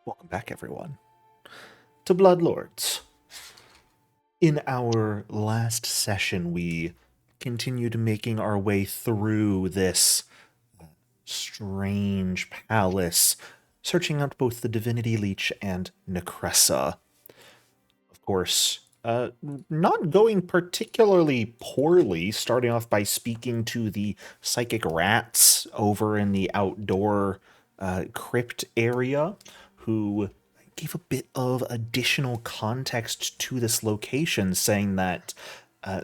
Welcome back, everyone, to Bloodlords. In our last session, we continued making our way through this strange palace, searching out both the Divinity Leech and Necressa. Of course, not going particularly poorly, starting off by speaking to the psychic rats over in the outdoor crypt area, who gave a bit of additional context to this location, saying that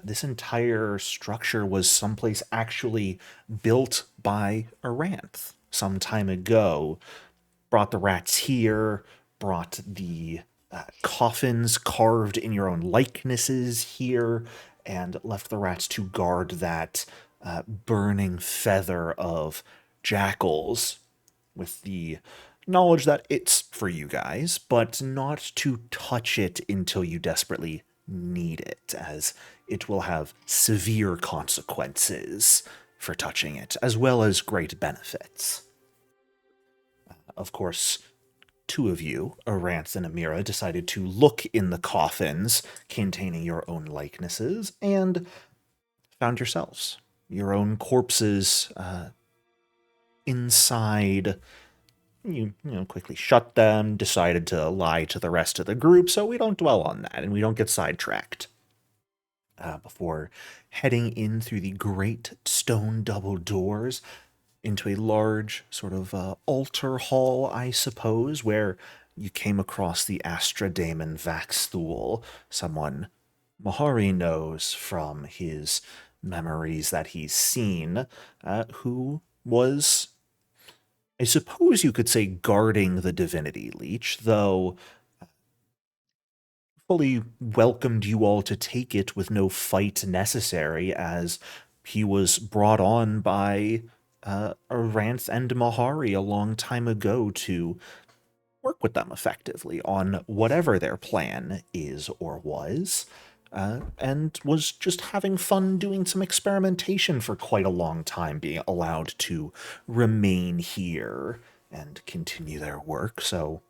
this entire structure was someplace actually built by Aranth some time ago. Brought the rats here, brought the coffins carved in your own likenesses here, and left the rats to guard that burning feather of jackals, with the knowledge that it's for you guys, but not to touch it until you desperately need it, as it will have severe consequences for touching it, as well as great benefits. Of course, two of you, Aranthe and Amira, decided to look in the coffins containing your own likenesses and found yourselves, your own corpses, inside. You quickly shut them, decided to lie to the rest of the group, so we don't dwell on that and we don't get sidetracked. Before heading in through the great stone double doors into a large sort of altar hall, I suppose, where you came across the Astra Daemon Vaxthul, someone Mahari knows from his memories that he's seen, who was, I suppose you could say, guarding the Divinity Leech, though fully welcomed you all to take it with no fight necessary, as he was brought on by Aranth and Mahari a long time ago to work with them effectively on whatever their plan is or was, and was just having fun doing some experimentation for quite a long time, being allowed to remain here and continue their work. So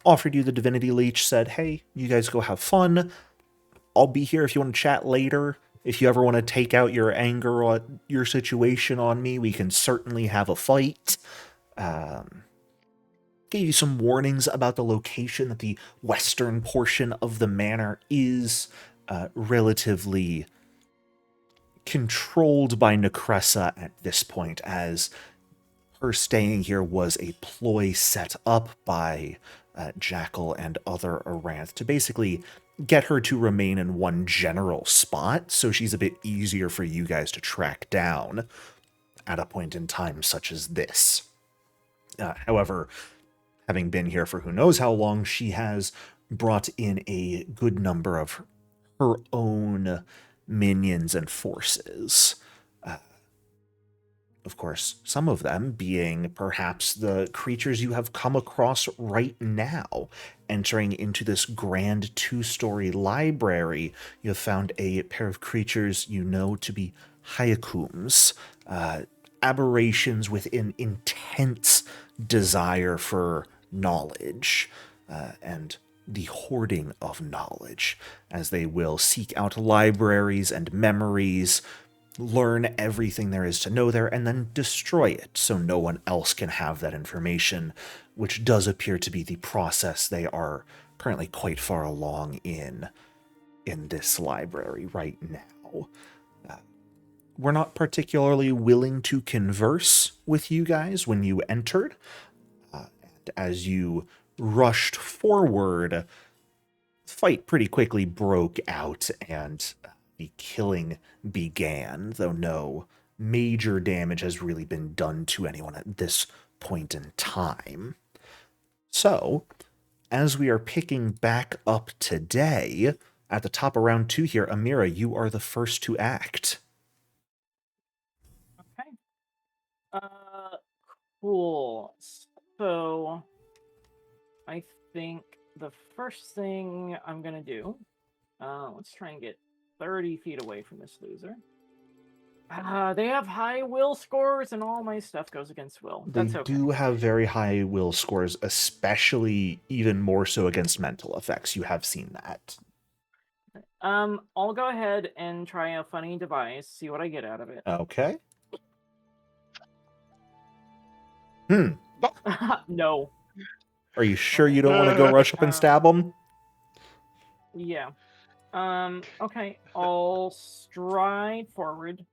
offered you the Divinity Leech, said, hey, you guys go have fun. I'll be here if you want to chat later. If you ever want to take out your anger or your situation on me, we can certainly have a fight. Gave you some warnings about the location, that the western portion of the manor is relatively controlled by Necressa at this point, as her staying here was a ploy set up by Jackal and other Aranth to basically get her to remain in one general spot, so she's a bit easier for you guys to track down at a point in time such as this. However, having been here for who knows how long, she has brought in a good number of her own minions and forces. Of course, some of them being perhaps the creatures you have come across right now. Entering into this grand two-story library, you have found a pair of creatures you know to be Hyakums, aberrations with an intense desire for knowledge, and the hoarding of knowledge, as they will seek out libraries and memories, learn everything there is to know there, and then destroy it so no one else can have that information, which does appear to be the process they are currently quite far along in this library right now. We're not particularly willing to converse with you guys when you entered, and as you rushed forward, fight pretty quickly broke out, and the killing began, though no major damage has really been done to anyone at this point in time. So, as we are picking back up today, at the top of round 2 here, Amira, you are the first to act. Okay. Uh, cool. So I think the first thing I'm gonna do, let's try and get 30 feet away from this loser. They have high will scores, and all my stuff goes against will. They That's okay. do have very high will scores, especially even more so against mental effects. You have seen that. I'll go ahead and try a funny device, see what I get out of it. Okay. Hmm. No. Are you sure you don't want to go rush up and stab him? Yeah. Okay, I'll stride forward.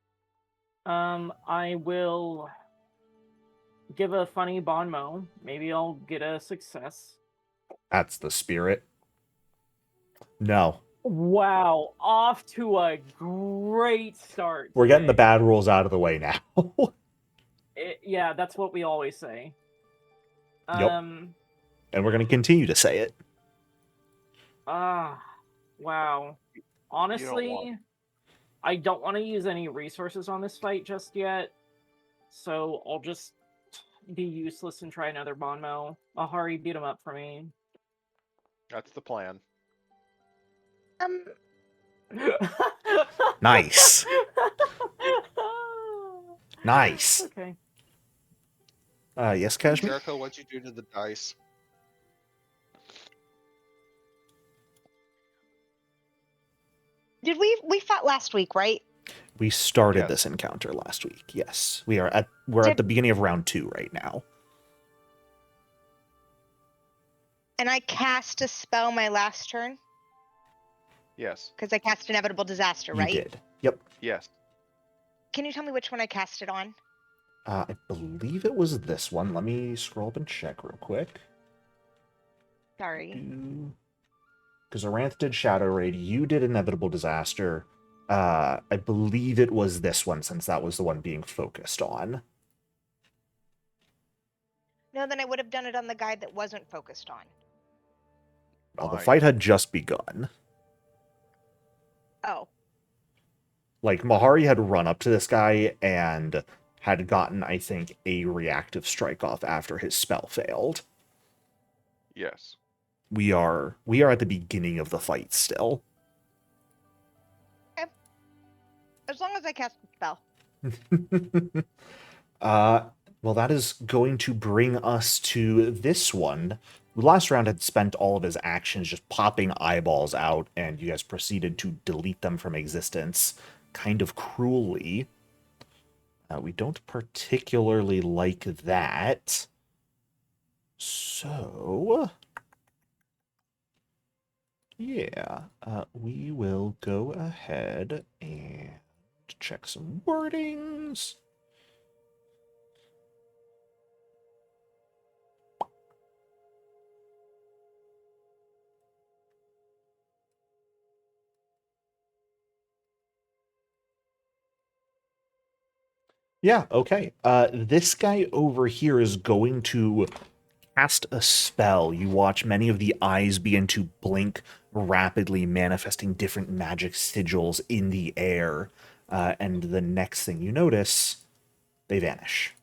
I will give a funny bon mot. Maybe I'll get a success. That's the spirit. No. Wow, off to a great start. We're getting the today. bad rules out of the way now. Yeah, that's what we always say. Yep. And we're going to continue to say it. Wow. Honestly, I don't want to use any resources on this fight just yet, so I'll just be useless and try another Bonmo. Ahari beat him up for me. That's the plan. Nice. Nice. Okay. Yes, Kashmir? Jericho, what'd you do to the dice? Did we fought last week, right? We started Yes. this encounter last week. Yes. We're at the beginning of round 2 right now. And I cast a spell my last turn Yes. because I cast Inevitable Disaster, right? You did. Yep. Yes. Can you tell me which one I cast it on? I believe it was this one. Let me scroll up and check real quick. Sorry. Because Aranth did Shadow Raid, you did Inevitable Disaster. I believe it was this one, since that was the one being focused on. No, then I would have done it on the guy that wasn't focused on. Well, the Fine. fight had just begun. Oh. Like, Mahari had run up to this guy and had gotten, I think, a reactive strike off after his spell failed. Yes. We are at the beginning of the fight still. As long as I cast the spell. Well, that is going to bring us to this one. Last round had spent all of his actions just popping eyeballs out, and you guys proceeded to delete them from existence, kind of cruelly. We don't particularly like that. So, yeah, we will go ahead and check some wordings. Yeah, okay. This guy over here is going to cast a spell. You watch many of the eyes begin to blink rapidly, manifesting different magic sigils in the air. And the next thing you notice, they vanish.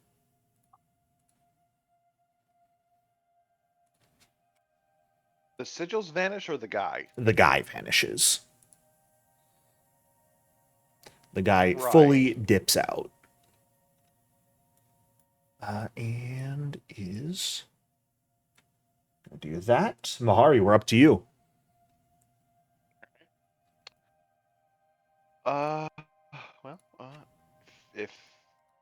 The sigils vanish or the guy? The guy vanishes. The guy Right. fully dips out. And is gonna do that. Mahari, we're up to you. Well, if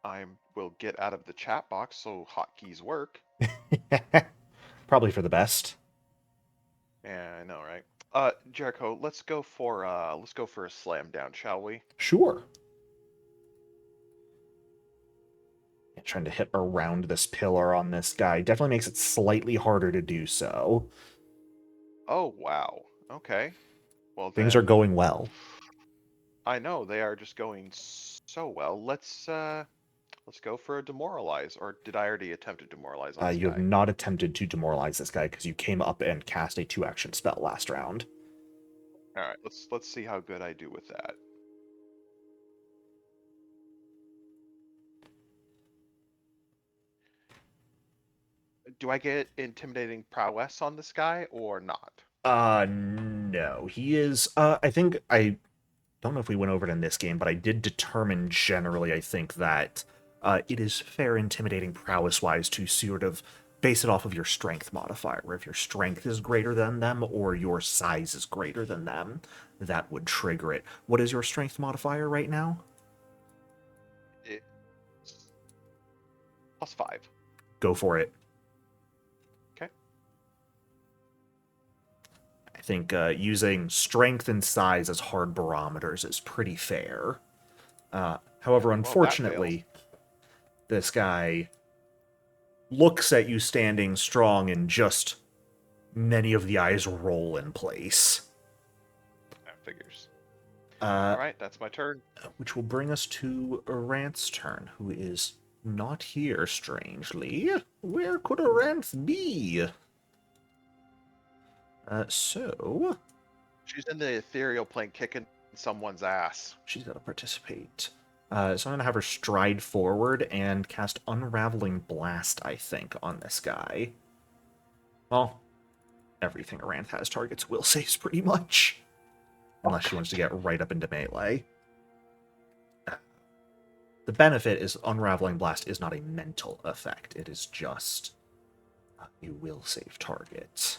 I will get out of the chat box so hotkeys work. Probably for the best. Yeah, I know, right? Jericho, let's go for a slam down, shall we? Sure. Trying to hit around this pillar on this guy definitely makes it slightly harder to do so. Oh wow. Okay. Well, Things are then, going well. I know they are just going so well. Let's go for a demoralize. Or did I already attempt to demoralize on this You have guy? not attempted to demoralize this guy because you came up and cast a 2-action spell last round. All right. Let's see how good I do with that. Do I get intimidating prowess on this guy or not? No. He is, I think don't know if we went over it in this game, but I did determine generally, I think, that it is fair intimidating prowess-wise to sort of base it off of your strength modifier, where if your strength is greater than them or your size is greater than them, that would trigger it. What is your strength modifier right now? It's +5. Go for it. Okay. I think using strength and size as hard barometers is pretty fair. However, Well, unfortunately, this guy looks at you standing strong and just many of the eyes roll in place. that figures. Uh, Alright, that's my turn. which will bring us to Arant's turn, who is not here, strangely. Where could Aranth be? So, She's in the ethereal plane kicking someone's ass. she's got to participate. So I'm going to have her stride forward and cast Unraveling Blast, I think, on this guy. Well, everything Aranth has targets will saves pretty much. Unless she wants to get right up into melee. The benefit is Unraveling Blast is not a mental effect. It is just a will save target.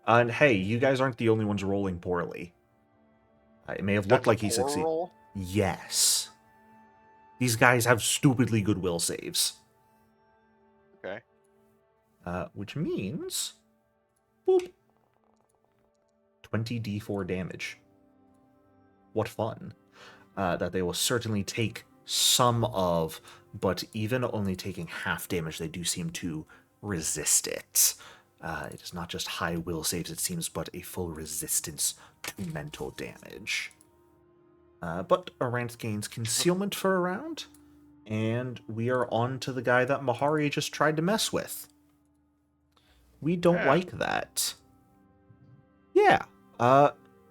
And hey, you guys aren't the only ones rolling poorly. It may have looked That's a like he poor succeeded. roll? Yes. These guys have stupidly good will saves. Okay. Which means... Boop. 20d4 damage. What fun. That they will certainly take some of, but even only taking half damage, they do seem to resist it. It is not just high will saves, it seems, but a full resistance to mental damage. But Aranth gains concealment for a round, and we are on to the guy that Mahari just tried to mess with. We don't Yeah. like that. Yeah.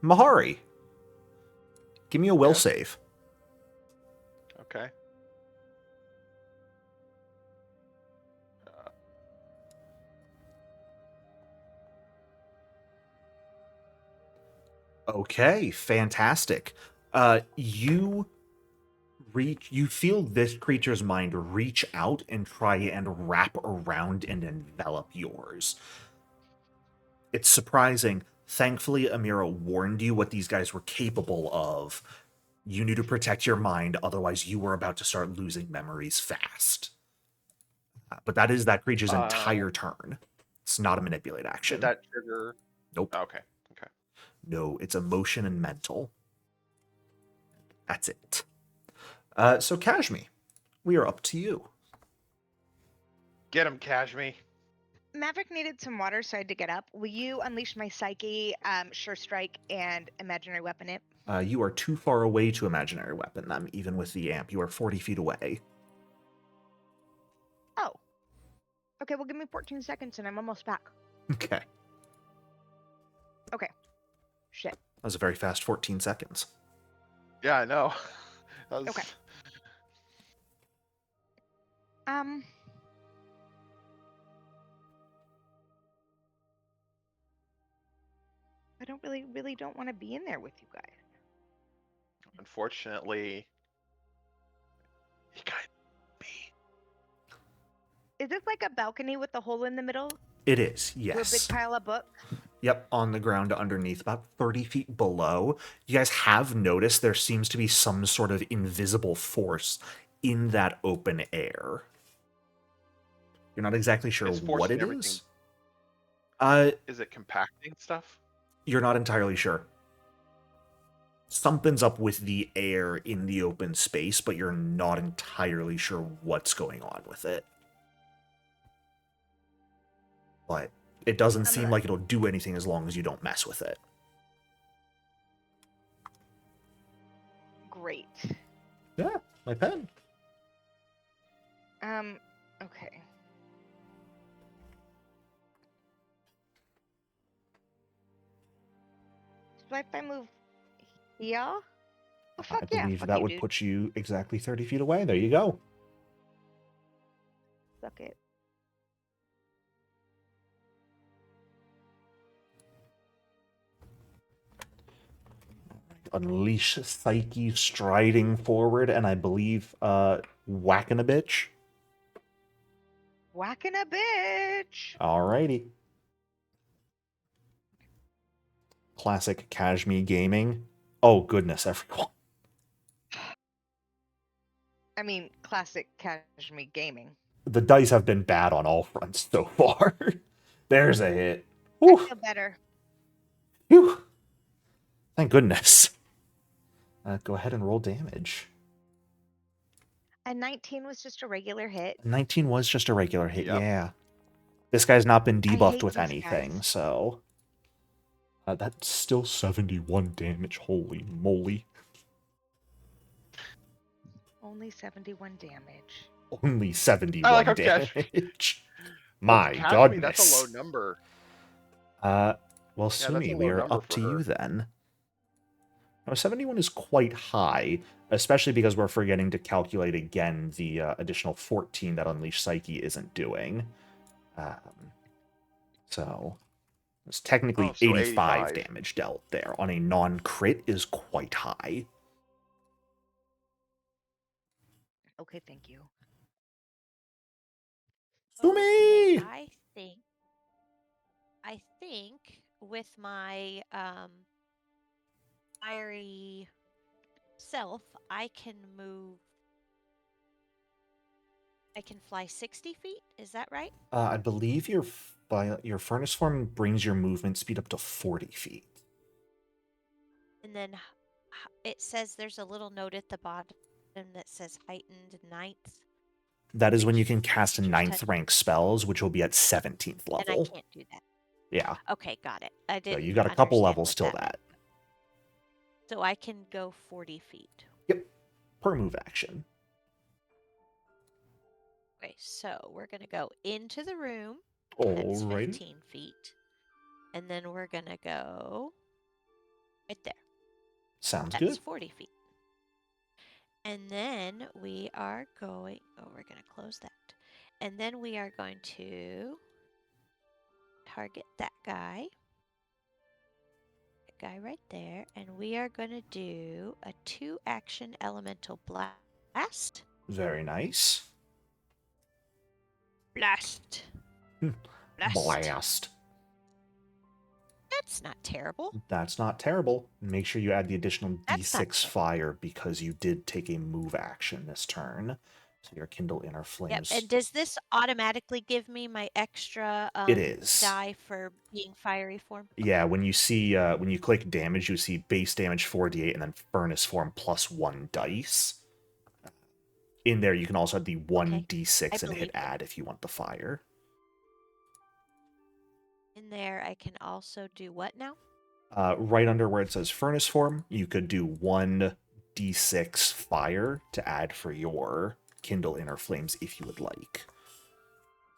Mahari. Give me a will Okay. save. Okay. Okay, fantastic. You feel this creature's mind reach out and try and wrap around and envelop yours. It's surprising. Thankfully, Amira warned you what these guys were capable of. You need to protect your mind, otherwise you were about to start losing memories fast. But that is that creature's entire turn. It's not a manipulate action. Did that trigger? Nope. Okay. Okay. No, it's emotion and mental. That's it. So Kashmi, we are up to you. Get him, Kashmi. Maverick needed some water, so I had to get up. Will you unleash my psyche, sure strike, and imaginary weapon it? You are too far away to imaginary weapon them, even with the amp. You are 40 feet away. Oh. Okay, well, give me 14 seconds and I'm almost back. Okay. Shit. That was a very fast 14 seconds. Yeah, I know. That was... Okay. I don't really don't want to be in there with you guys. Unfortunately, you got me. Is this like a balcony with a hole in the middle? It is, To a big yes. pile of books? Yep, on the ground underneath, about 30 feet below. You guys have noticed there seems to be some sort of invisible force in that open air. You're not exactly sure It's what forcing it everything. is. Is it compacting stuff? You're not entirely sure. Something's up with the air in the open space, but you're not entirely sure what's going on with it. But it doesn't seem like it'll do anything as long as you don't mess with it. Great. Yeah, my pen. Okay. So if I move here? Oh, fuck I yeah. believe Fuck that you, would dude. put you exactly 30 feet away. There you go. Suck it. unleash Psyche striding forward, and I believe whacking a bitch. Whacking a bitch. Alrighty. Classic Kashmir gaming. Oh goodness, everyone. I mean, classic Kashmir gaming. The dice have been bad on all fronts so far. There's a hit. I Whew. feel better. Phew. Thank goodness. Go ahead and roll damage. A 19 was just a regular hit. 19 was just a regular hit, Yep. yeah. This guy's not been I debuffed hate with these anything, guys. so... that's still 71 damage, holy moly. Only 71 damage. Only 71 I like how Cash- damage. Well, My Kashmir, goodness. that's a low number. Well, that's a Sumi, low we are number up for to her. you then. Now, 71 is quite high, especially because we're forgetting to calculate again the additional 14 that Unleash Psyche isn't doing. So, it's technically Oh, so 85 85. damage dealt there. On a non-crit is quite high. Okay, thank you. Sumi! Okay, I think with my fiery self, I can move. I can fly 60 feet. Is that right? I believe your furnace form brings your movement speed up to 40 feet. And then it says there's a little note at the bottom that says heightened ninth. That is when you Which can cast creatures 9th touch- rank spells, which will be at 17th And I level. can't do that. Yeah. Okay, got it. I So didn't. you got a couple understand levels what till meant. that. So I can go 40 feet. Yep. Per move action. Okay, so we're gonna go into the room. That's Alrighty. 15 feet. And then we're gonna go right there. Sounds That's good. 40 feet. And then we are going, we're going to close that. And then we are going to target that guy. That guy right there. And we are going to do a 2-action elemental blast. Very nice. Blast. Blast. That's not terrible. That's not terrible. Make sure you add the additional That's not D6 terrible. fire because you did take a move action this turn. So your Kindle Inner Yep. Flames. And does this automatically give me my extra It is. die for being fiery form? Yeah, when you see when you click damage, you see base damage 4d8 and then furnace form plus 1 dice. In there, you can also add the 1d6 and hit believe you. add if you want the fire. In there, I can also do what now? Right under where it says furnace form, you could do 1d6 fire to add for your Kindle Inner Flames if you would like.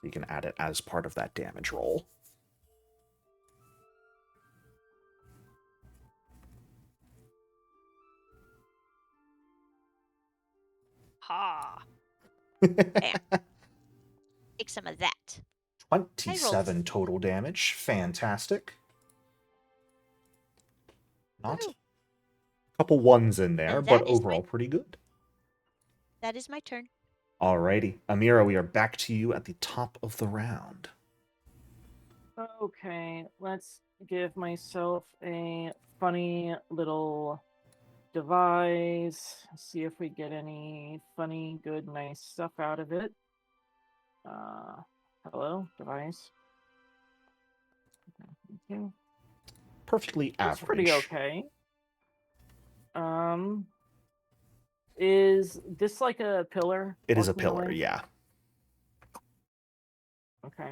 You can add it as part of that damage roll. Ha! Bam. Take some of that. 27 total damage. Fantastic. Not Woo. a couple ones in there, And but that is overall pretty good. That is my turn. Alrighty. Amira, we are back to you at the top of the round. Okay, let's give myself a funny little device. See if we get any funny, good, nice stuff out of it. Hello, device. Okay. Perfectly That's average. pretty okay. Is this like a pillar? It is a blocking the pillar, way? yeah. Okay.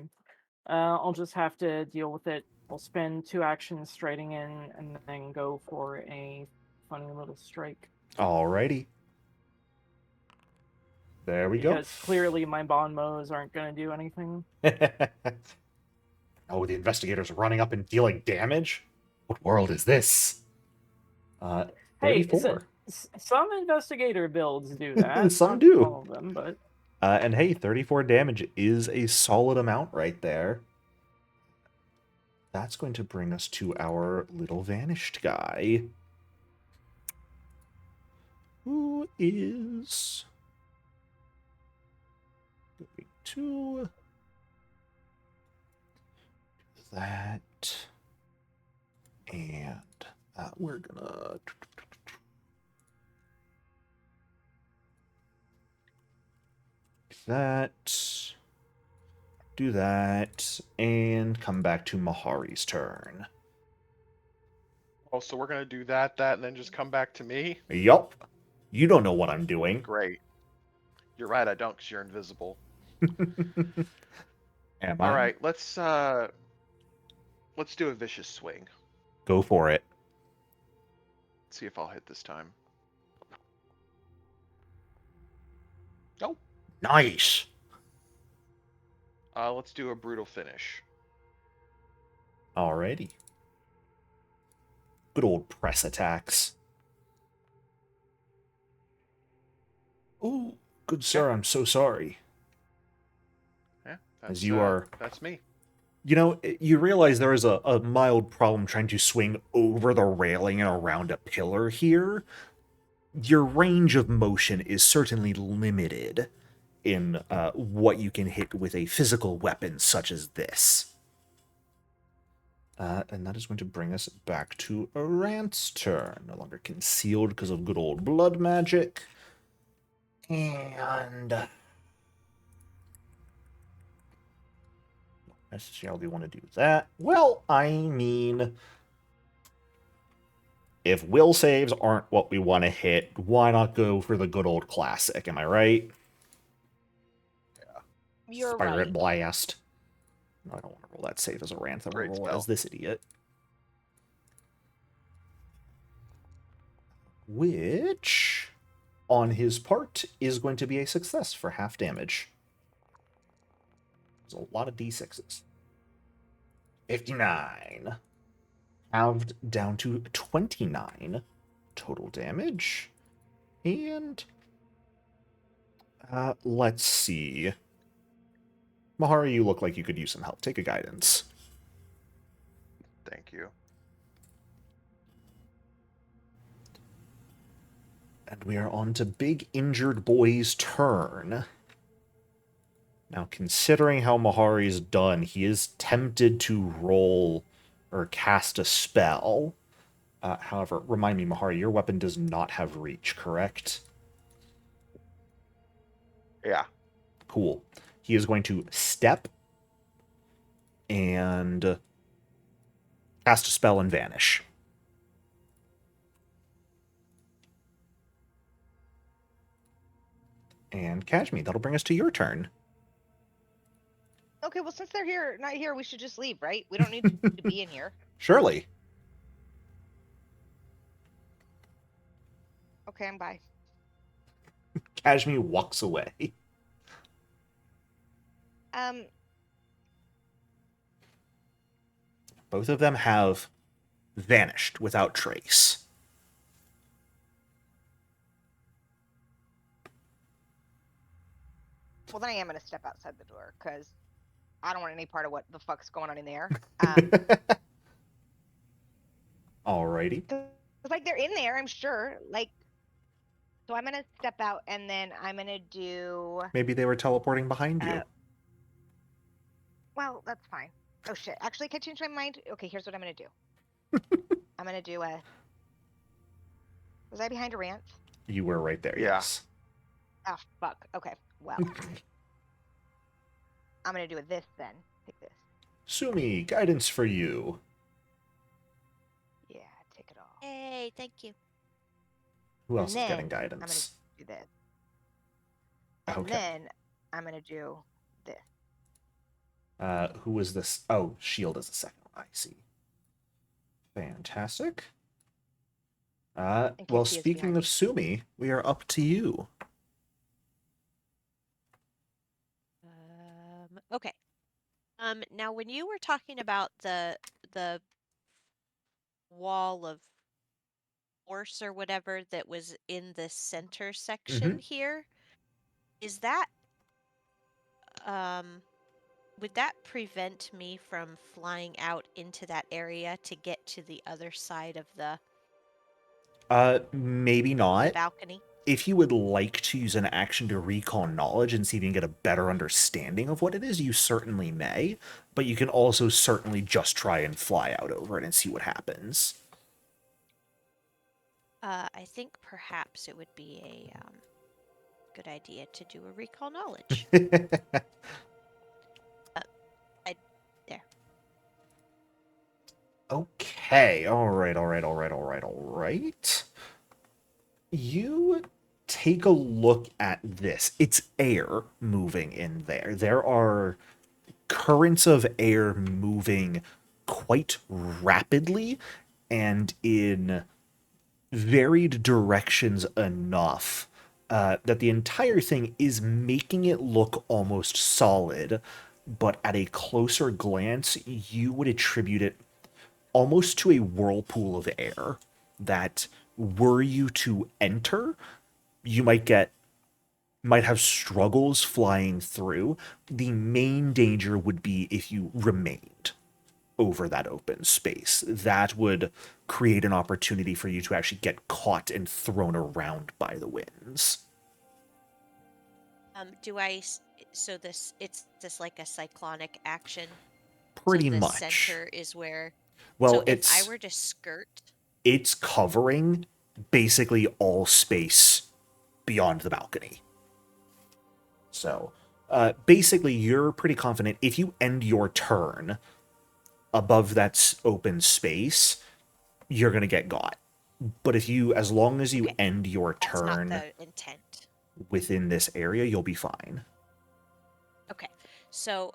I'll just have to deal with it. I'll spend 2 actions striding in and then go for a funny little strike. Alrighty. There we Because clearly my bon mots aren't going to do anything. go. Oh, the investigator's running up and dealing damage? What world is this? 34. Hey, some investigator builds do that. Some Not do. all of them, but... And hey, 34 damage is a solid amount right there. That's going to bring us to our little vanished guy. who is going to that, and we're gonna do that, and come back to Mahari's turn. Oh, so we're gonna do that, and then just come back to me? Yup. You don't know what I'm doing. Great. You're right, I don't, because you're invisible. Am I? All right, let's do a vicious swing. Go for it. See if I'll hit this time. Nope. Nice. Let's do a brutal finish. Alrighty. Good old press attacks. Oh, good sir, I'm so sorry. Yeah, As you are... That's me. You know, you realize there is a mild problem trying to swing over the railing and around a pillar here. Your range of motion is certainly limited in what you can hit with a physical weapon such as this. And that is going to bring us back to Arant's turn. No longer concealed because of good old blood magic. And... not necessarily want to do that. Well, I mean... if will saves aren't what we want to hit, why not go for the good old classic? Am I right? Yeah. You're Spirit right. Blast. No, I don't want to roll that save as a Ranth. I want Great to roll it spell. as this idiot. Which, on his part, is going to be a success for half damage. There's a lot of d6s. 59. Halved down to 29 total damage. And let's see. Mahari, you look like you could use some help. Take a guidance. Thank you. And we are on to Big Injured Boy's turn. Now, considering how Mahari's done, he is tempted to roll or cast a spell. However, remind me, Mahari, your weapon does not have reach, correct? Yeah. Cool. He is going to step and cast a spell and vanish. And Kashmi, that'll bring us to your turn. Okay, well, since they're not here, we should just leave, right? We don't need to be in here. Surely. Okay, I'm bye. Kashmi walks away. Both of them have vanished without trace. Well, then I am gonna step outside the door because I don't want any part of what the fuck's going on in there. Alrighty. 'Cause, like, they're in there, I'm sure. Like, so I'm gonna step out and then I'm gonna do. Maybe they were teleporting behind you. Well, that's fine. Oh shit! Actually, can I change my mind? Okay, here's what I'm gonna do. I'm gonna do a. Was I behind a rant? You were right there, Yeah. yes. Oh fuck. Okay. Well, I'm gonna do this then. Take this. Sumi, guidance for you. Yeah, take it all. Hey, thank you. Who else And is getting then guidance? Do this. And Okay. then I'm gonna do this. Who is this? Oh, shield is the second one. I see. Fantastic. Well, he is speaking behind of me. Sumi, we are up to you. Okay. Now when you were talking about the wall of force or whatever that was in the center section here, is that would that prevent me from flying out into that area to get to the other side of the Maybe not. balcony? if you would like to use an action to recall knowledge and see if you can get a better understanding of what it is, you certainly may. But you can also certainly just try and fly out over it and see what happens. I think perhaps it would be a good idea to do a recall knowledge. There. Okay, alright. You take a look at this. It's air moving in there. There are currents of air moving quite rapidly and in varied directions enough that the entire thing is making it look almost solid, but at a closer glance, you would attribute it almost to a whirlpool of air that, were you to enter, you might have struggles flying through. The main danger would be if you remained over that open space. That would create an opportunity for you to actually get caught and thrown around by the winds. So it's just like a cyclonic action. Pretty so the much. center is where. Well, so if I were to skirt. It's covering basically all space beyond the balcony. So, basically, you're pretty confident if you end your turn above that open space, you're going to get got. But as long as you Okay, end your That's not turn the intent. within this area, you'll be fine. Okay, so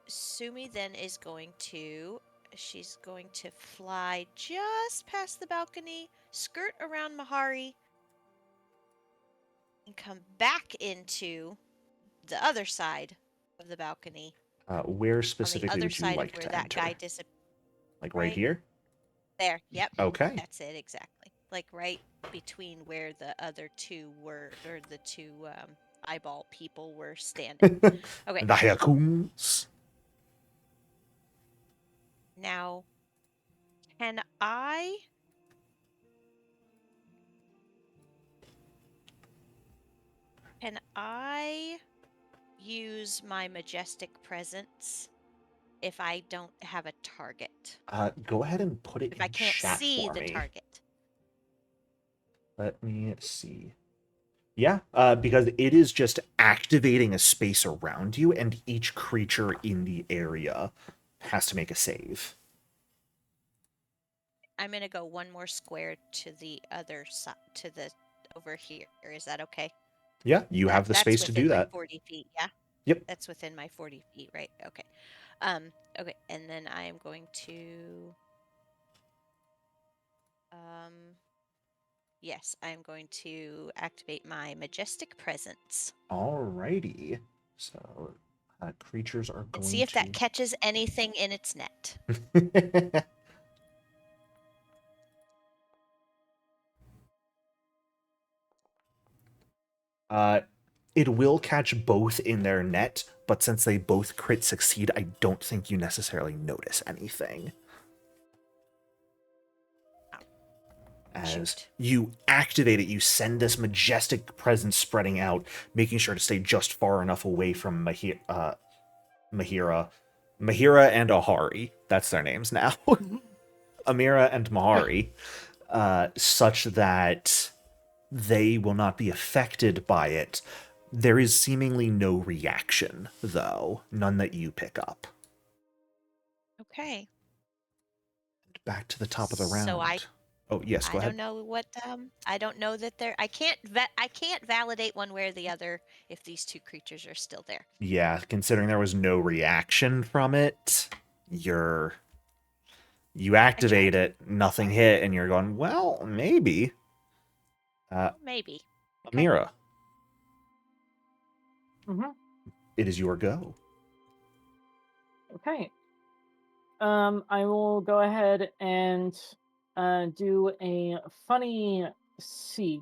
Sumi then is going to. She's going to fly just past the balcony, skirt around Mahari, and come back into the other side of the balcony. Where On the specifically other would you side like of where to that enter? guy disappeared. Like right here? There, yep. Okay. That's it, exactly. Like right between where the other two were, or the two eyeball people were standing. Okay. The Hyakuns. Now, can I use my majestic presence if I don't have a target? Go ahead and put it If in I can't chat see for the me. target. Let me see. Yeah, because it is just activating a space around you, and each creature in the area has to make a save. I'm gonna go one more square to the other side, over here. Is that okay? Yeah, you have the space to do that. That's within my 40 feet, yeah? Yep. That's within my 40 feet, right? Okay. Okay, and then I am going to... Yes, I'm going to activate my majestic presence. Alrighty. So, creatures are going And see if that catches anything in its net. It will catch both in their net, but since they both crit succeed, I don't think you necessarily notice anything. As you activate it, you send this majestic presence spreading out, making sure to stay just far enough away from Mahira and Ahari. That's their names now. Amira and Mahari, such that they will not be affected by it. There is seemingly no reaction, though. None that you pick up. Okay. Back to the top of the round. So Oh, yes, go ahead. I don't know what I don't know that they're I can't validate one way or the other if these two creatures are still there. Yeah, considering there was no reaction from it, you activate it, nothing hit, and you're going, well, maybe. Maybe. Okay. Amira. Mm-hmm. It is your go. Okay. I will go ahead and do a funny seek.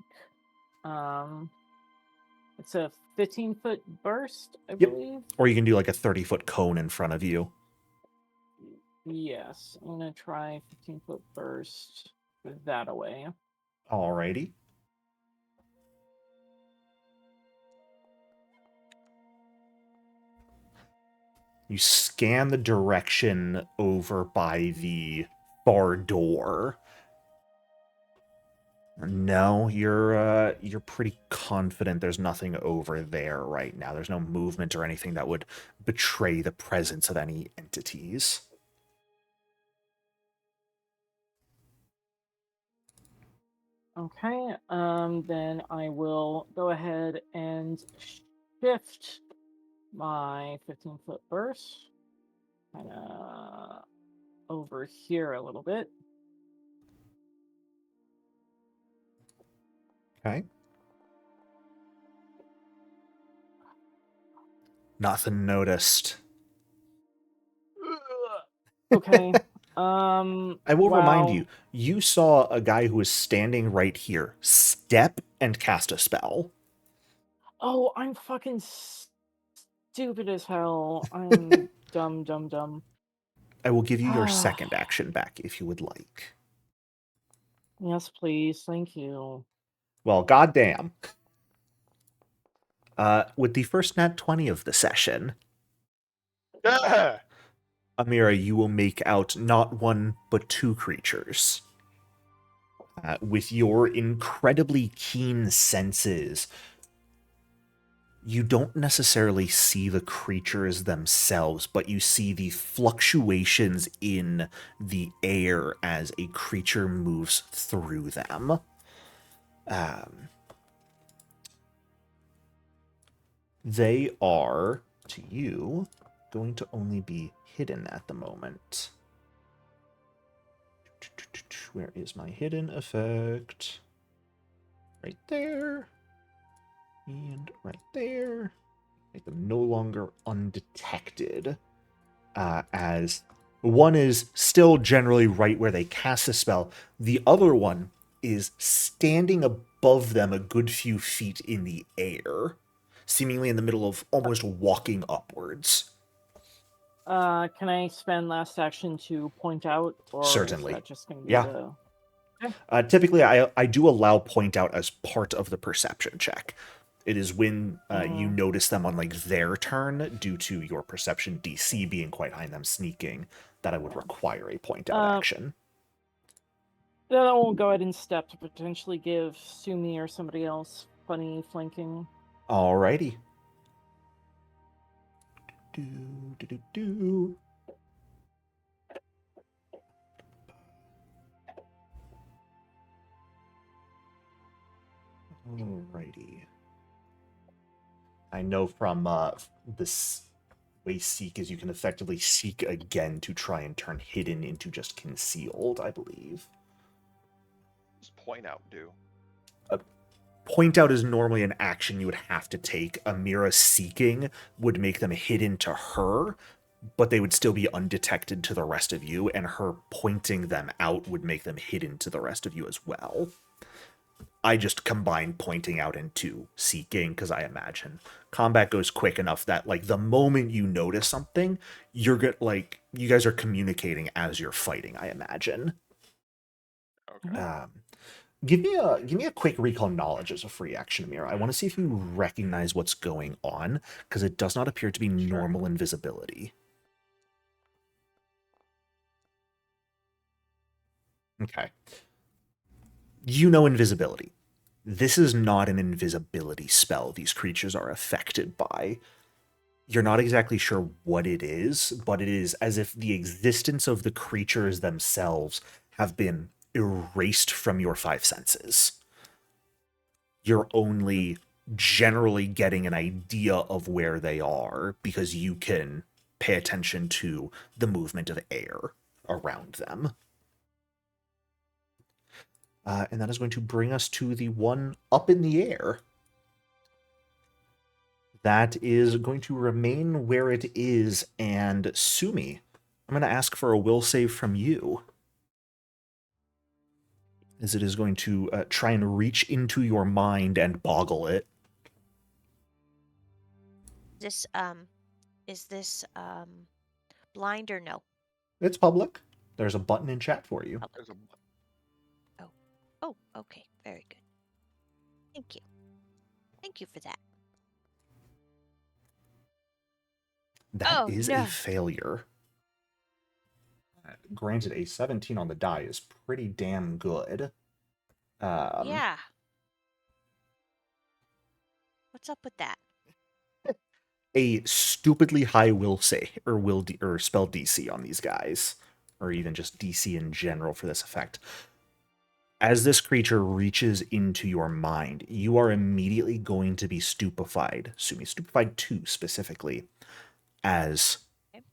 It's a 15-foot burst, I believe. Or you can do like a 30-foot cone in front of you. Yes, I'm gonna try 15-foot burst with that away. Alrighty. You scan the direction over by the far door. No, you're pretty confident there's nothing over there right now. There's no movement or anything that would betray the presence of any entities. Okay, then I will go ahead and shift my 15-foot burst kind of over here a little bit. Okay. Nothing noticed. Okay. I will remind you, you saw a guy who was standing right here step and cast a spell. Oh, I'm fucking stupid as hell. I'm dumb. I will give you your second action back if you would like. Yes, please. Thank you. Well, goddamn. With the first nat 20 of the session, Amira, you will make out not one, but two creatures. With your incredibly keen senses, you don't necessarily see the creatures themselves, but you see the fluctuations in the air as a creature moves through them. They are, to you, going to only be hidden at the moment. Where is my hidden effect? Right there. And right there. Make them no longer undetected. As one is still generally right where they cast a spell. The other one is standing above them a good few feet in the air, seemingly in the middle of almost walking upwards. Can I spend last action to point out, or Certainly. is that just going to be Yeah. the... Typically, I do allow point out as part of the perception check. It is when you notice them on like their turn, due to your perception DC being quite high and them sneaking, that I would require a point out action. Then I will go ahead and step to potentially give Sumi or somebody else funny flanking. Alrighty. Do. Alrighty. I know from this way seek is you can effectively seek again to try and turn hidden into just concealed, I believe. What's point out do? Point out is normally an action you would have to take. Amira seeking would make them hidden to her, but they would still be undetected to the rest of you, and her pointing them out would make them hidden to the rest of you as well. I just combined pointing out into seeking because I imagine combat goes quick enough that like the moment you notice something, you're you guys are communicating as you're fighting, I imagine. Okay. Give me a quick recall knowledge as a free action, Amira. I want to see if you recognize what's going on, because it does not appear to be normal invisibility. Okay. You know invisibility. This is not an invisibility spell these creatures are affected by. You're not exactly sure what it is, but it is as if the existence of the creatures themselves have been erased from your five senses. You're only generally getting an idea of where they are because you can pay attention to the movement of air around them. And that is going to bring us to the one up in the air. That is going to remain where it is, and Sumi, I'm going to ask for a will save from you. As it is going to try and reach into your mind and boggle it. Is this blind or no? It's public. There's a button in chat for you. There's a Oh, okay. Very good. Thank you. Thank you for that. That Oh, is no. a failure. Granted, a 17 on the die is pretty damn good. Yeah. What's up with that? A stupidly high will say or spell DC on these guys, or even just DC in general for this effect. As this creature reaches into your mind, you are immediately going to be stupefied. Stupefied 2 specifically, as Okay.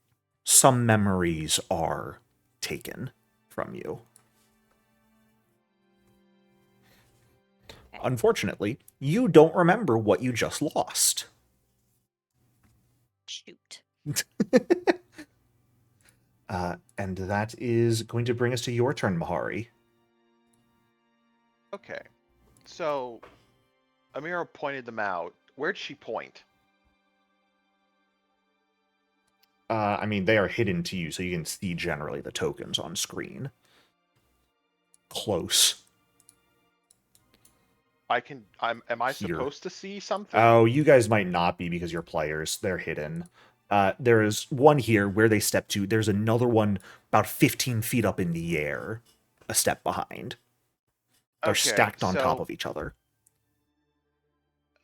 some memories are taken from you. Okay. Unfortunately, you don't remember what you just lost. Shoot. And that is going to bring us to your turn, Mahari. Okay. So, Amira pointed them out. Where'd she point? I mean, they are hidden to you, so you can see generally the tokens on screen. Close. Am I Here. supposed to see something? Oh, you guys might not be because you're players. They're hidden. There is one here where they step to. There's another one about 15 feet up in the air, a step behind. They're Okay, stacked on top so of each other.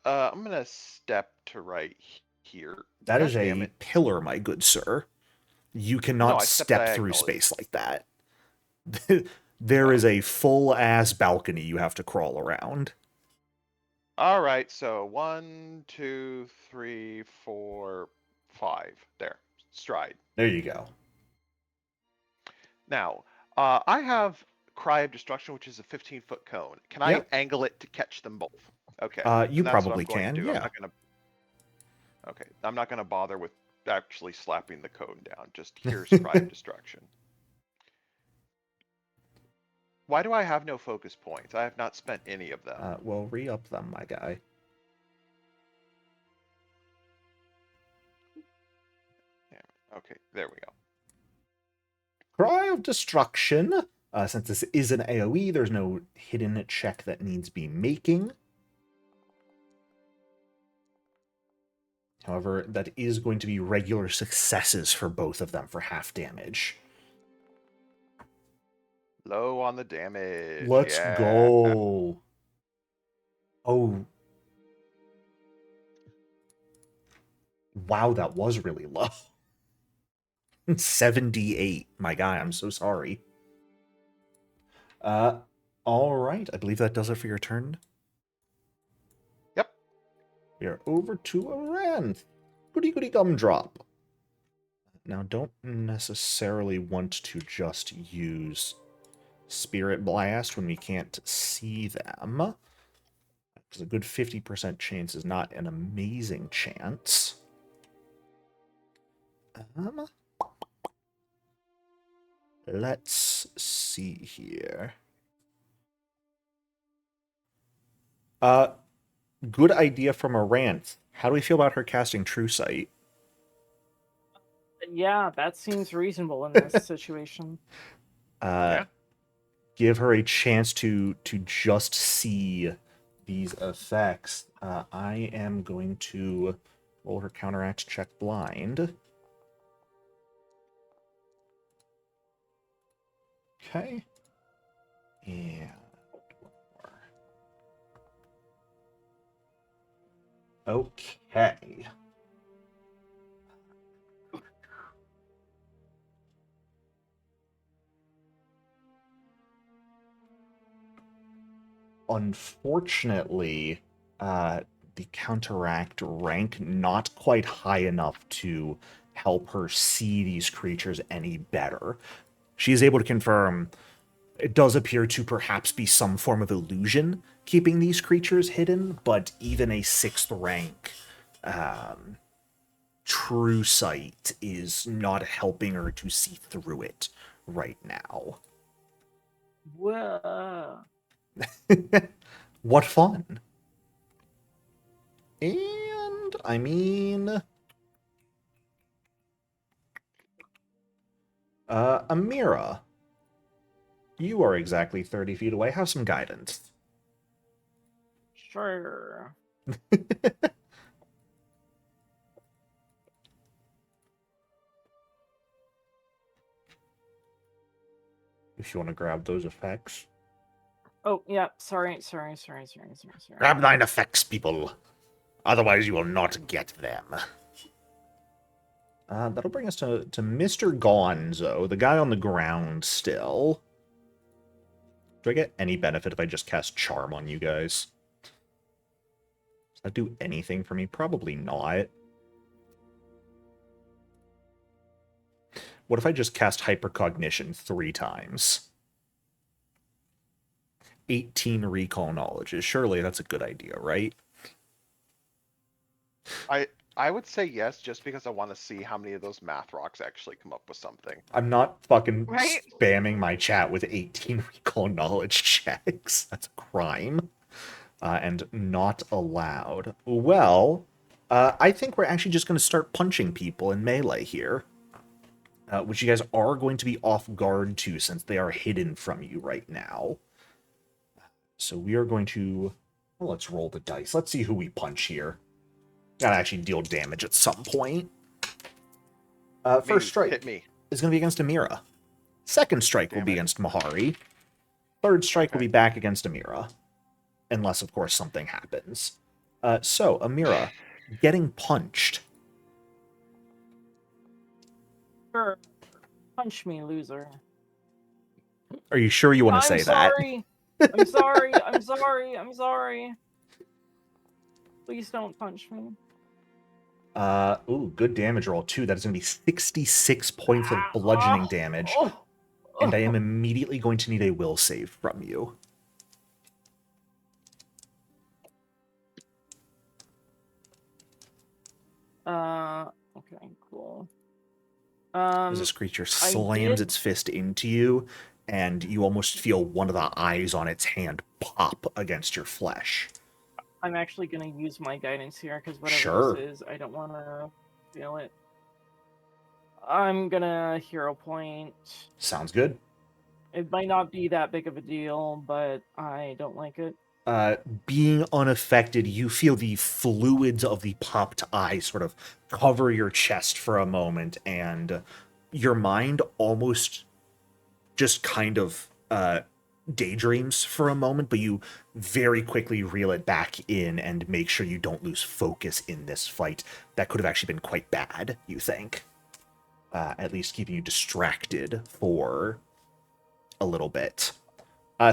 I'm gonna step to right here. That God is damn a it. pillar, my good sir. You No, cannot I stepped step through diagonally. space like that. There is a full-ass balcony you have to crawl around. All right, so 1, 2, 3, 4, 5. There, stride. There you go. Now, I have Cry of Destruction, which is a 15-foot cone. Can I Yep. angle it to catch them both? Okay. You and that's what probably I'm going can, to do. yeah. I'm not gonna. Okay, I'm not gonna bother with actually slapping the cone down. Just here's Cry of Destruction. Why do I have no focus points? I have not spent any of them. Well, re-up them, my guy. Yeah, okay, there we go. Cry of Destruction. Since this is an AoE, there's no hidden check that needs be making. However, that is going to be regular successes for both of them for half damage. Low on the damage. Let's yeah. go. Oh. Wow, that was really low. 78. My guy, I'm so sorry. All right. I believe that does it for your turn. Yep. We are over to Aranth. Goody goody gumdrop. Now, don't necessarily want to just use Spirit Blast when we can't see them. Because a good 50% chance is not an amazing chance. Let's see here. Good idea from Aranth. How do we feel about her casting True Sight? Yeah, that seems reasonable in this situation. Yeah. Give her a chance to just see these effects. I am going to roll her counteract check blind. Okay. And one more. Okay. Unfortunately, the counteract rank not quite high enough to help her see these creatures any better. She is able to confirm it does appear to perhaps be some form of illusion keeping these creatures hidden, but even a 6th rank True Sight is not helping her to see through it right now. Whoa. What fun. And, I mean... Amira. You are exactly 30 feet away. Have some guidance. Sure. if you want to grab those effects. Oh, yeah. Sorry. Grab thine effects, people. Otherwise you will not get them. That'll bring us to Mr. Gonzo, the guy on the ground still. Do I get any benefit if I just cast Charm on you guys? Does that do anything for me? Probably not. What if I just cast Hypercognition 3 times? 18 recall knowledges. Surely that's a good idea, right? I would say yes, just because I want to see how many of those math rocks actually come up with something. I'm not fucking Right? spamming my chat with 18 recall knowledge checks. That's a crime. And not allowed. Well, I think we're actually just going to start punching people in melee here. Which you guys are going to be off guard to, since they are hidden from you right now. So we are going to... Well, let's roll the dice. Let's see who we punch here. Gotta actually deal damage at some point. First strike Hit me. is going to be against Amira. Second strike will be against Mahari. Third strike will be back against Amira. Unless, of course, something happens. So, Amira, getting punched. Sure. Punch me, loser. Are you sure you want to say that? I'm sorry. I'm sorry. Please don't punch me. Ooh, good damage roll, too. That is going to be 66 points of bludgeoning damage. And I am immediately going to need a will save from you. Okay, cool. As this creature slams its fist into you, and you almost feel one of the eyes on its hand pop against your flesh. I'm actually going to use my guidance here, because whatever Sure. this is, I don't want to feel it. I'm going to hero point. Sounds good. It might not be that big of a deal, but I don't like it. Being unaffected, you feel the fluids of the popped eye sort of cover your chest for a moment, and your mind almost just kind of daydreams for a moment, but you very quickly reel it back in and make sure you don't lose focus in this fight. That could have actually been quite bad, you think. At least keeping you distracted for a little bit.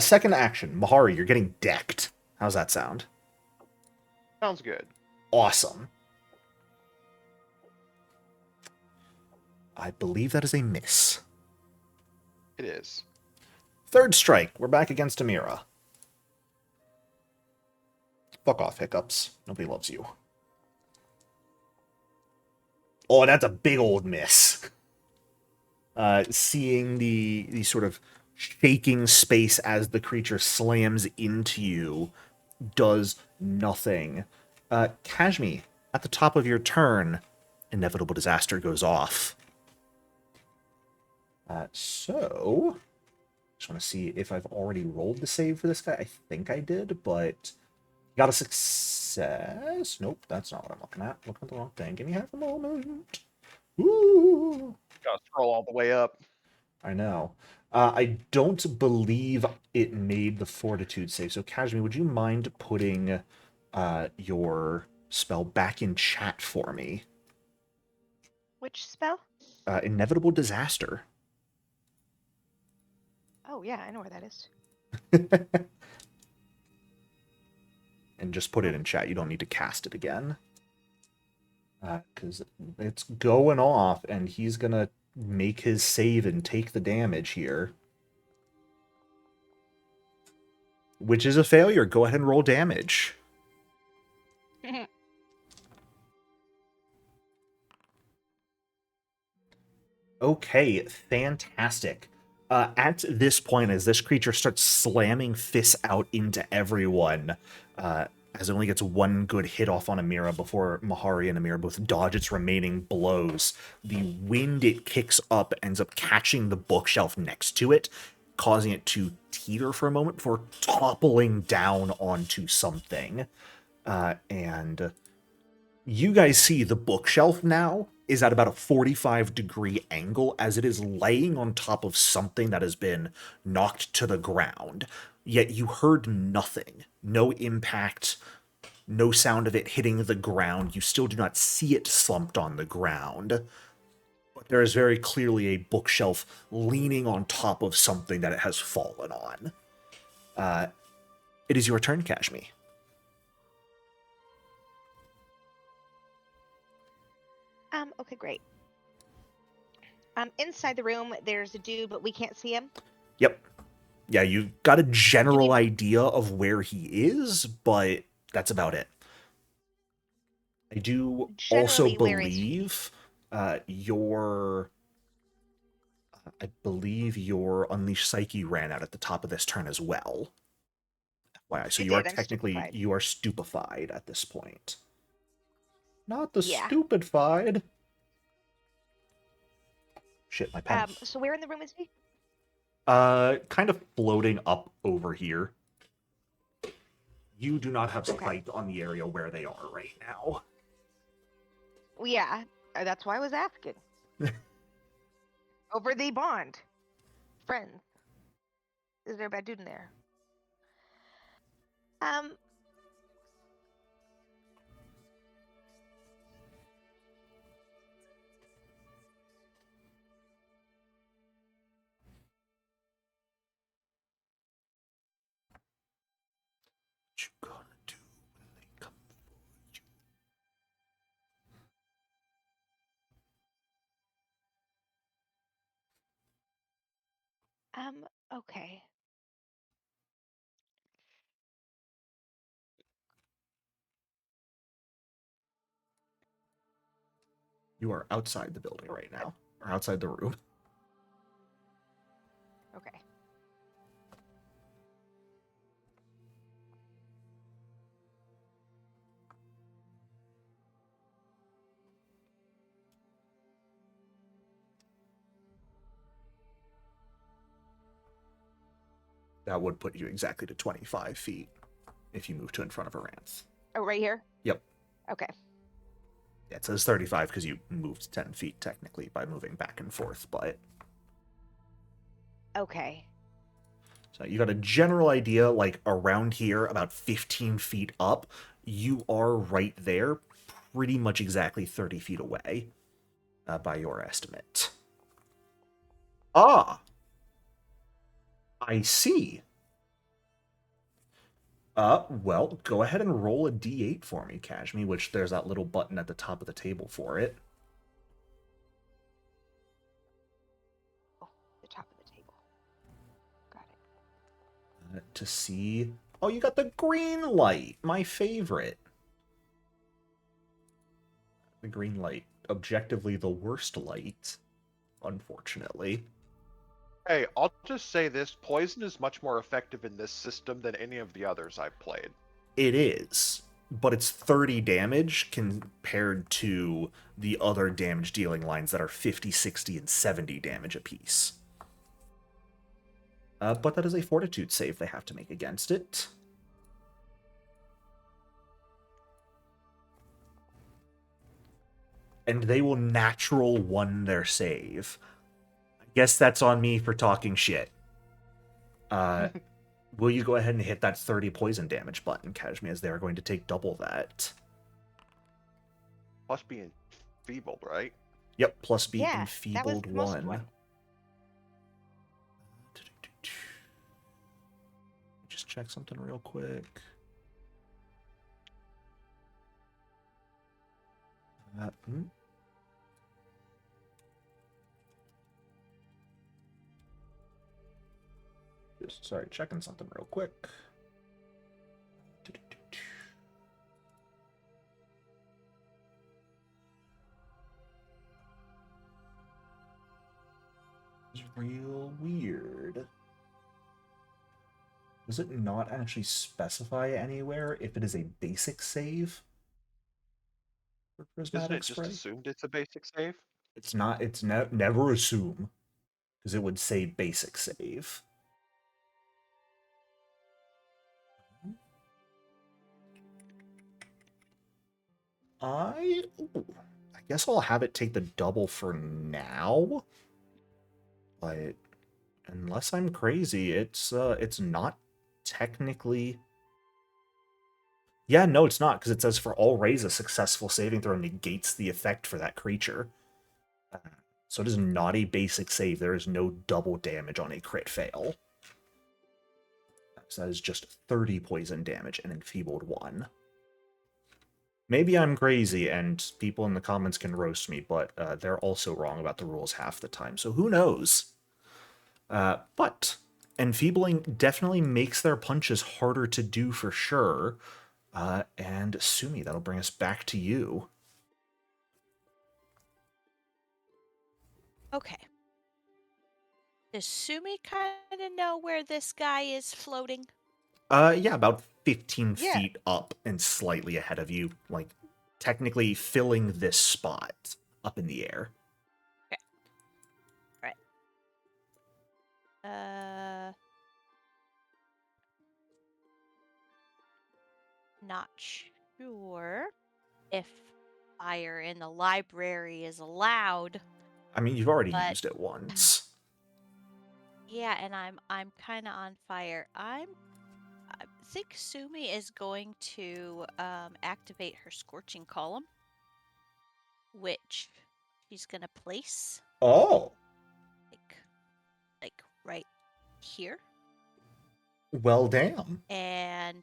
Second action, Mahari, you're getting decked. How's that sound? Sounds good. Awesome. I believe that is a miss. It is. Third strike, we're back against Amira. Fuck off, Hiccups. Nobody loves you. Oh, that's a big old miss. Seeing the sort of shaking space as the creature slams into you does nothing. Kashmi, at the top of your turn, inevitable disaster goes off. So, just want to see if I've already rolled the save for this guy. I think I did, but got a success. Nope, that's not what I'm looking at. Looking at the wrong thing. Give me half a moment. Woo! Gotta scroll all the way up. I know. I don't believe it made the fortitude save. So, Kashmi, would you mind putting your spell back in chat for me? Which spell? Inevitable disaster. Oh, yeah, I know where that is. And just put it in chat. You don't need to cast it again. Because it's going off, and he's going to make his save and take the damage here. Which is a failure. Go ahead and roll damage. Okay, fantastic. At this point, as this creature starts slamming fists out into everyone, as it only gets one good hit off on Amira before Mahari and Amira both dodge its remaining blows, the wind it kicks up ends up catching the bookshelf next to it, causing it to teeter for a moment before toppling down onto something. And you guys see the bookshelf now is at about a 45-degree angle as it is laying on top of something that has been knocked to the ground. Yet you heard nothing. No impact, no sound of it hitting the ground. You still do not see it slumped on the ground. But there is very clearly a bookshelf leaning on top of something that it has fallen on. It is your turn, Kashmi. Okay, great. Inside the room, there's a dude, but we can't see him. Yep. Yeah, you got a general you- idea of where he is, but that's about it. I do also Generally, where is he? believe I believe your Unleash Psyche ran out at the top of this turn as well. Wow, so It you are did, I'm technically stupefied. you are stupefied at this point. Not the Yeah. stupidified. Shit, my pen. So where in the room is he? Kind of floating up over here. You do not have Okay. sight on the area where they are right now. Well, yeah, that's why I was asking. Over the bond. Friends. Is there a bad dude in there? What you gonna do when they come for you? Okay. You are outside the building right now, or outside the room. Okay. That would put you exactly to 25 feet if you move to in front of Aranth. Oh, right here? Yep. Okay. Yeah, it says 35 because you moved 10 feet technically by moving back and forth, but... Okay. So you got a general idea, like around here, about 15 feet up, you are right there, pretty much exactly 30 feet away, by your estimate. Ah! I see. Well, go ahead and roll a d8 for me, Kashmi, which there's that little button at the top of the table for it. Oh, the top of the table. Got it. To see... Oh, you got the green light! My favorite. The green light. Objectively the worst light, unfortunately. Hey, I'll just say this. Poison is much more effective in this system than any of the others I've played. It is, but it's 30 damage compared to the other damage dealing lines that are 50, 60, and 70 damage apiece. But that is a fortitude save they have to make against it. And they will natural one their save. I guess that's on me for talking shit. Will you go ahead and hit that 30 poison damage button, Kashmi, as they are going to take double that? Plus being enfeebled, right? Yep, plus be Yeah, that was enfeebled the most 1. one. Just check something real quick. Just, sorry, checking something real quick. It's real weird. Does it not actually specify anywhere if it is a basic save for Isn't prismatic it just spray? assumed it's a basic save? It's not. It's never assume, because it would say basic save. I guess I'll have it take the double for now. But unless I'm crazy, it's not technically. Yeah, no, it's not, because it says for all raise a successful saving throw negates the effect for that creature. So it is not a basic save. There is no double damage on a crit fail. So that is just 30 poison damage and enfeebled 1. Maybe I'm crazy and people in the comments can roast me, but they're also wrong about the rules half the time, so who knows? But enfeebling definitely makes their punches harder to do for sure. And Sumi, that'll bring us back to you. Okay. Does Sumi kind of know where this guy is floating? Yeah, about 15 Yeah. feet up and slightly ahead of you, like technically filling this spot up in the air. Okay. Right. Not sure if fire in the library is allowed. I mean, you've already But- used it once. Yeah, and I'm kind of on fire. I think Sumi is going to activate her scorching column, which she's gonna place Oh, like right here, well, damn. and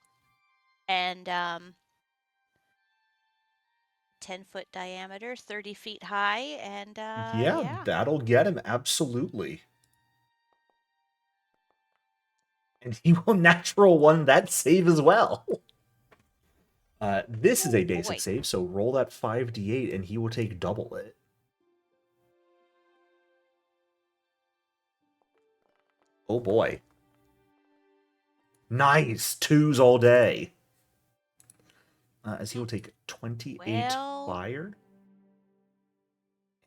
10-foot diameter, 30 feet high, and Yeah, that'll get him, absolutely. And he will natural 1 that save as well. This is a basic boy. save, so roll that 5d8 and he will take double it. Oh boy. Nice! 2s all day. As he will take 28 Well- fire.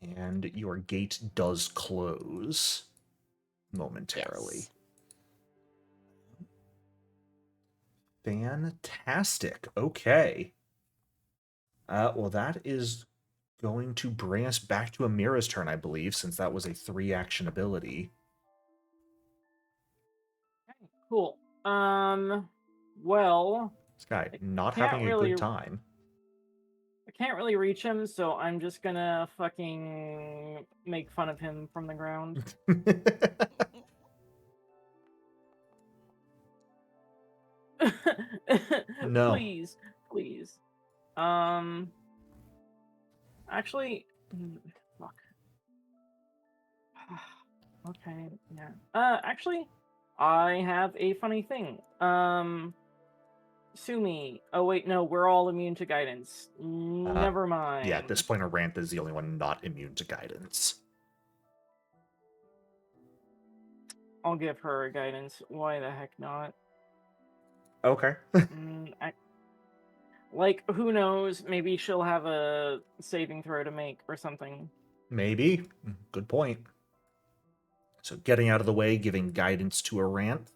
And your gate does close momentarily. Yes. Fantastic. Okay. Well, that is going to bring us back to Amira's turn, I believe, since that was a 3-action ability. Cool. Well, This guy not can't having a really- good time. I can't really reach him, so I'm just gonna fucking make fun of him from the ground. No. Please, please. Actually, fuck. Okay, yeah. Actually, I have a funny thing. Sumi. Oh wait, no, we're all immune to guidance. Never mind. Yeah, at this point, Arantha is the only one not immune to guidance. I'll give her a guidance. Why the heck not? Okay. Like, who knows? Maybe she'll have a saving throw to make or something. Maybe. Good point. So getting out of the way, giving guidance to Aranth.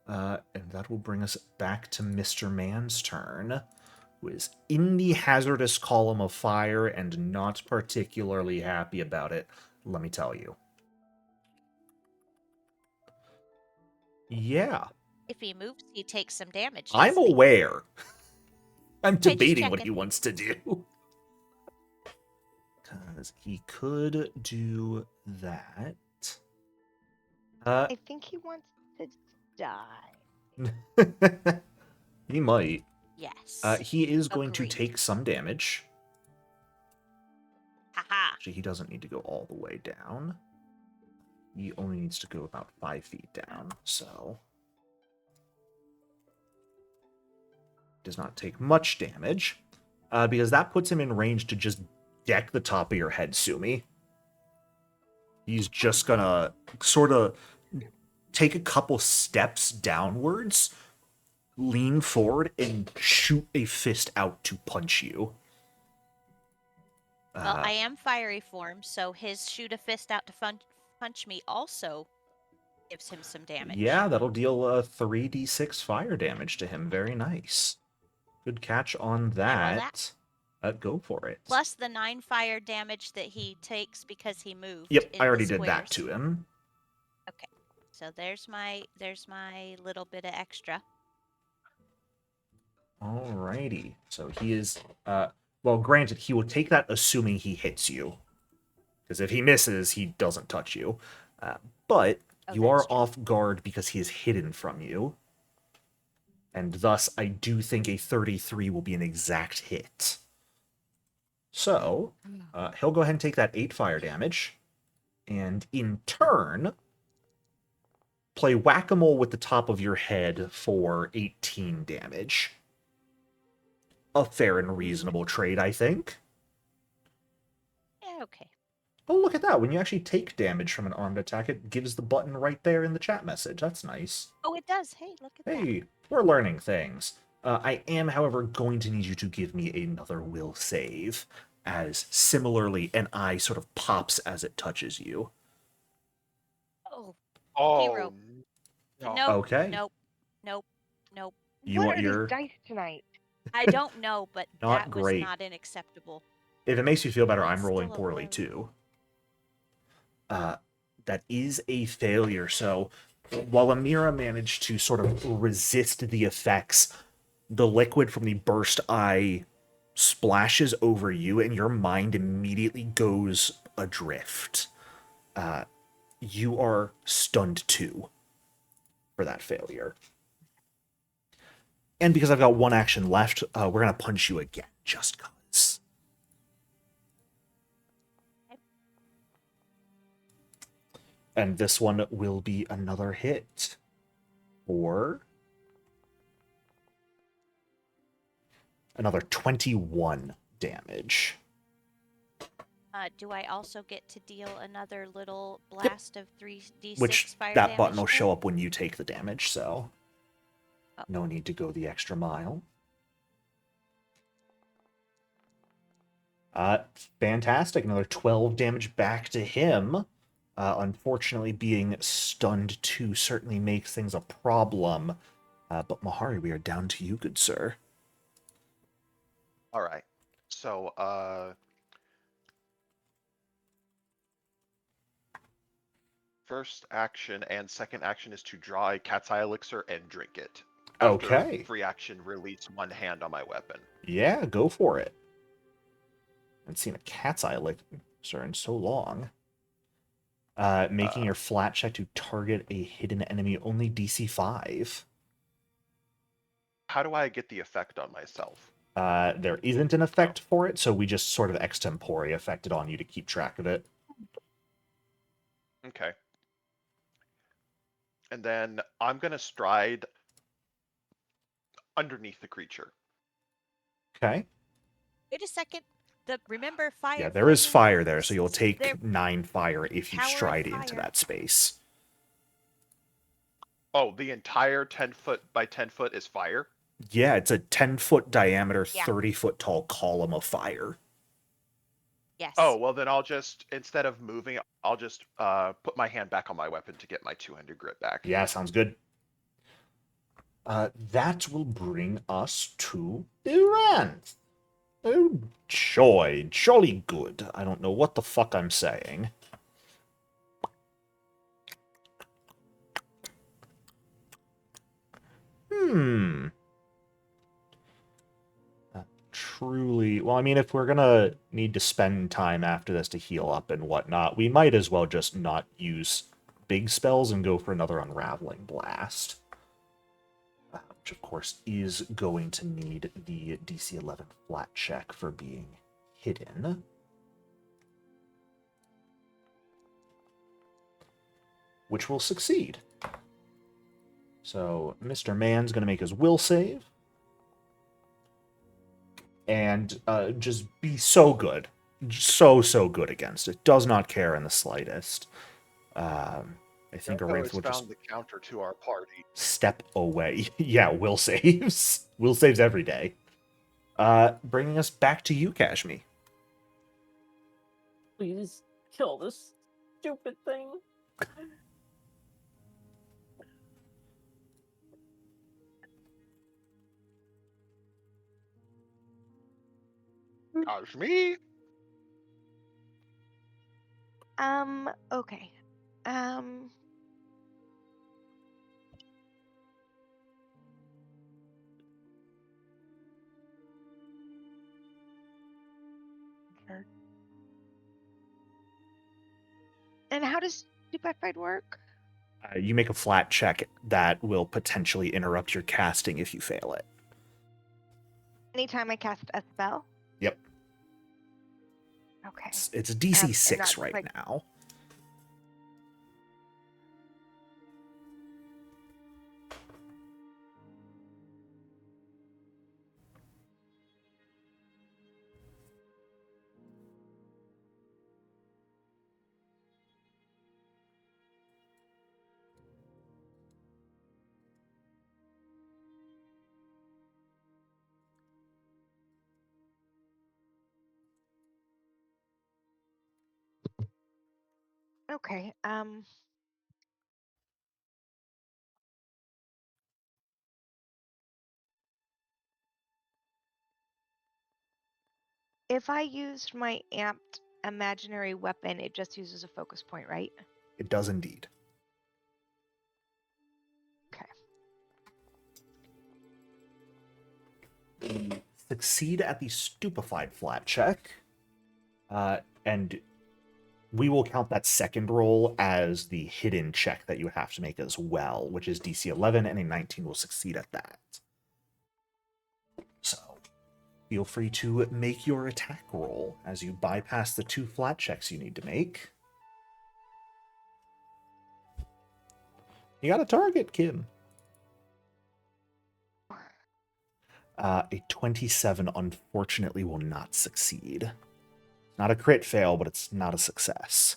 And that will bring us back to Mr. Man's turn, who is in the hazardous column of fire and not particularly happy about it, let me tell you. Yeah. If he moves, he takes some damage. I'm doesn't he? aware. I'm Okay, just debating what checking. he wants to do. Because he could do that. I think he wants to die. He might. Yes. He is going to Agreed. take some damage. Haha. Actually, he doesn't need to go all the way down. He only needs to go about 5 feet down, so... does not take much damage, because that puts him in range to just deck the top of your head, Sumi. He's just gonna sort of take a couple steps downwards, lean forward, and shoot a fist out to punch you. Well, I am fiery form, so his shoot a fist out to punch me also gives him some damage. Yeah, that'll deal 3d6 fire damage to him. Very nice. Good catch on I roll that. Go for it. Plus the 9 fire damage that he takes because he moved. Yep, in I already the did that squares. to him. Okay, so there's my little bit of extra. Alrighty. So he is, well, granted, he will take that assuming he hits you. Because if he misses, he doesn't touch you. But Oh, you are that's true. off guard because he is hidden from you. And thus, I do think a 33 will be an exact hit. So, he'll go ahead and take that 8 fire damage. And in turn, play whack-a-mole with the top of your head for 18 damage. A fair and reasonable trade, I think. Yeah, okay. Oh, look at that. When you actually take damage from an armed attack, it gives the button right there in the chat message. That's nice. Oh, it does. Hey, look at that. Hey, we're learning things. I am, however, going to need you to give me another will save, as similarly an eye sort of pops as it touches you. Oh, Oh, Hero. no. nope. Okay. Nope. Nope. Nope. You what want are your... these dice tonight? I don't know, but Not that great. was not unacceptable. If it makes you feel better, But I'm rolling still a poorly blow. too. That is a failure. So while Amira managed to sort of resist the effects, the liquid from the burst eye splashes over you and your mind immediately goes adrift. You are stunned too for that failure. And because I've got one action left, we're going to punch you again, just cause. And this one will be another hit. Or another 21 damage. Do I also get to deal another little blast of 3d6 Which fire that damage? button will then? show up when you take the damage, so Oh. no need to go the extra mile. Fantastic. Another 12 damage back to him. Unfortunately, being stunned too certainly makes things a problem. But Mahari, we are down to you, good sir. All right. So, first action and second action is to draw a cat's eye elixir and drink it. After Okay. free action, release one hand on my weapon. Yeah, go for it. I haven't seen a cat's eye elixir in so long. Making your flat check to target a hidden enemy, only DC 5. How do I get the effect on myself? There isn't an effect for it, so we just sort of extempore effect it on you to keep track of it. Okay. And then I'm going to stride underneath the creature. Okay. Wait a second. Remember fire. Yeah, there is flaming fire there, so you'll they're take 9 fire if you power of stride into fire. that space. Oh, the entire 10 foot by 10 foot is fire? Yeah, it's a 10-foot diameter, Yeah. 30-foot tall column of fire. Yes. Oh, well then I'll just, instead of moving, I'll just put my hand back on my weapon to get my 200 grit back. Yeah, sounds good. That will bring us to Iranth. Oh, joy. Jolly good. I don't know what the fuck I'm saying. Truly... Well, I mean, if we're gonna need to spend time after this to heal up and whatnot, we might as well just not use big spells and go for another Unraveling Blast. Which, of course, is going to need the DC 11 flat check for being hidden. Which will succeed. So, Mr. Man's going to make his will save. And just be so good. So good against it. Does not care in the slightest. I think Aranth will just found the counter to our party. step away. Yeah, will saves. Will saves every day. Bringing us back to you, Kashmi. Please kill this stupid thing. Gosh, me. Okay. And how does Stupefy work? You make a flat check that will potentially interrupt your casting if you fail it. Anytime I cast a spell? Yep. Okay. It's DC and 6 that's right like- now. Okay. If I used my amped imaginary weapon, it just uses a focus point, right? It does indeed. Okay. You succeed at the stupefied flat check, and we will count that second roll as the hidden check that you have to make as well, which is DC 11, and a 19 will succeed at that. So, feel free to make your attack roll as you bypass the 2 flat checks you need to make. You got a target, Kim. A 27 unfortunately will not succeed. Not a crit fail, but it's not a success.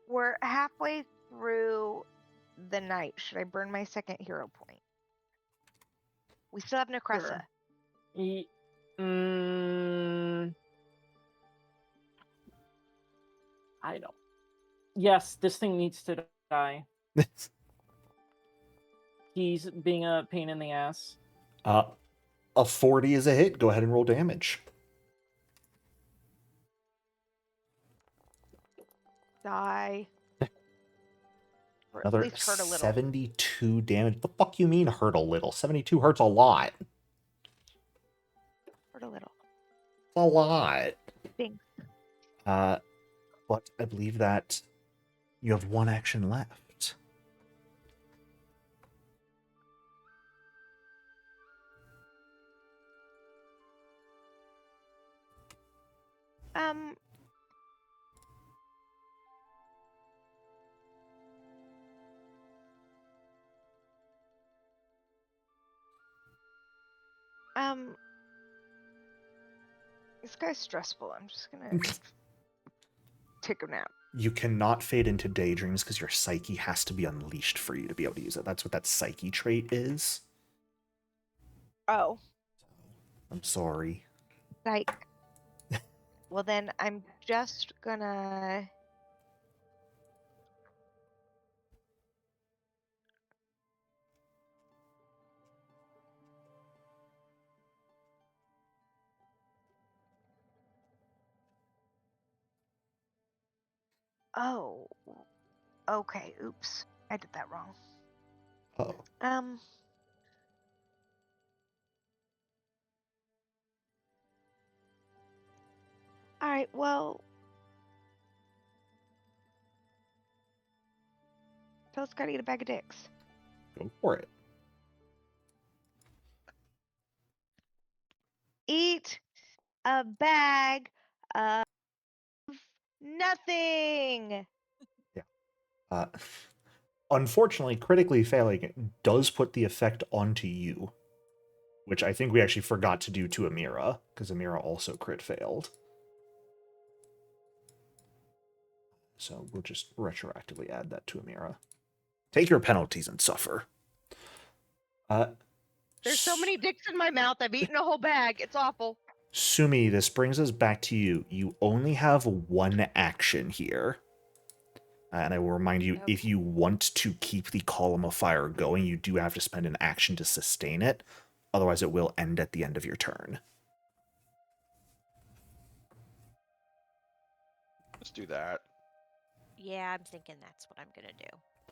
We're halfway through the night. Should I burn my second hero point? We still have Necressa. Sure. I don't. Yes, this thing needs to die. He's being a pain in the ass. A 40 is a hit. Go ahead and roll damage. Die. Or at Another least hurt a little. 72 damage. The fuck you mean hurt a little? 72 hurts a lot. Hurt a little. A lot. Thanks. But I believe that you have 1 action left. This guy's stressful. I'm just gonna take a nap. You cannot fade into daydreams because your psyche has to be unleashed for you to be able to use it. That's what that psyche trait is. Oh, I'm sorry. psych. Well, then I'm just gonna. Oh. Okay. Oops. I did that wrong. Oh. All right. Well. Phil's gotta eat a bag of dicks. Go for it. Eat a bag of nothing. Unfortunately, critically failing does put the effect onto you, which I think we actually forgot to do to Amira, because Amira also crit failed. So we'll just retroactively add that to Amira. Take your penalties and suffer. There's so many dicks in my mouth. I've eaten a whole bag. It's awful. Sumi, this brings us back to you. You only have 1 action here. And I will remind you, if you want to keep the column of fire going, you do have to spend an action to sustain it. Otherwise, it will end at the end of your turn. Let's do that. Yeah, I'm thinking that's what I'm gonna do.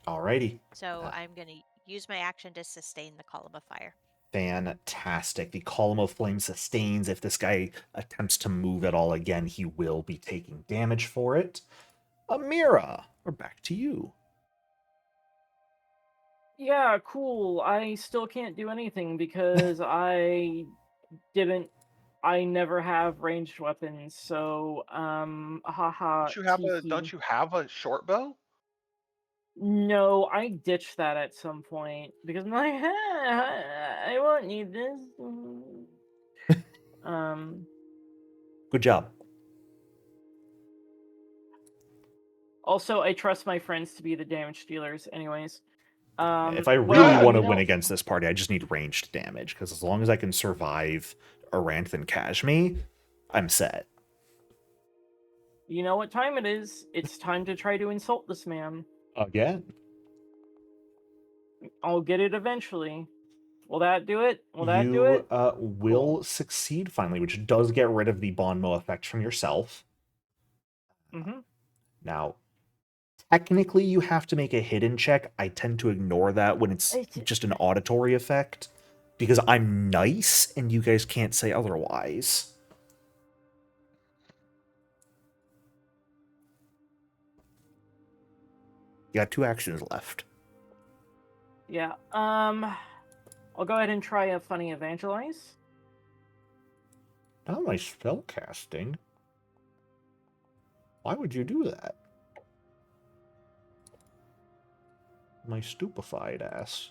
Alrighty. So I'm gonna use my action to sustain the column of fire. Fantastic. The column of flame sustains. If this guy attempts to move at all again, he will be taking damage for it. Amira, we're back to you. Yeah, cool. I still can't do anything because I never have ranged weapons, so haha Don't teehee. you have a short bow? No, I ditched that at some point because I'm like, I won't need this. Good job. Also, I trust my friends to be the damage dealers, anyways. If I really well, want you to win know, against this party, I just need ranged damage, because as long as I can survive Aranth and Kashmi, I'm set. you know what time it is. It's time to try to insult this man. Again. I'll get it eventually. Will that do it? Will that do You it? will succeed finally, which does get rid of the Bonmo effect from yourself. Mm-hmm. Now, technically, you have to make a hidden check. I tend to ignore that when it's just an auditory effect, because I'm nice and you guys can't say otherwise. You got 2 actions left. Yeah. I'll go ahead and try a funny evangelize. Not my spell casting. Why would you do that? My stupefied ass.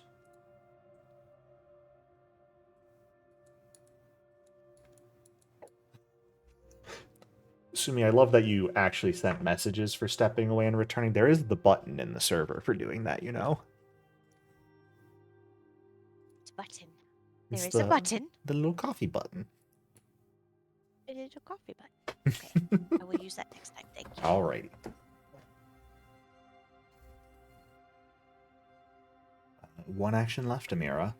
Sumi, I love that you actually sent messages for stepping away and returning. There is the button in the server for doing that, you know? It's a button. It's There is a button. The little coffee button. It is a coffee button. Okay, I will use that next time. Thank you. Alrighty. One action left, Amira.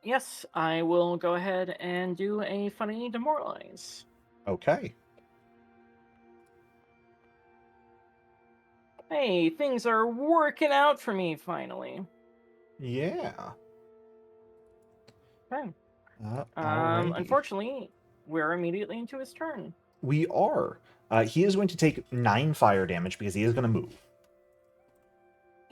Yes, I will go ahead and do a funny demoralize. Okay. Hey, things are working out for me finally. Yeah. Okay. Alrighty. Unfortunately, we're immediately into his turn. We are. He is going to take 9 fire damage because he is going to move.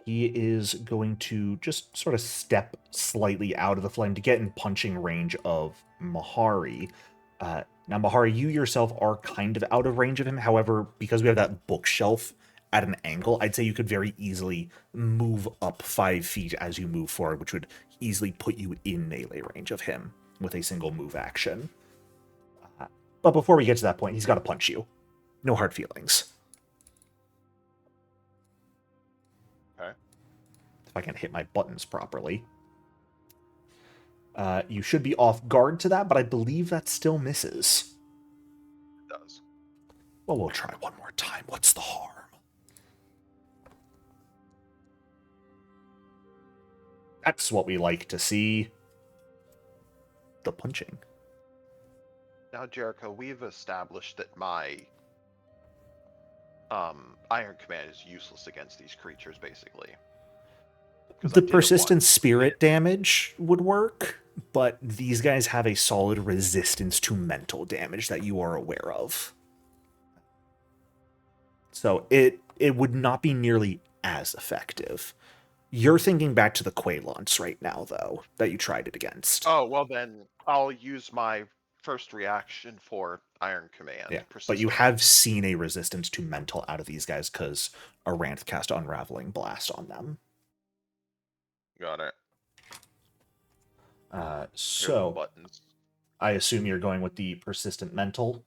He is going to just sort of step slightly out of the flame to get in punching range of Mahari. Now, Mahari, you yourself are kind of out of range of him. However, because we have that bookshelf at an angle, I'd say you could very easily move up 5 feet as you move forward, which would easily put you in melee range of him with a single move action. But before we get to that point, he's got to punch you. No hard feelings. Okay. If I can hit my buttons properly. You should be off guard to that, but I believe that still misses. It does. Well, we'll try one more time. What's the harm? That's what we like to see. The punching. Now, Jericho, we've established that my Iron Command is useless against these creatures, basically. The persistent spirit damage would work, but these guys have a solid resistance to mental damage that you are aware of. So it would not be nearly as effective. You're thinking back to the Quaylons right now, though, that you tried it against. Oh, well then, I'll use my first reaction for Iron Command. Yeah, but you have seen a resistance to mental out of these guys because Aranth cast Unraveling Blast on them. Got it. So, buttons. I assume you're going with the persistent mental?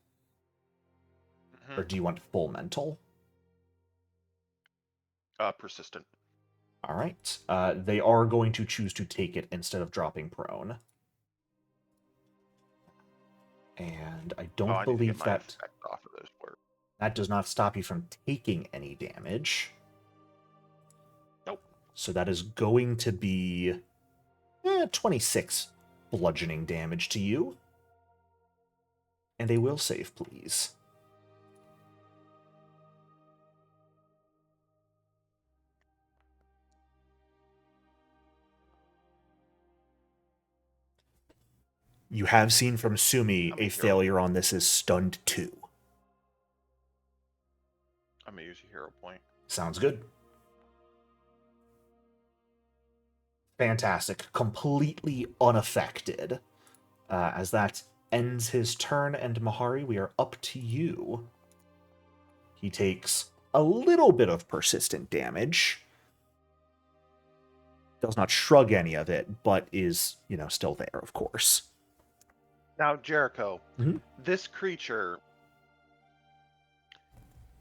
Mm-hmm. Or do you want full mental? Persistent. All right. They are going to choose to take it instead of dropping prone. And I don't believe that off of those words. That does not stop you from taking any damage. Nope. So that is going to be 26 bludgeoning damage to you. And a will save, please. You have seen from Sumi I'm a a hero. failure on this is stunned 2. I'm gonna use a hero point. Sounds good. Fantastic. Completely unaffected. As that ends his turn, and Mahari, we are up to you. He takes a little bit of persistent damage. Does not shrug any of it, but is, still there, of course. Now, Jericho, Mhm. this creature,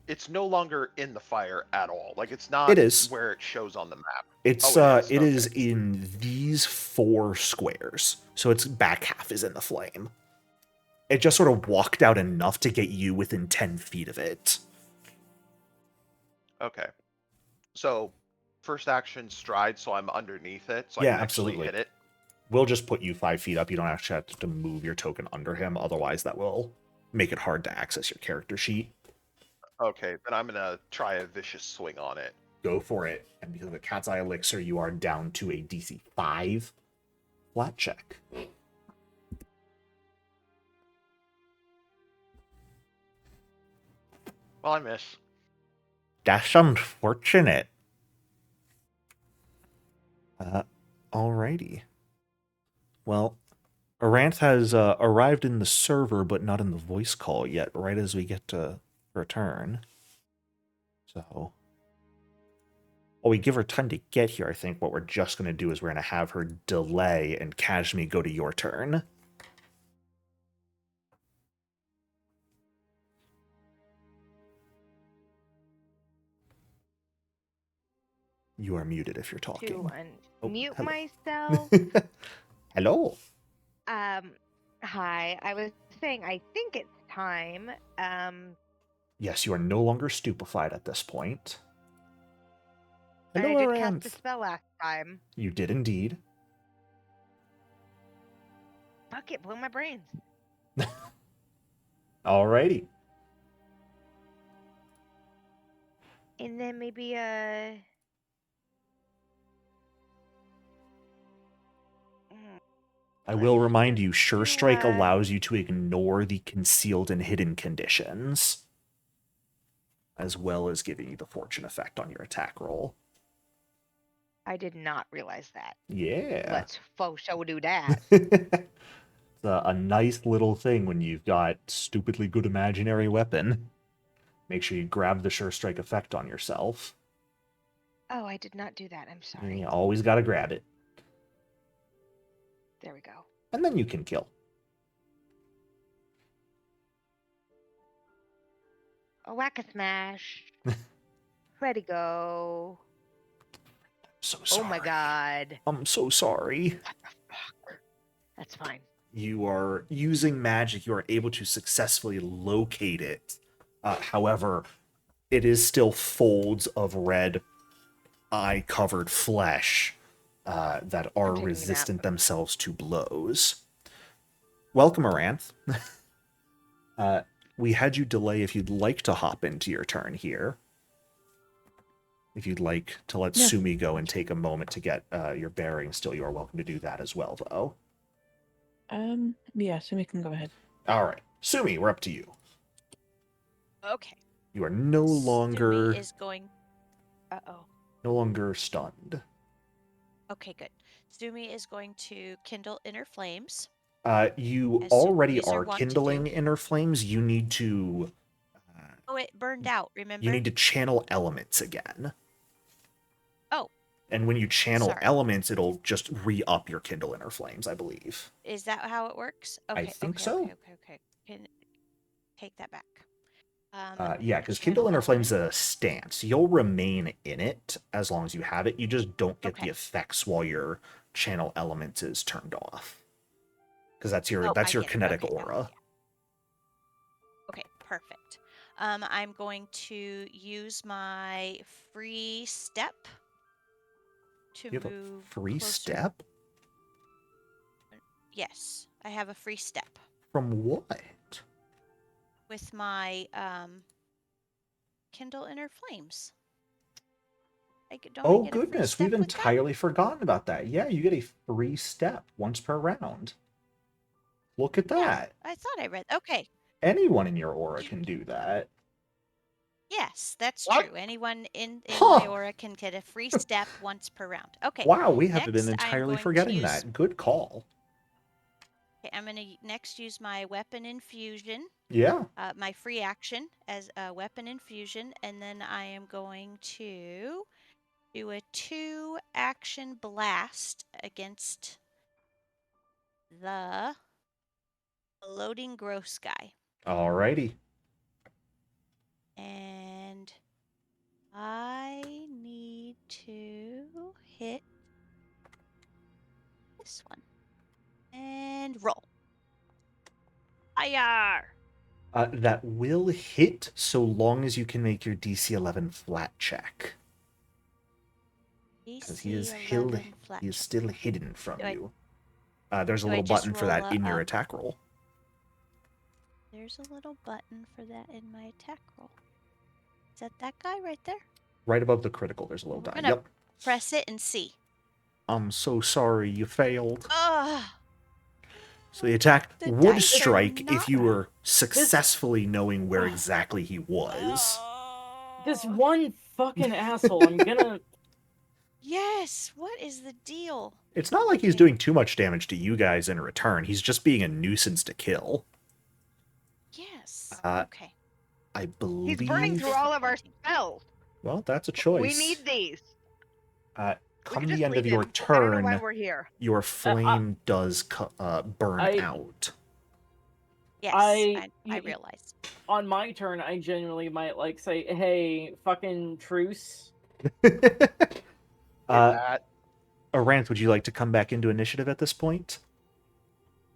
it's no longer in the fire at all. Like, it's not It is. where it shows on the map. It's Oh, it is. it Okay. is in these 4 squares. So its back half is in the flame. It just sort of walked out enough to get you within 10 feet of it. Okay. So, first action stride, so I'm underneath it, so I Yeah, can actually absolutely. hit it. We'll just put you 5 feet up. You don't actually have to move your token under him. Otherwise, that will make it hard to access your character sheet. Okay, then I'm gonna try a vicious swing on it. Go for it. And because of the Cat's Eye Elixir, you are down to a DC 5 flat check. Well, I miss. That's unfortunate. Alrighty. Well, Aranth has arrived in the server, but not in the voice call yet, right as we get to return. So, while we give her time to get here, I think what we're just going to do is we're going to have her delay and Kashmi go to your turn. You are muted if you're talking. To unmute hello. myself. Hello. Hi. I was saying I think it's time. Yes, you are no longer stupefied at this point. Hello, I did Aranth. cast a spell last time. You did indeed. Fuck it, blew my brains. Alrighty. And then maybe I will remind you, let's Sure do, Strike allows you to ignore the concealed and hidden conditions, as well as giving you the fortune effect on your attack roll. I did not realize that. Yeah. Let's faux show do that. It's a nice little thing when you've got stupidly good imaginary weapon. Make sure you grab the Sure Strike effect on yourself. Oh, I did not do that. I'm sorry. You always got to grab it. There we go. And then you can kill. A whack-a-smash. Ready, go. So sorry. Oh my god. I'm so sorry. What the fuck? That's fine. You are using magic. You are able to successfully locate it. However, it is still folds of red eye-covered flesh that are resistant themselves to blows. Welcome, Aranth. We had you delay if you'd like to hop into your turn here. If you'd like to let Sumi go and take a moment to get your bearings still, you are welcome to do that as well, though. Yeah, Sumi can go ahead. All right. Sumi, we're up to you. Okay. You are no longer... Sumi is going... Uh-oh. No longer stunned. Okay, good. Sumi is going to kindle inner flames. You As already Sumi's are are wont to kindling do. inner flames. You need to... Oh, it burned out, remember? You need to channel elements again. Oh. And when you channel Sorry. elements, it'll just re-up your kindle inner flames, I believe. Is that how it works? Okay, I think okay, so. Okay. Can take that back. Yeah, because kindle inner flames is a stance. You'll remain in it as long as you have it. You just don't get the effects while your channel elements is turned off. Because that's your kinetic aura. Okay, perfect. I'm going to use my free step to You have move a free closer. step? Yes, I have a free step From what? with my Kindle Inner Flames. Don't I Oh, get a free goodness. step We've with that? entirely forgotten about that. Yeah, you get a free step once per round. Look at Yeah, that. I thought I read. Okay. Anyone in your aura can do that. Yes, that's What? true. Anyone in my Huh. aura can get a free step once per round. Okay. Wow, we have been Next, I am entirely going to forgetting use. that. Good call. Okay, I'm going to next use my weapon infusion, Yeah. my free action as a weapon infusion, and then I am going to do a 2-action blast against the floating gross guy. Alrighty. And I need to hit this one. And roll. Fire! That will hit so long as you can make your DC 11 flat check. Because he is DC 11 flat he is check. still hidden from Do I- you. There's a do I little just button for roll that in your up? attack roll. There's a little button for that in my attack roll. Is that guy right there? Right above the critical, there's a little We're die. gonna Yep. press it and see. I'm so sorry you failed. Ugh! So the attack The would dice are strike if not- you were successfully knowing where exactly he was. This one fucking asshole. I'm gonna. Yes, what is the deal? It's not like he's Okay. doing too much damage to you guys in return. He's just being a nuisance to kill. Yes. Uh, Okay. I believe. He's burning through all of our spells. Well, that's a choice. We need these. We Come can the just end of leave your him. I don't know why turn, we're here. your flame does burn I- out. Yes, I- I realized. On my turn, I genuinely might like say, "Hey, fucking truce." That. Aranth, would you like to come back into initiative at this point?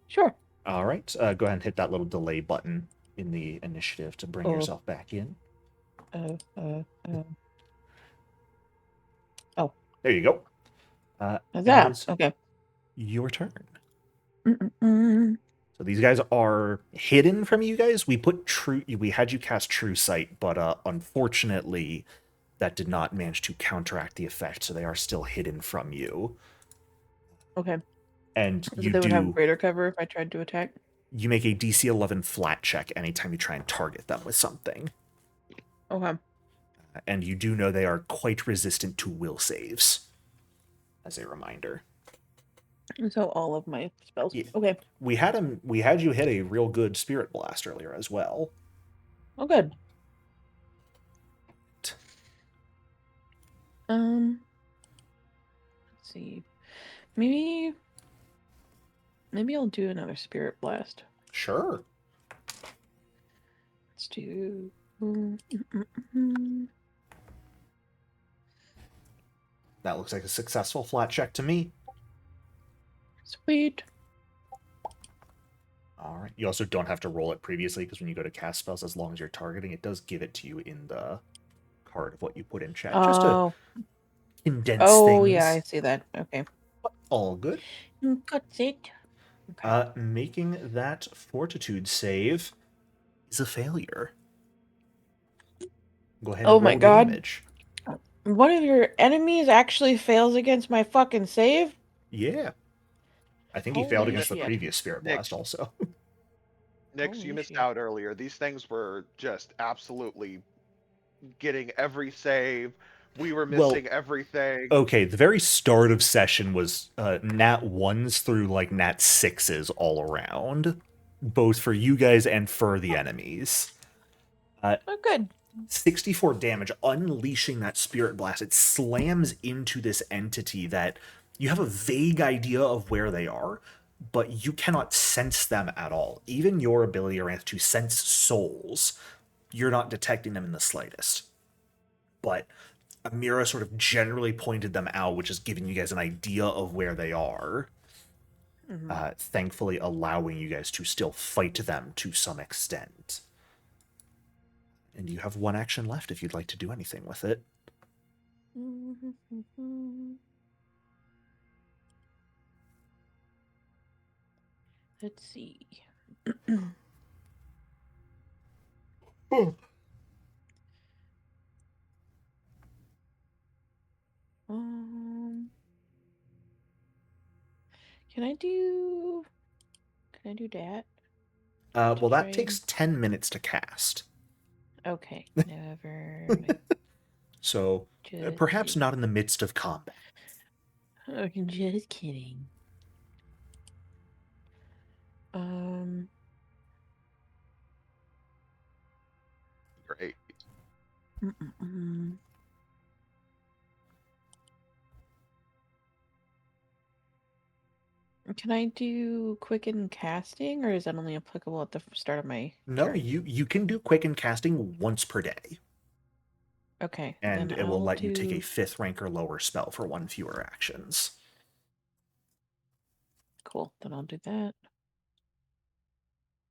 Sure. All right. Go ahead and hit that little delay button in the initiative to bring Oh. yourself back in. There you go. How's And that? it is Okay. your turn. Mm-mm-mm. So these guys are hidden from you guys. We had you cast True Sight, but unfortunately, that did not manage to counteract the effect. So they are still hidden from you. Okay. And So you they would have greater cover if I tried to attack. You make a DC 11 flat check anytime you try and target them with something. Okay. And you do know they are quite resistant to will saves, as a reminder. And so all of my spells. Yeah. Okay. We had you hit a real good Spirit Blast earlier as well. Oh, good. Let's see. Maybe I'll do another Spirit Blast. Sure. Let's do. That looks like a successful flat check to me. Sweet. All right. You also don't have to roll it previously, because when you go to cast spells, as long as you're targeting, it does give it to you in the card of what you put in chat. Just to Oh. condense Oh, things. yeah, I see that. Okay. All good. Got it. Okay. Making that fortitude save is a failure. Go ahead and Oh roll my God. damage. One of your enemies actually fails against my fucking save? Yeah. I think he Holy failed against the shit. previous Spirit Nick. Blast also. Nix, Holy you missed shit. out earlier. These things were just absolutely getting every save. We were Well, missing everything. Okay, the very start of session was nat 1s through like nat 6s all around, both for you guys and for the enemies. Oh, good. 64 damage, unleashing that Spirit Blast. It slams into this entity that you have a vague idea of where they are, but you cannot sense them at all. Even your ability, Aranth, to sense souls, you're not detecting them in the slightest. But Amira sort of generally pointed them out, which is giving you guys an idea of where they are. Thankfully allowing you guys to still fight them to some extent. And you have one action left if you'd like to do anything with it. Let's see. Um, can I do that? Well, that try takes 10 minutes to cast. Okay, never mind. So Just perhaps kidding. not in the midst of combat. Oh, just kidding. Um, Great. mm-mm-mm. Can I do quicken casting, or is that only applicable at the start of my No, turn? you can do quicken casting once per day, Okay, and then it will I'll let you take a do 5th rank or lower spell for 1 fewer actions. cool. Then I'll do that.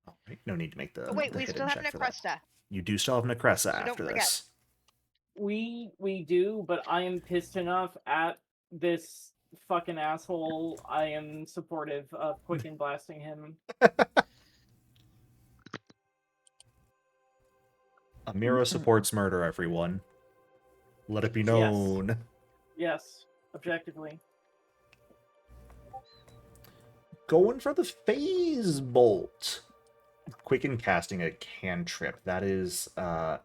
All right, no need to make the, Oh, wait, the we hidden still have check for that. Necresta, You do still have Necressa so don't after forget. this. We do, but I am pissed enough at this fucking asshole. I am supportive of quicken blasting him. Amira supports murder, everyone. Let it be known. Yes, objectively. Going for the phase bolt. Quicken casting a cantrip. That is Well,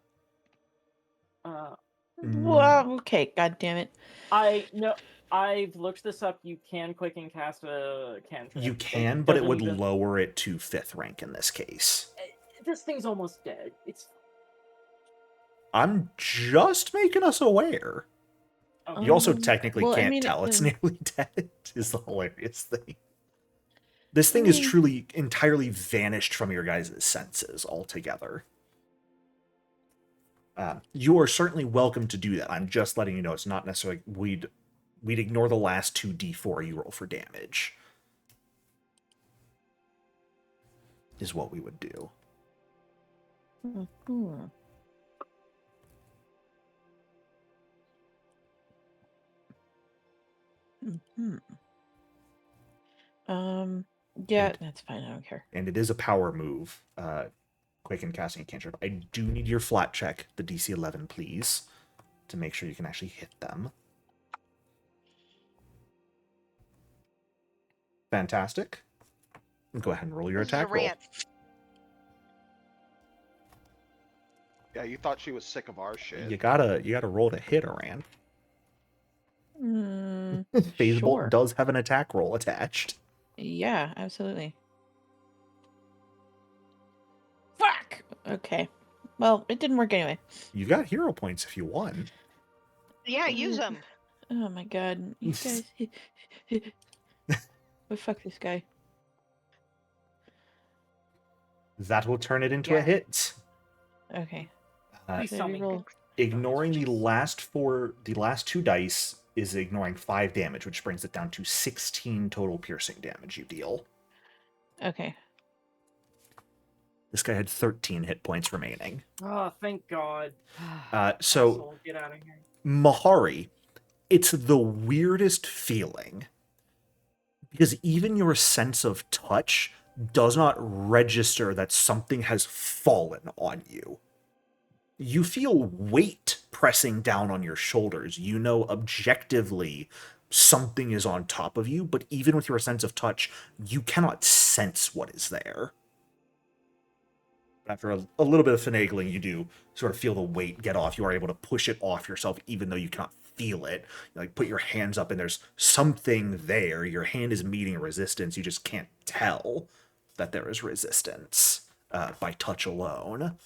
okay, god damn it. I've looked this up. You can quicken cast a cantrip. you can, but it doesn't would even- lower it to 5th rank in this case. This thing's almost dead. It's I'm just making us aware. okay. You also technically well, I can't mean, tell it's nearly dead, is the hilarious thing. This thing is truly entirely vanished from your guys' senses altogether. You are certainly welcome to do that. I'm just letting you know it's not necessarily... We'd ignore the last 2 d4 you roll for damage. Is what we would do. Yeah, that's fine. I don't care. And it is a power move. Quicken casting a cantrip. I do need your flat check, the DC 11, please, to make sure you can actually hit them. Fantastic. Go ahead and roll your This is a attack roll. rant. Yeah, you thought she was sick of our shit. You gotta roll to hit, Aran. Phase Sure. Bolt does have an attack roll attached. Yeah, absolutely. Fuck! Okay. Well, it didn't work anyway. You got hero points if you won. Yeah, use them. Oh my god. You guys... Oh, fuck this guy. That will turn it into a hit. Okay. Please Should I tell me. reroll? Ignoring the last 2 dice is ignoring 5 damage, which brings it down to 16 total piercing damage you deal. Okay. This guy had 13 hit points remaining. Oh, thank God. So, Asshole, get out of here. Mahari, it's the weirdest feeling. Because even your sense of touch does not register that something has fallen on you. You feel weight pressing down on your shoulders. You know objectively something is on top of you, but even with your sense of touch, you cannot sense what is there. After a little bit of finagling, you do sort of feel the weight get off. You are able to push it off yourself, even though you cannot feel it. You, like, put your hands up and there's something there. Your hand is meeting resistance. You just can't tell that there is resistance by touch alone.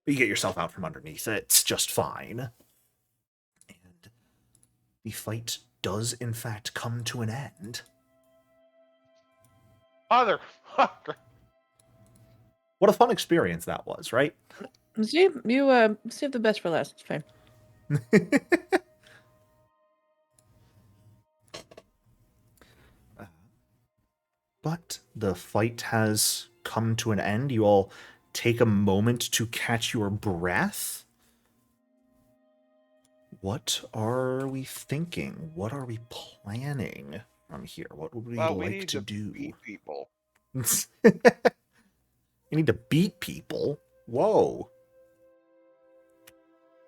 But you get yourself out from underneath it. It's just fine. And the fight does, in fact, come to an end. Motherfucker! What a fun experience that was, right? See, you save the best for last. It's fine. But the fight has come to an end. You all take a moment to catch your breath. What are we thinking? What are we planning from here? What would we Well, we like need to do? beat people. You need to beat people? Whoa.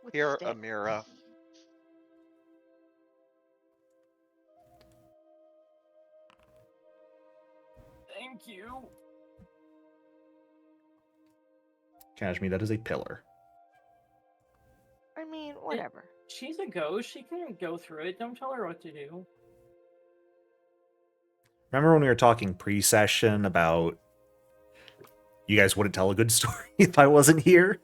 With Here, stick. Amira. Thank you. Kashmi, that is a pillar. I mean, whatever. She's a ghost. She can go through it. Don't tell her what to do. Remember when we were talking pre-session about you guys wouldn't tell a good story if I wasn't here?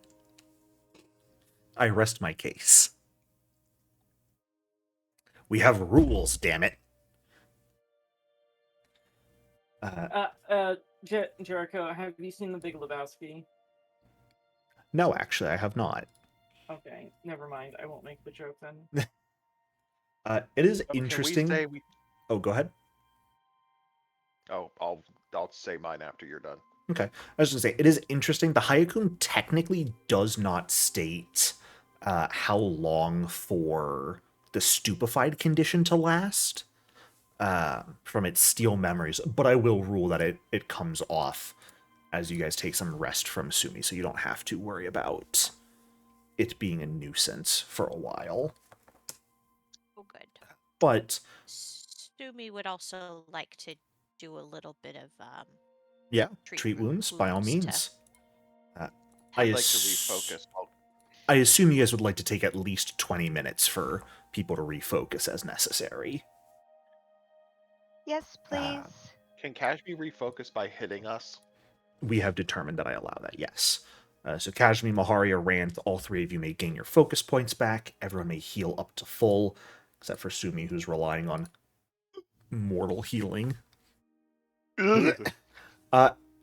I rest my case. We have rules, damn it. Jericho, have you seen The Big Lebowski? No, actually, I have not. Okay, never mind. I won't make the joke then. It is Can interesting. we say we... Oh, go ahead. Oh, I'll say mine after you're done. Okay. I was going to say, it is interesting. The Hayakun technically does not state how long for the stupefied condition to last from its steel memories, but I will rule that it comes off as you guys take some rest from Sumi, so you don't have to worry about it being a nuisance for a while. Oh, good. But Sumi would also like to do a little bit of yeah, treat wounds by all means. I'd like to refocus. I assume you guys would like to take at least 20 minutes for people to refocus as necessary. Yes, please. Can Kashmi refocus by hitting us? We have determined that I allow that, yes. So Kashmi, Maharia, Ranth, all three of you may gain your focus points back. Everyone may heal up to full, except for Sumi, who's relying on mortal healing. And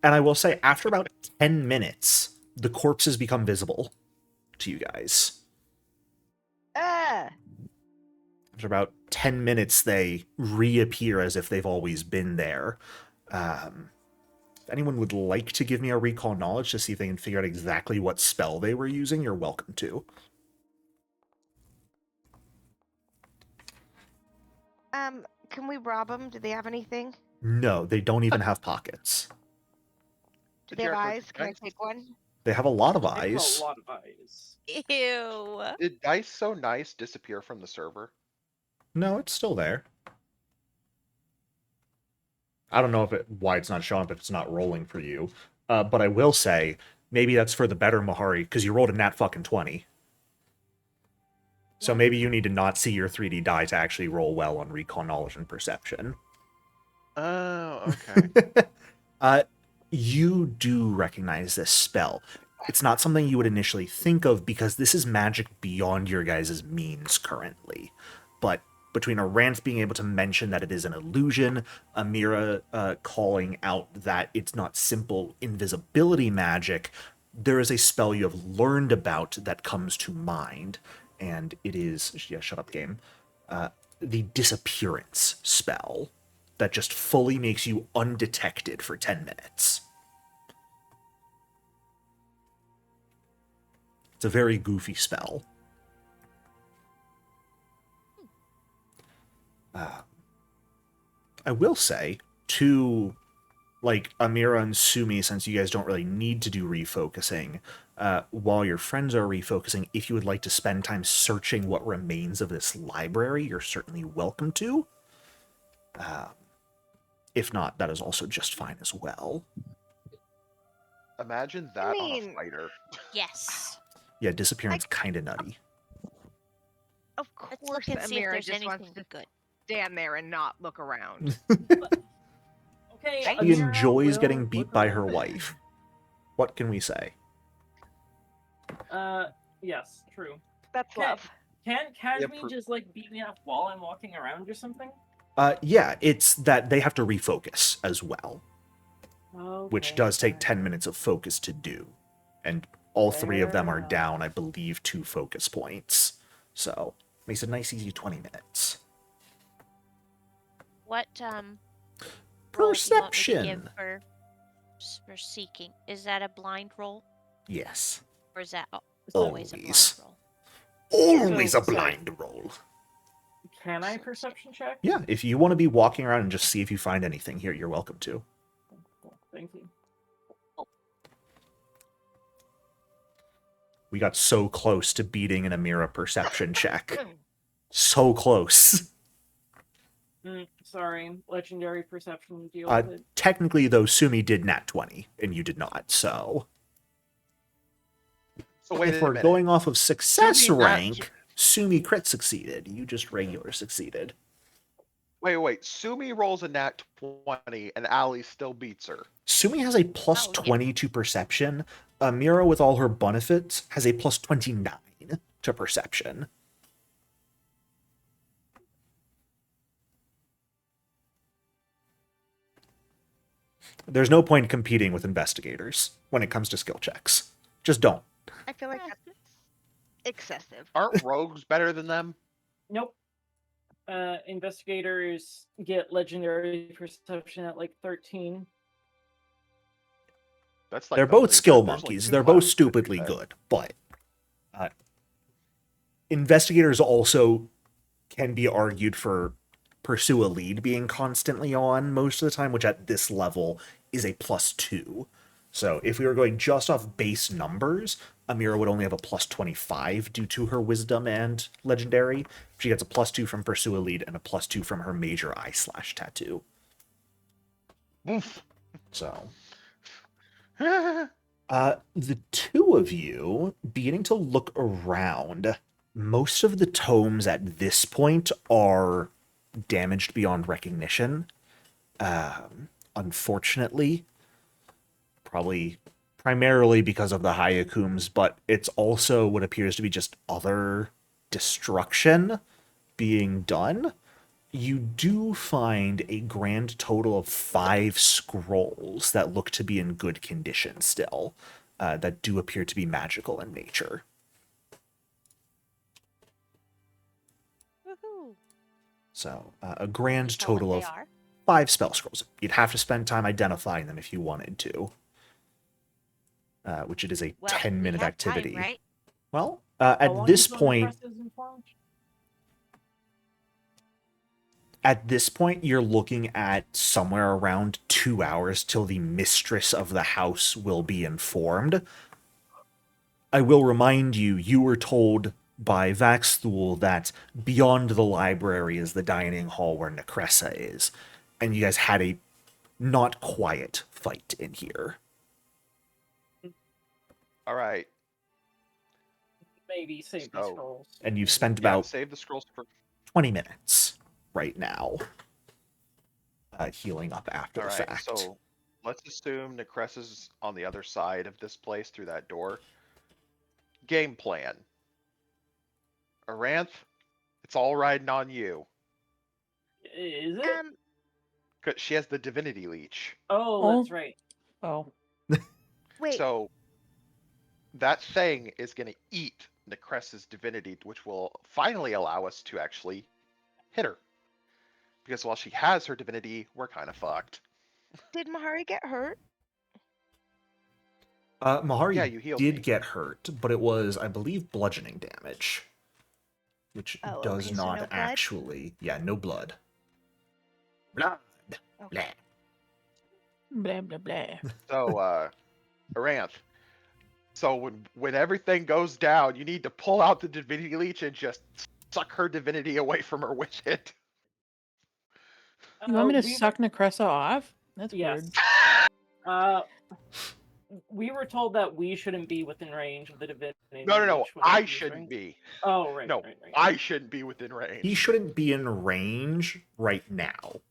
I will say, after about 10 minutes, the corpses become visible to you guys. After about 10 minutes, they reappear as if they've always been there. If anyone would like to give me a recall knowledge to see if they can figure out exactly what spell they were using, you're welcome to. Can we rob them? Do they have anything? No, they don't even have pockets. Do they have Jericho, eyes? Can I take one? They have a lot of They have eyes. a lot of eyes. Ew. Did Dice So Nice disappear from the server? No, it's still there. I don't know why it's not showing up if it's not rolling for you. But I will say, maybe that's for the better, Mahari, because you rolled a nat fucking 20. So maybe you need to not see your 3D die to actually roll well on recall knowledge and perception. Oh, okay. You do recognize this spell. It's not something you would initially think of because this is magic beyond your guys' means currently. But between Aranth being able to mention that it is an illusion, Amira calling out that it's not simple invisibility magic, there is a spell you have learned about that comes to mind. And it is, yeah, shut up game, the disappearance spell that just fully makes you undetected for 10 minutes. It's a very goofy spell. I will say, to like Amira and Sumi, since you guys don't really need to do refocusing, while your friends are refocusing, if you would like to spend time searching what remains of this library, you're certainly welcome to. If not, that is also just fine as well. Imagine that on a fighter. Yes. Yeah, disappearance kind of nutty. Of Let's course, look and see if Amira there's just wants anything to good. stand there and not look around. Okay, She Amira enjoys will getting beat look by around. her wife. What can we say? Yes, true. That's Okay. love. Can't Kashmi just like beat me up while I'm walking around or something? Yeah, it's that they have to refocus as well, which Okay, does take fine. 10 minutes of focus to do. And all three of them Fair are enough. down, I believe, 2 focus points. So, makes a nice, easy 20 minutes. What roll do you want me to Perception! give for seeking? Is that a blind roll, Yes. or is that So- always a blind Always. roll? Always So, a blind roll. Can I perception check? Yeah, if you want to be walking around and just see if you find anything here, you're welcome to. Thank you. We got so close to beating an Amira perception check. So close. Sorry, legendary perception deal with it. Technically, though, Sumi did nat 20, and you did not, so... So wait if a we're minute. going off of success Sumi nat- rank, Sumi crit succeeded. You just regular succeeded. Wait. Sumi rolls a nat 20 and Ali still beats her. Sumi has a plus Oh, yeah. 20 to perception. Amira, with all her benefits, has a plus 29 to perception. There's no point competing with investigators when it comes to skill checks. Just don't. I feel like that's excessive. Aren't rogues better than them? Nope. Investigators get legendary perception at like 13. That's like They're the both only- skill there's only monkeys. two They're both classes, to be stupidly fair. good, but investigators also can be argued for pursue a lead being constantly on most of the time, which at this level is a +2. So if we were going just off base numbers, Amira would only have a plus 25 due to her wisdom and legendary. She gets a +2 from pursue a lead and a +2 from her major eye/tattoo. Oof. So the two of you beginning to look around. Most of the tomes at this point are damaged beyond recognition. Unfortunately, probably primarily because of the Hayakums, but it's also what appears to be just other destruction being done. You do find a grand total of 5 scrolls that look to be in good condition still, that do appear to be magical in nature. Woohoo! So, a grand Tell what total they of are. 5 spell scrolls. You'd have to spend time identifying them if you wanted to. Which it is a Well, 10-minute we have activity. time, right? Well, How at long this until point, Nekress is informed? you're looking at somewhere around 2 hours till the mistress of the house will be informed. I will remind you, you were told by Vaxthul that beyond the library is the dining hall where Nekressa is, and you guys had a not quiet fight in here. All right. Maybe save So- these scrolls. And you've spent Yeah, about save the scrolls for. 20 minutes right now healing up after All the right. fact. So let's assume Nekressa's on the other side of this place through that door. Game plan. Aranth, it's all riding on you. Is it? 'Cause she has the divinity leech. Oh, that's right. Oh. Wait, So that thing is going to eat Nekressa's divinity, which will finally allow us to actually hit her. Because while she has her divinity, we're kind of fucked. did Mahari get hurt? Mahari Yeah, you healed did me. get hurt, but it was, I believe, bludgeoning damage. Which Oh, does okay, so not no blood? actually... Yeah, no blood. Blood. Okay. Blah blah blah. So, Aranth. So when everything goes down, you need to pull out the divinity leech and just suck her divinity away from her with it. You want me to we suck Nekressa off? That's Yes. weird. We were told that we shouldn't be within range of the divinity. No. leech when I it's used, shouldn't right? be. Oh, right. No, right. I shouldn't be within range. He shouldn't be in range right now.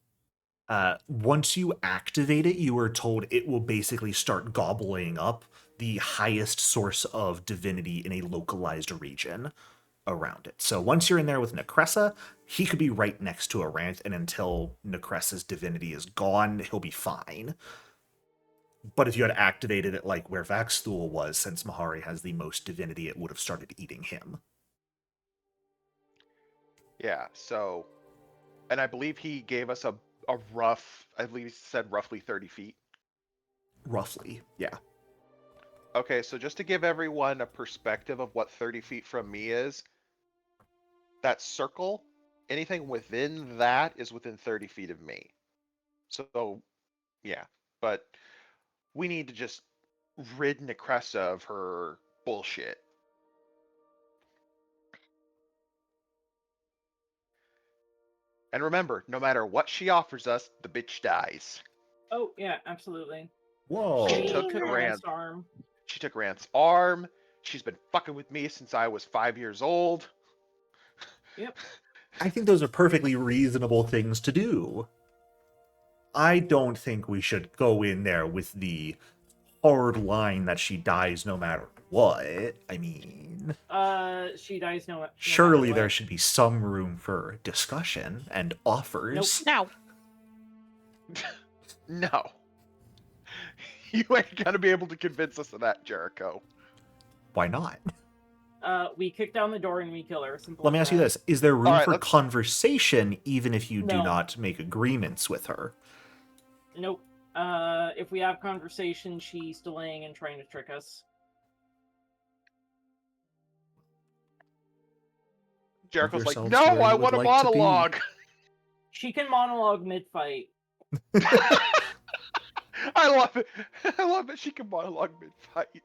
Once you activate it, you are told it will basically start gobbling up the highest source of divinity in a localized region around it. So once you're in there with Nekressa, he could be right next to Aranth, and until Nekressa's divinity is gone, he'll be fine. But if you had activated it like where Vaxthul was, since Mahari has the most divinity, it would have started eating him. Yeah, so... And I believe he gave us a rough... I believe he said roughly 30 feet. Roughly, yeah. Okay, so just to give everyone a perspective of what 30 feet from me is, that circle, anything within that is within 30 feet of me. So, yeah. But we need to just rid Necressa of her bullshit. And remember, no matter what she offers us, the bitch dies. Oh yeah, absolutely. Whoa. She She took took Rand's Rand's arm. She took Rand's arm. She's been fucking with me since I was 5 years old. Yep. I think those are perfectly reasonable things to do. I don't think we should go in there with the hard line that she dies no matter what. I mean, She dies no matter surely there what. should be some room for discussion and offers. Nope. No. No. You ain't gonna be able to convince us of that, Jericho. Why not? We kick down the door and we kill her. Simple Let me as ask you that. this. Is there room Alright, for let's- conversation even if you do No. not make agreements with her? Nope. If we have conversation, she's delaying and trying to trick us. Jericho's like, yourselves no, where you I would want a like to be." monologue. She can monologue mid-fight. I love it. I love it. She can monologue mid-fight.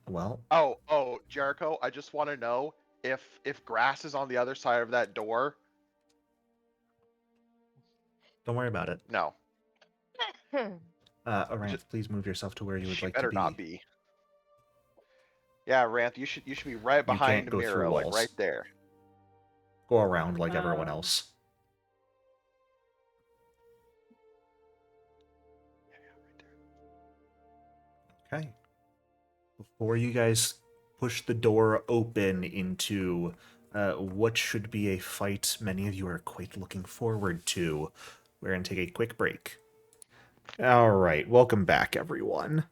Well, Oh, Jericho, I just want to know if grass is on the other side of that door. don't worry about it. No, Aranth, Just- please move yourself to where you would she like better to be. not be. Yeah, Ranth, you should be right can't behind go through Mira, like walls. right there. Go around like everyone Um, else. Okay. Before you guys push the door open into what should be a fight many of you are quite looking forward to, we're going to take a quick break. All right, welcome back, everyone.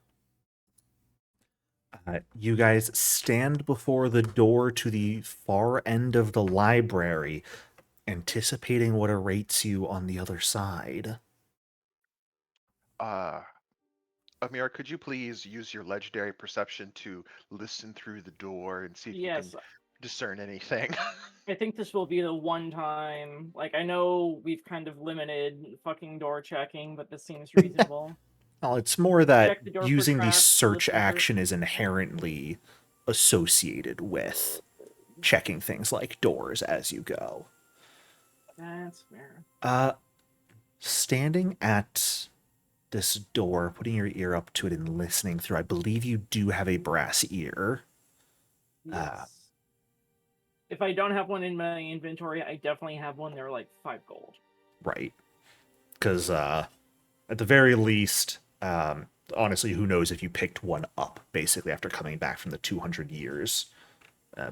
You guys stand before the door to the far end of the library, anticipating what awaits you on the other side. Amira, could you please use your legendary perception to listen through the door and see if Yes, you can discern anything? I think this will be the one time. Like, I know we've kind of limited fucking door checking, but this seems reasonable. Well, it's more that Check the door for using the traps, search listen for- action is inherently associated with checking things like doors as you go. That's fair. Standing at this door, putting your ear up to it and listening through, I believe you do have a brass ear. Yes. If I don't have one in my inventory, I definitely have one. They're like 5 gold. Right. Because at the very least, honestly, who knows if you picked one up, basically, after coming back from the 200 years.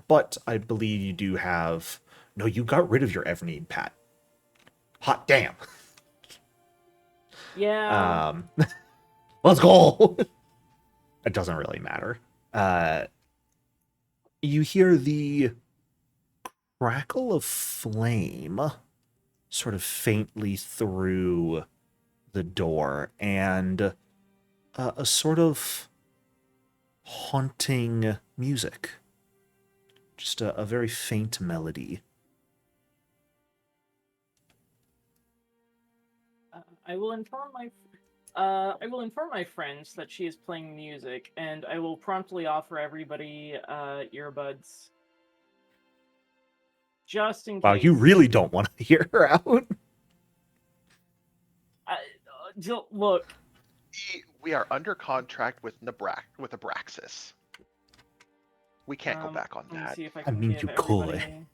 But I believe you do have... No, you got rid of your Evernine, Pat. Hot damn. Yeah. Let's go! It doesn't really matter. You hear the crackle of flame sort of faintly through the door, and a sort of haunting music. Just a very faint melody. I will inform my friends that she is playing music, and I will promptly offer everybody earbuds. Just in case. Wow, you really don't want to hear her out. Look, We are under contract with Abraxas. We can't go back on let me that. see if I I can mean, give you could. everybody-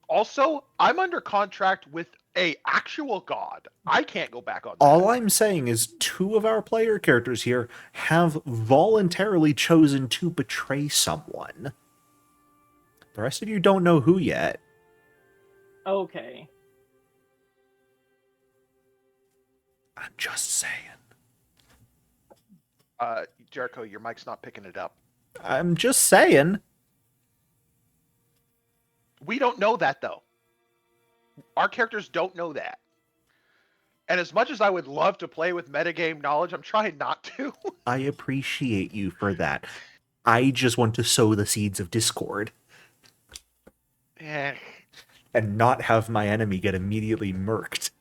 Also, I'm under contract with a actual god. I can't go back on that. All I'm saying is 2 of our player characters here have voluntarily chosen to betray someone. The rest of you don't know who yet. Okay. I'm just saying. Jericho, your mic's not picking it up. I'm just saying. We don't know that though. Our characters don't know that. And as much as I would love to play with metagame knowledge, I'm trying not to. I appreciate you for that. I just want to sow the seeds of discord Eh. and not have my enemy get immediately murked.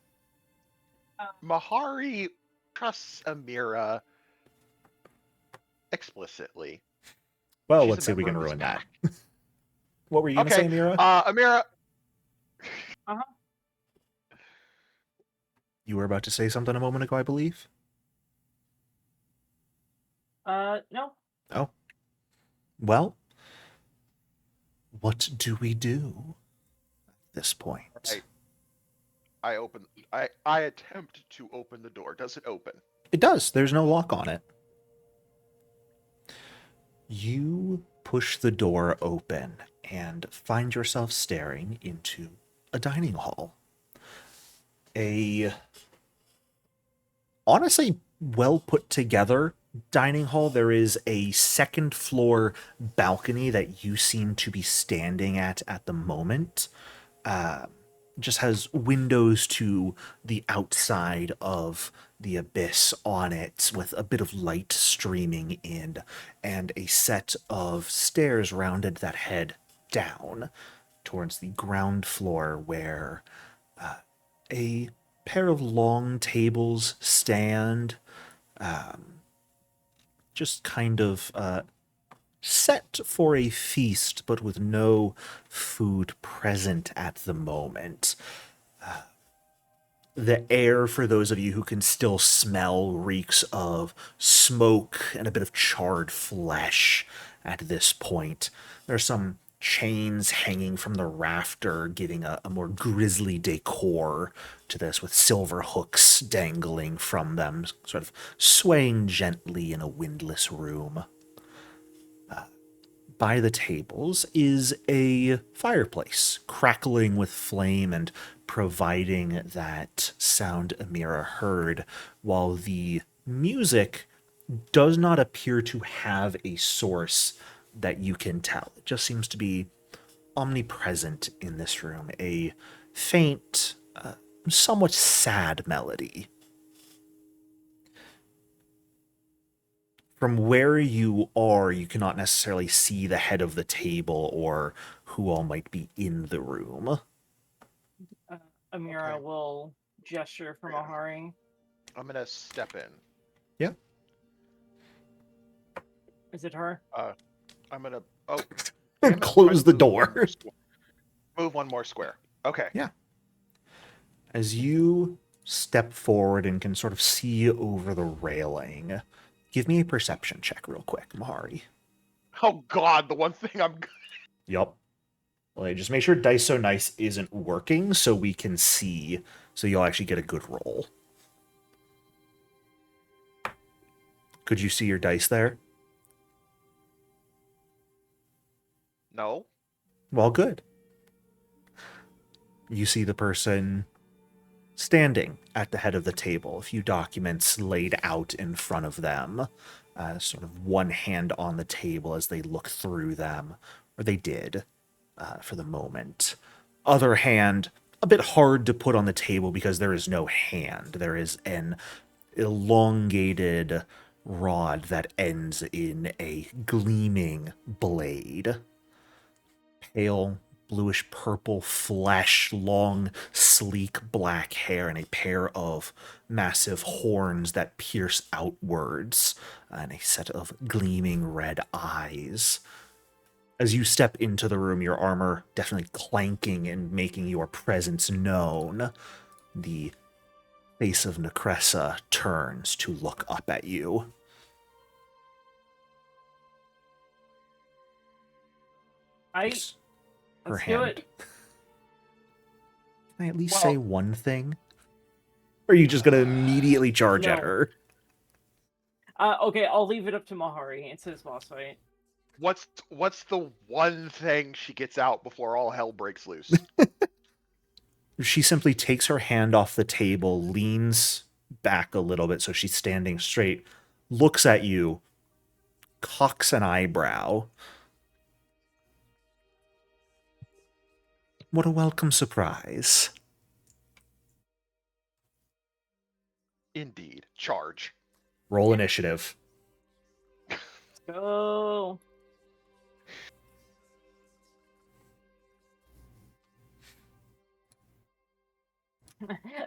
Mahari trusts Amira explicitly. Well, She's a let's see if we member can of this ruin that. pack. What were you going to Okay, say, Mira? Amira. Uh-huh. You were about to say something a moment ago, I believe. No. Oh. Well, what do we do at this point? Right. I attempt to open the door. Does it open? It does. There's no lock on it. You push the door open and find yourself staring into a dining hall. A honestly well put together dining hall. There is a second floor balcony that you seem to be standing at the moment. Just has windows to the outside of the abyss on it with a bit of light streaming in and a set of stairs rounded that head down towards the ground floor where a pair of long tables stand, just kind of set for a feast, but with no food present at the moment. The air, for those of you who can still smell, reeks of smoke and a bit of charred flesh at this point. There's some chains hanging from the rafter, giving a more grisly decor to this, with silver hooks dangling from them, sort of swaying gently in a windless room. By the tables is a fireplace, crackling with flame and providing that sound Amira heard, while the music does not appear to have a source that you can tell. It just seems to be omnipresent in this room, a faint, somewhat sad melody. From where you are, you cannot necessarily see the head of the table or who all might be in the room. Amira Okay. will gesture for Mahari. I'm gonna step in. Yeah. Is it her? I'm gonna. Oh, damn it, Close try the to move one door. more square. Move one more square. Okay. Yeah. As you step forward and can sort of see over the railing, give me a perception check real quick, Mahari. Oh God, the one thing I'm. Yup. Well, just make sure Dice So Nice isn't working so we can see, so you'll actually get a good roll. Could you see your dice there? No. Well, good. You see the person standing at the head of the table, a few documents laid out in front of them, sort of one hand on the table as they look through them, or they did for the moment. Other hand, a bit hard to put on the table because there is no hand. There is an elongated rod that ends in a gleaming blade. Pale bluish purple flesh, long, sleek black hair, and a pair of massive horns that pierce outwards, and a set of gleaming red eyes. As you step into the room, your armor definitely clanking and making your presence known, the face of Necressa turns to look up at you. Yes. Her Let's do hand. it. Can I at least Well- say one thing? Or are you just gonna immediately charge at No. her? Okay, I'll leave it up to Mahari. It's his boss fight. What's the one thing she gets out before all hell breaks loose? She simply takes her hand off the table, leans back a little bit so she's standing straight, looks at you, cocks an eyebrow. What a welcome surprise. Indeed. Charge. Roll initiative. Go.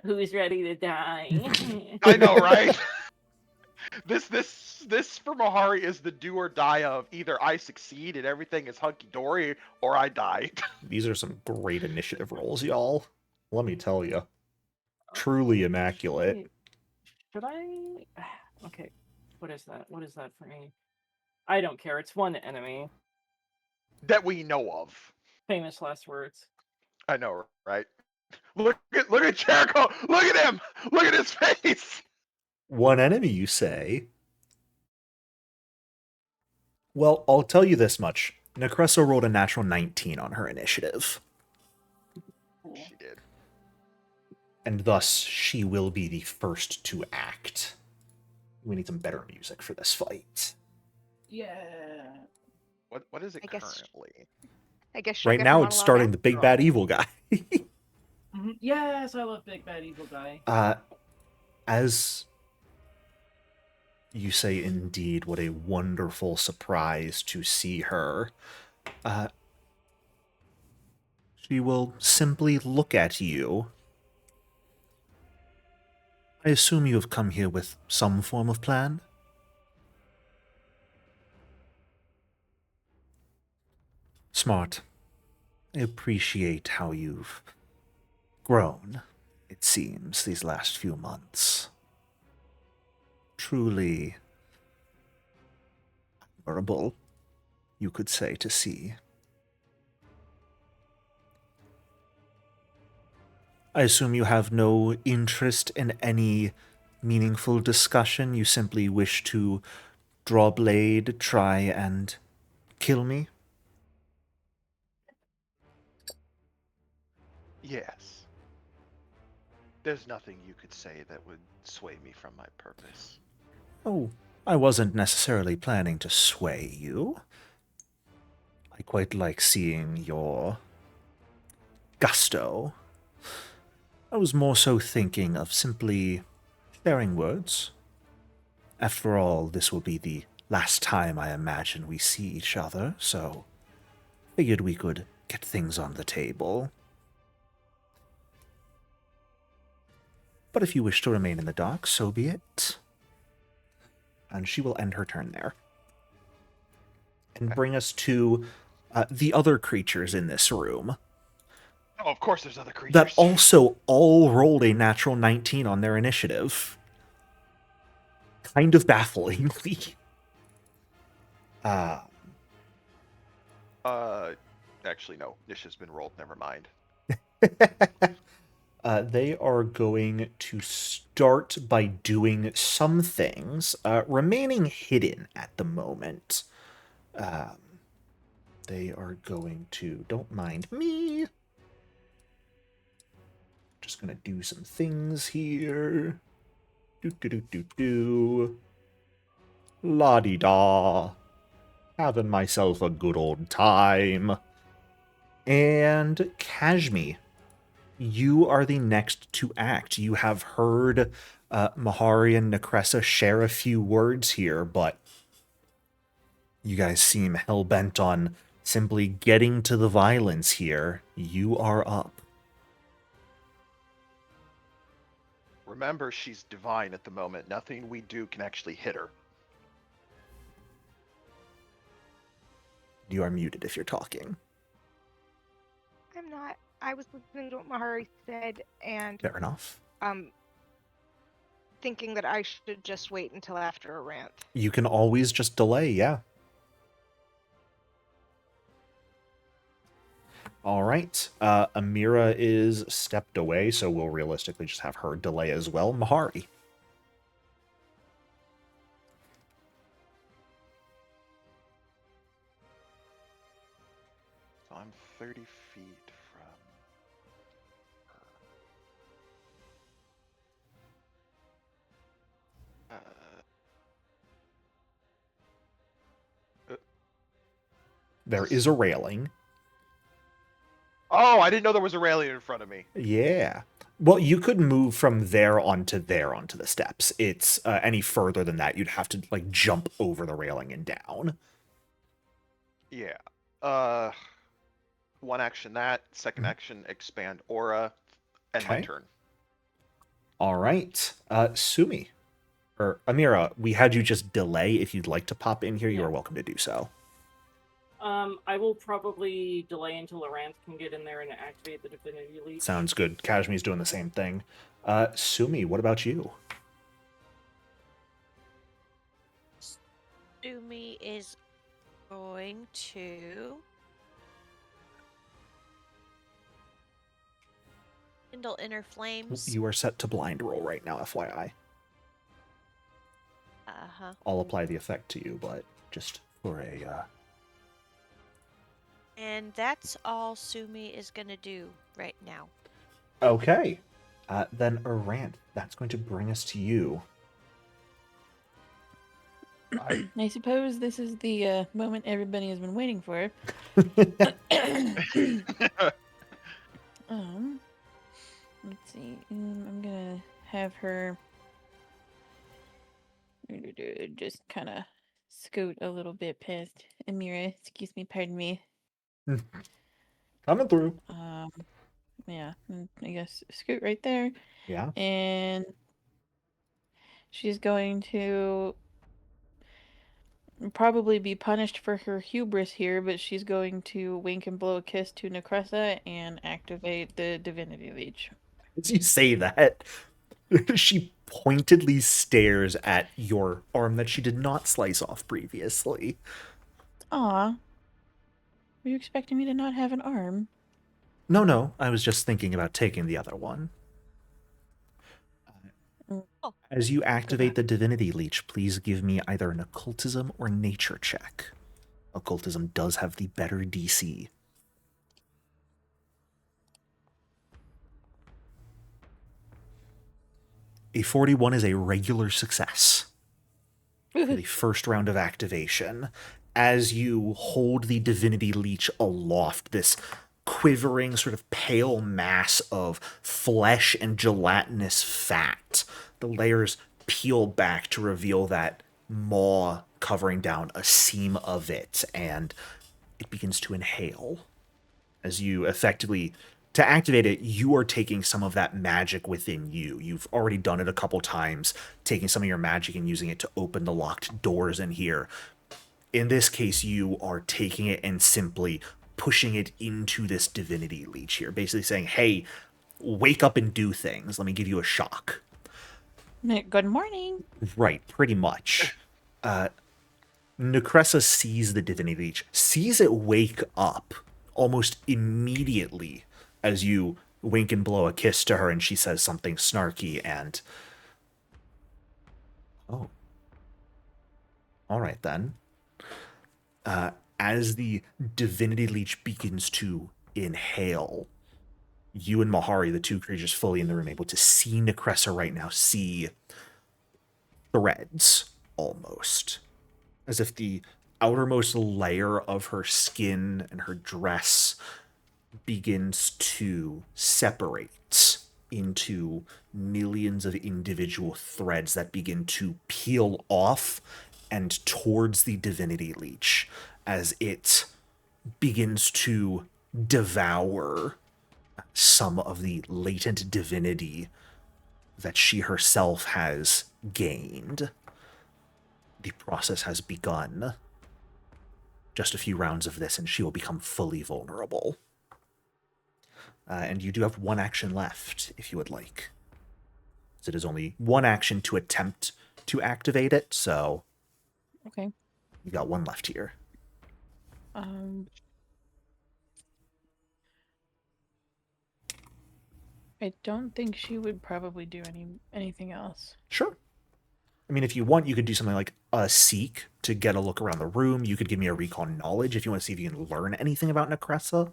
Who's ready to die? I know, right? This for Mahari is the do or die of either I succeed and everything is hunky dory, or I die. These are some great initiative rolls, y'all. Let me tell you. Truly immaculate. Wait, should I? Okay. What is that? What is that for me? I don't care. It's one enemy. That we know of. Famous last words. I know, right? Look at Jericho! Look at him! Look at his face! One enemy, you say? Well, I'll tell you this much. Necresso rolled a natural 19 on her initiative, She did. and thus she will be the first to act. We need some better music for this fight. Yeah. What is it I guess- currently? I guess she'll Right get now, her it's monologue starting the big after bad all. evil guy. Yes, I love Big Bad Evil Guy. As you say, indeed, what a wonderful surprise to see her. She will simply look at you. I assume you have come here with some form of plan? Smart. I appreciate how you've grown, it seems, these last few months. Truly admirable, you could say, to see. I assume you have no interest in any meaningful discussion. You simply wish to draw blade, try and kill me? Yes. There's nothing you could say that would sway me from my purpose. Oh, I wasn't necessarily planning to sway you. I quite like seeing your gusto. I was more so thinking of simply sharing words. After all, this will be the last time I imagine we see each other, so figured we could get things on the table. But if you wish to remain in the dark, so be it. And she will end her turn there. And bring us to the other creatures in this room Oh, of course there's other creatures. that also all rolled a natural 19 on their initiative. Kind of bafflingly. Actually, no. Initiative's been rolled. Never mind. They are going to start by doing some things, remaining hidden at the moment. They are going to, don't mind me. Just gonna do some things here. Do. La-di-da. Having myself a good old time. And Kashmi, you are the next to act. You have heard Mahari and Necressa share a few words here, but you guys seem hell-bent on simply getting to the violence here. You are up. Remember, she's divine at the moment. Nothing we do can actually hit her. You are muted if you're talking. I'm not. I was listening to what Mahari said and Fair enough. thinking that I should just wait until after a rant. You can always just delay, yeah. All right. Amira is stepped away, so we'll realistically just have her delay as well. Mahari. So I'm 30 feet from her. There is a railing. Oh, I didn't know there was a railing in front of me. Yeah. Well, you could move from there onto the steps. It's any further than that, you'd have to like jump over the railing and down. Yeah. One action that, second action expand aura, and my Okay. turn. All right. Sumi. Or Amira, we had you just delay. If you'd like to pop in here, you Yeah. are welcome to do so. I will probably delay until Aranth can get in there and activate the Divinity Leech. Sounds good. Kashmi's doing the same thing. Sumi, what about you? Sumi is going to kindle inner flames. You are set to blind roll right now, FYI. Uh-huh. I'll apply the effect to you, but just for a... And that's all Sumi is going to do right now. Okay. Then Aranth, that's going to bring us to you. I suppose this is the moment everybody has been waiting for. Let's see. I'm gonna have her just kind of scoot a little bit past Amira. Excuse me, pardon me. Coming through. Yeah, I guess scoot right there. Yeah. And she's going to probably be punished for her hubris here, but she's going to wink and blow a kiss to Necressa and activate the Divinity Leech. As you say that, she pointedly stares at your arm that she did not slice off previously. Aw. Were you expecting me to not have an arm? No, I was just thinking about taking the other one. Oh. As you activate the Divinity Leech, please give me either an Occultism or Nature check. Occultism does have the better DC. A 41 is a regular success for the first round of activation. As you hold the Divinity Leech aloft, this quivering sort of pale mass of flesh and gelatinous fat, the layers peel back to reveal that maw covering down a seam of it, and it begins to inhale. As you effectively, to activate it, you are taking some of that magic within you. You've already done it a couple times, taking some of your magic and using it to open the locked doors in here. In this case, you are taking it and simply pushing it into this Divinity Leech here, basically saying, hey, wake up and do things. Let me give you a shock. Good morning. Right, pretty much. Necressa sees the Divinity Leech, sees it wake up almost immediately as you wink and blow a kiss to her, and she says something snarky, and... Oh. All right, then. As the Divinity Leech begins to inhale, you and Mahari, the two creatures fully in the room, able to see Necressa right now, see threads, almost. As if the outermost layer of her skin and her dress begins to separate into millions of individual threads that begin to peel off and towards the Divinity Leech as it begins to devour some of the latent divinity that she herself has gained. The process has begun. Just a few rounds of this and she will become fully vulnerable. And you do have one action left, if you would like. So it is only one action to attempt to activate it, so... Okay. You got one left here. I don't think she would probably do anything else. Sure. I mean, if you want, you could do something like a seek to get a look around the room. You could give me a recon knowledge if you want to see if you can learn anything about Necressa.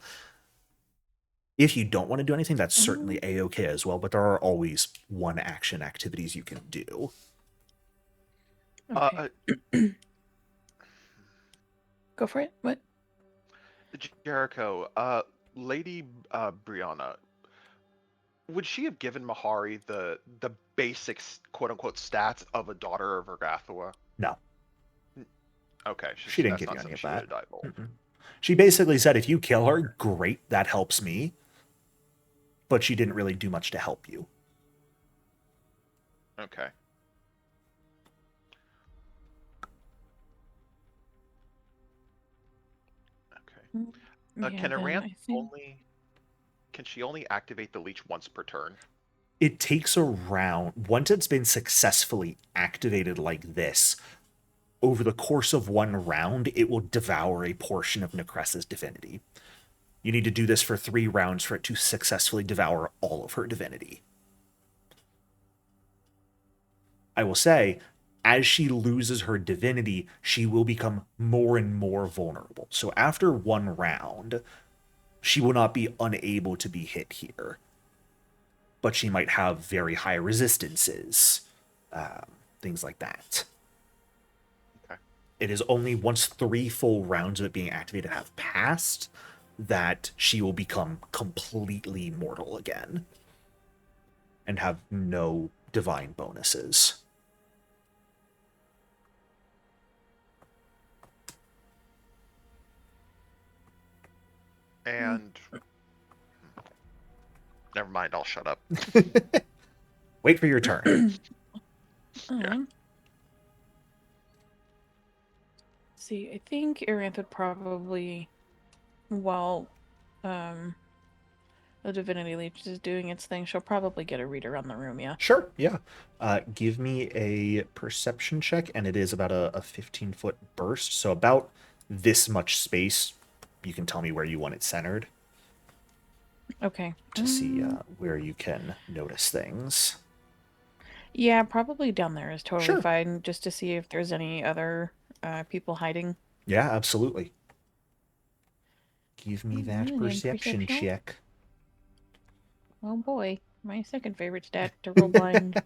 If you don't want to do anything, that's certainly a-okay as well, but there are always one-action activities you can do. Okay. Go for it. What? Jericho, Lady Brianna, would she have given Mahari the basic quote-unquote stats of a daughter of Ergathua? No. Okay. She didn't that's give not you any something of she that. would've divulged. She basically said, if you kill her, great, that helps me. But she didn't really do much to help you. Okay. Okay. Yeah, Can then Aranth I think only? Can she only activate the leech once per turn? It takes a round. Once it's been successfully activated like this, over the course of one round, it will devour a portion of Necressa's divinity. You need to do this for 3 rounds for it to successfully devour all of her divinity. I will say, as she loses her divinity, she will become more and more vulnerable. So after one round, she will not be unable to be hit here, but she might have very high resistances, things like that. Okay. It is only once 3 full rounds of it being activated have passed that she will become completely mortal again and have no divine bonuses. And never mind. I'll shut up. Wait for your turn. Yeah. see, I think Aranth would probably, while the Divinity Leech is doing its thing, she'll probably get a read around the room, yeah? Sure, yeah. Give me a perception check, and it is about a 15-foot burst, so about this much space. You can tell me where you want it centered Okay. to see where you can notice things. Yeah, probably down there is totally Sure. fine, just to see if there's any other people hiding. Yeah, absolutely. Give me that And perception perception. check. Oh boy, my second favorite stat to roll blind.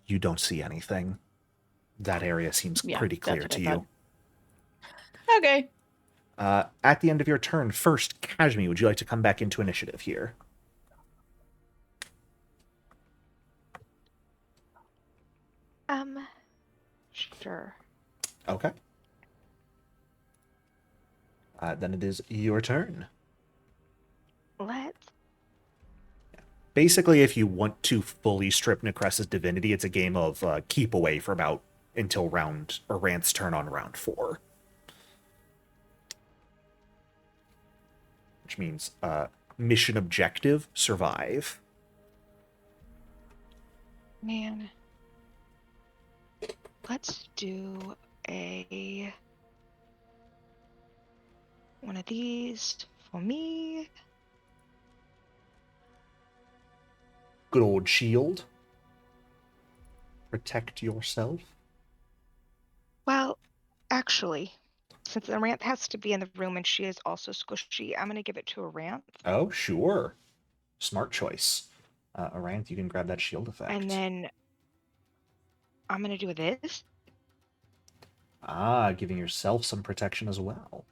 You don't see anything. That area seems Yeah, pretty clear that's what to I you. thought. Okay. At the end of your turn, first, Kashmi, would you like to come back into initiative here? Sure. Okay. Then it is your turn. Let's. Basically, if you want to fully strip Necressa's divinity, it's a game of keep away for about until Rant's turn on round 4. Which means mission objective, survive. Man. Let's do one of these for me. Good old shield. Protect yourself. Well, actually, since the Aranth has to be in the room and she is also squishy, I'm gonna give it to Aranth. Oh, sure. Smart choice. Aranth, you can grab that shield effect. And then I'm gonna do this. Giving yourself some protection as well.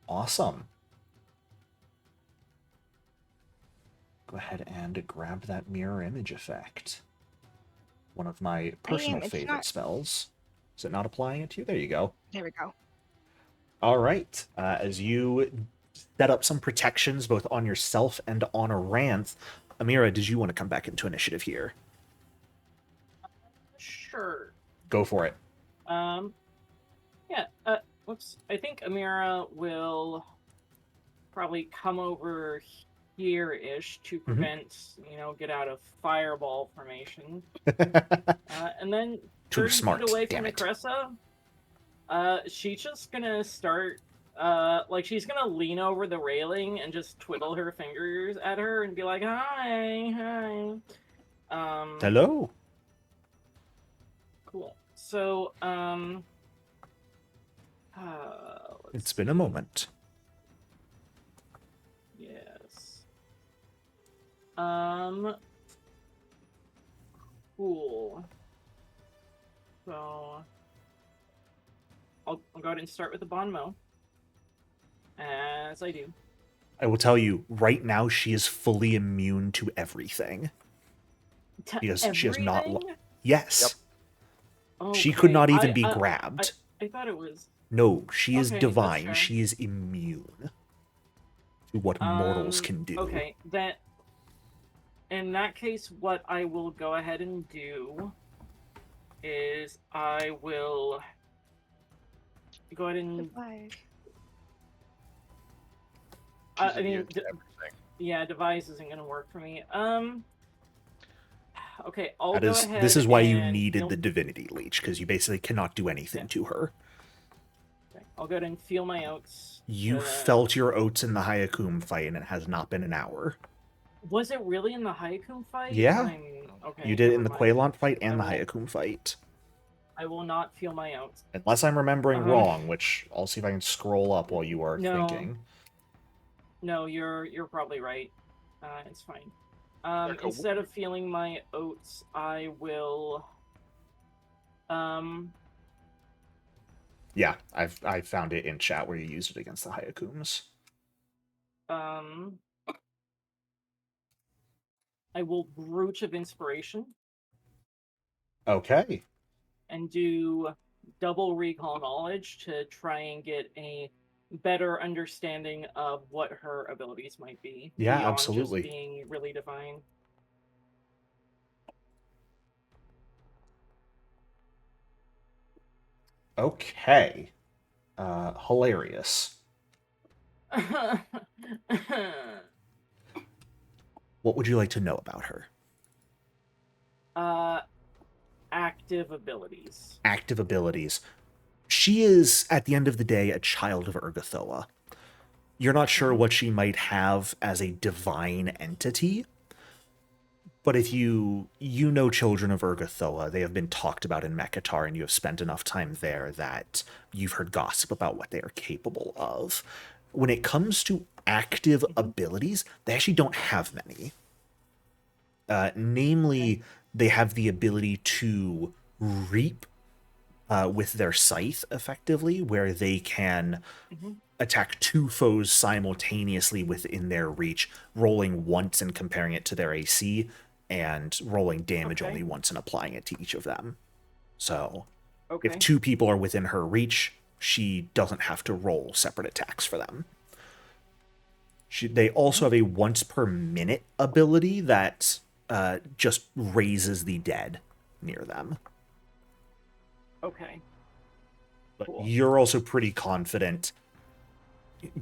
Awesome. Go ahead and grab that mirror image effect. One of my personal favorite spells. Is it not applying it to you? There you go. There we go. All right. As you set up some protections both on yourself and on Aranth, Amira, did you want to come back into initiative here? Sure. Go for it. Yeah. I think Amira will probably come over here-ish to prevent, get out of fireball formation. And then 30 smart, feet away from damn it. Necressa, she's just gonna start, she's gonna lean over the railing and just twiddle her fingers at her and be like, hi. Hello. Cool. So, It's been a moment. Yes. Cool. So, I'll go ahead and start with the Bon Mo. As I do. I will tell you, right now she is fully immune to everything. She has not. Yes. Yep. She could not even be I grabbed. I thought it was. No, she is Okay, that's divine. fair. She is immune to what mortals can do. Okay, In that case, what I will go ahead and do is I will go ahead and Goodbye. She's I mean, immune to everything. yeah, devise isn't gonna work for me. Okay, I'll That go is, ahead this is why you and needed the divinity leech, because you basically cannot do anything Yeah. to her. okay, I'll go ahead and feel my oats. You felt your oats in the Hayakum fight, and it has not been an hour. Was it really in the Haikum fight? Yeah. Okay. You did it in never the mind. Quailont fight and the I will- Hayakum fight. I will not feel my oats. Unless I'm remembering Uh-huh. wrong, which I'll see if I can scroll up while you are No. thinking. No, you're probably right. It's fine. Like a Instead of feeling my oats, I will. Yeah, I found it in chat where you used it against the Hayakums. I will Brooch of Inspiration Okay. and do double recall knowledge to try and get a better understanding of what her abilities might be. Yeah, beyond absolutely. Just being really divine. Okay. Hilarious. What would you like to know about her? Active abilities. Active abilities. She is, at the end of the day, a child of Urgathoa. You're not sure what she might have as a divine entity, but if you know children of Urgathoa, they have been talked about in Mekatar, and you have spent enough time there that you've heard gossip about what they are capable of. When it comes to active abilities, they actually don't have many. Namely, they have the ability to reap with their scythe, effectively, where they can attack two foes simultaneously within their reach, rolling once and comparing it to their AC, and rolling damage only once and applying it to each of them. So, if two people are within her reach, she doesn't have to roll separate attacks for them. They also have a once per minute ability that just raises the dead near them. Okay. But Cool. you're also pretty confident,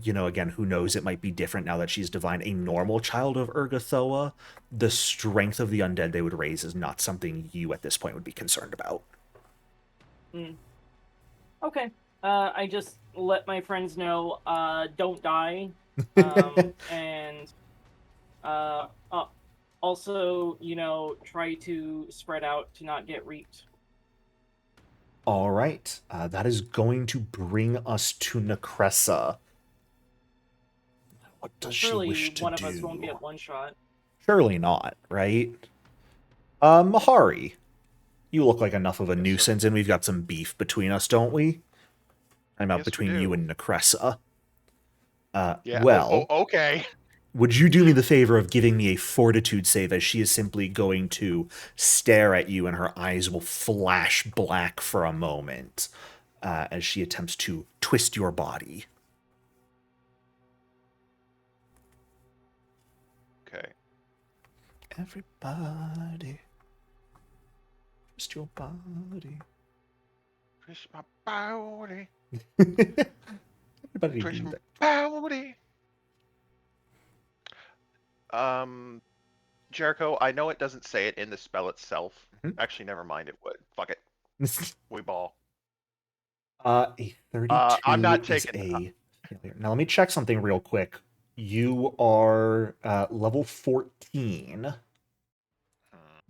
you know, again, who knows, it might be different now that she's divine. A normal child of Urgathoa, the strength of the undead they would raise is not something you at this point would be concerned about. Okay. I just let my friends know, don't die. And also, try to spread out to not get reaped. All right. That is going to bring us to Necressa. What does Surely she wish to do? one of us won't get one shot. Surely not, right? Mahari, you look like enough of a nuisance, and we've got some beef between us, don't we? I'm out between you and Necressa. Yeah. Well, Okay. Would you do me the favor of giving me a fortitude save, as she is simply going to stare at you and her eyes will flash black for a moment as she attempts to twist your body. Okay. Everybody, twist your body. Twist my body. Everybody Twist do my that. body. Jericho, I know it doesn't say it in the spell itself. Actually, never mind, it would. Fuck it. We ball. A 32 I'm not is taking a failure. Now let me check something real quick. You are level 14.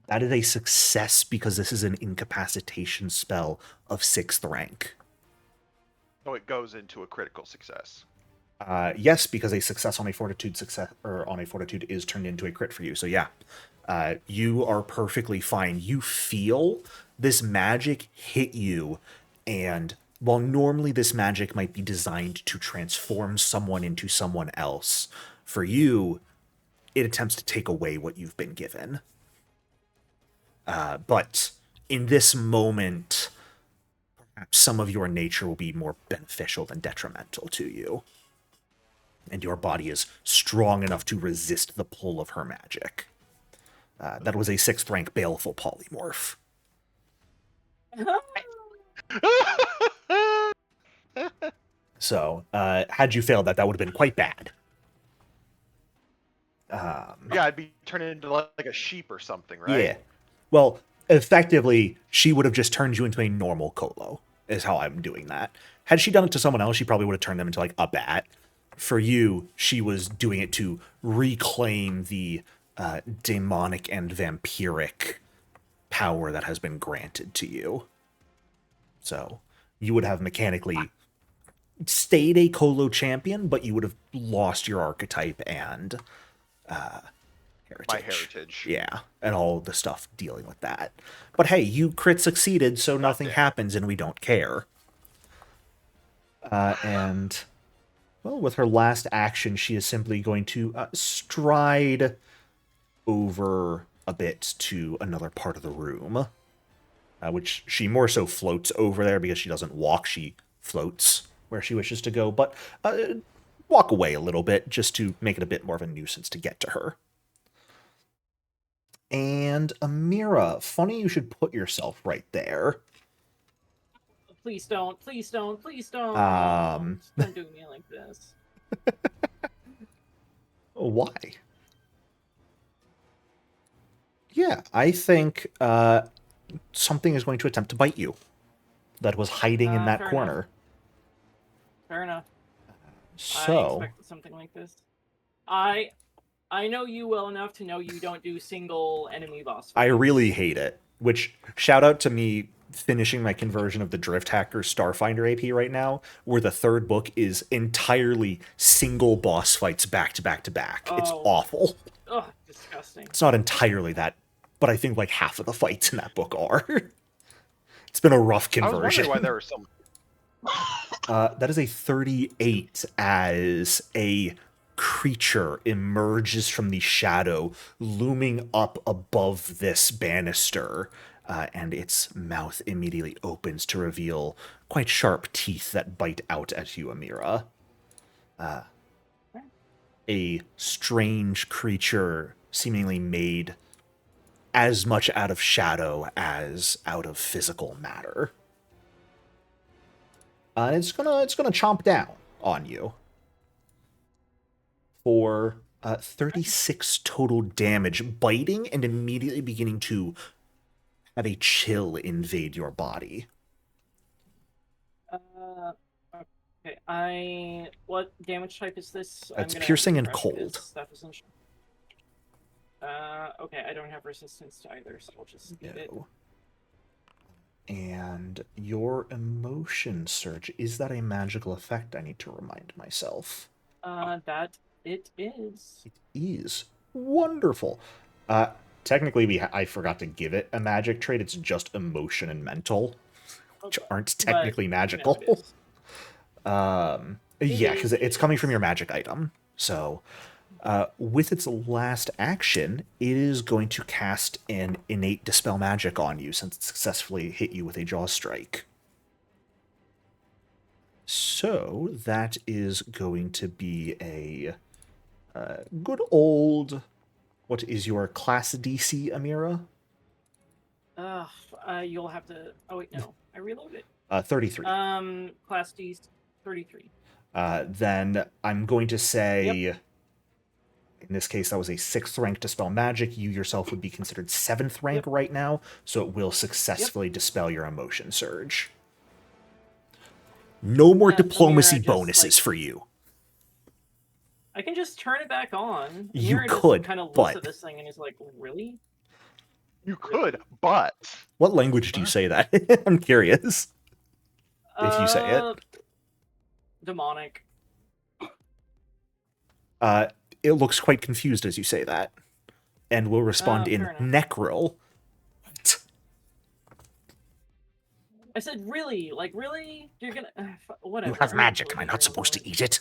That is a success because this is an incapacitation spell of 6th rank. So it goes into a critical success. Yes, because a success on a fortitude is turned into a crit for you. So yeah, you are perfectly fine. You feel this magic hit you, and while normally this magic might be designed to transform someone into someone else, for you, it attempts to take away what you've been given. But in this moment, perhaps some of your nature will be more beneficial than detrimental to you. And your body is strong enough to resist the pull of her magic. That was a 6th rank baleful polymorph. So, had you failed that, that would have been quite bad. Yeah, I'd be turning into like a sheep or something, right? Yeah. Well, effectively, she would have just turned you into a normal Colo, is how I'm doing that. Had she done it to someone else, she probably would have turned them into, like, a bat. For you, she was doing it to reclaim the demonic and vampiric power that has been granted to you. So, you would have mechanically stayed a Colo champion, but you would have lost your archetype and heritage. My heritage. Yeah, and all the stuff dealing with that. But hey, you crit succeeded, so nothing damn it. happens and we don't care. And, well, with her last action, she is simply going to stride over a bit to another part of the room, which she more so floats over there because she doesn't walk, she floats where she wishes to go, but walk away a little bit just to make it a bit more of a nuisance to get to her. And Amira, funny you should put yourself right there. Please don't. Please don't. Please don't. Don't do me like this. Why? Yeah, I think something is going to attempt to bite you that was hiding in that Fair corner. enough. Fair enough. I So, expected something like this. I know you well enough to know you don't do single enemy boss I fights. really hate it. Which, shout out to me finishing my conversion of the Drift Hacker Starfinder AP right now, where the 3rd book is entirely single boss fights back to back to back. It's Oh. awful. Ugh, disgusting. It's not entirely that, but I think like half of the fights in that book are. It's been a rough I was conversion. wondering why there were some. That is a 38 as a creature emerges from the shadow, looming up above this banister, and its mouth immediately opens to reveal quite sharp teeth that bite out at you, Amira. A strange creature seemingly made as much out of shadow as out of physical matter. And it's gonna chomp down on you for 36 total damage, biting and immediately beginning to have a chill invade your body. Okay, what damage type is this? It's I'm gonna piercing and refresh cold. because that was okay, I don't have resistance to either, so I'll just get it. No. And your emotion surge, is that a magical effect? I need to remind myself. That it is. It is. Wonderful. Technically, I forgot to give it a magic trait. It's just emotion and mental, which aren't technically magical. it is. Yeah, because it's coming from your magic item. So, with its last action, it is going to cast an innate dispel magic on you since it successfully hit you with a jaw strike. So that is going to be a good old. What is your class DC, Amira? You'll have to. Oh wait, no, I reloaded. 33. Class D 33. Then I'm going to say, in this case, that was a 6th rank dispel magic. You yourself would be considered 7th rank right now, so it will successfully dispel your emotion surge. No more diplomacy Amira just, bonuses for you. I can just turn it back on. You Amira could, kind of looks but- at this thing and is like, "Really?" You could, but What language do you say that? I'm curious. If you say it. Demonic. It looks quite confused as you say that, and will respond in fair enough. Necril. I said, "Really? Like, really? You're gonna whatever." You have I'm magic. gonna Am I kill not you supposed to anyway. eat it?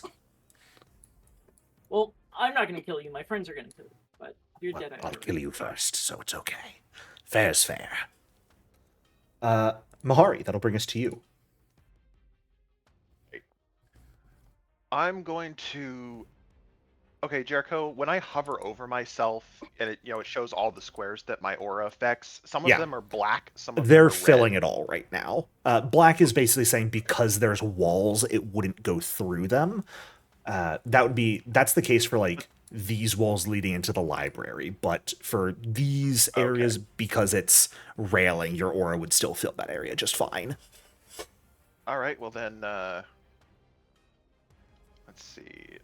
Well, I'm not gonna kill you. My friends are gonna kill you, but you're Well, dead. I'll either kill way. you first, so it's okay. Fair's fair. Mahari, that'll bring us to you. I'm going to Okay, Jericho, when I hover over myself and it, it shows all the squares that my aura affects, some of Yeah. them are black, some of them They're are filling red. it all right now. Black is basically saying because there's walls, it wouldn't go through them. That's the case for like these walls leading into the library, but for these areas, because it's railing, your aura would still fill that area just fine. All right, well then, let's see.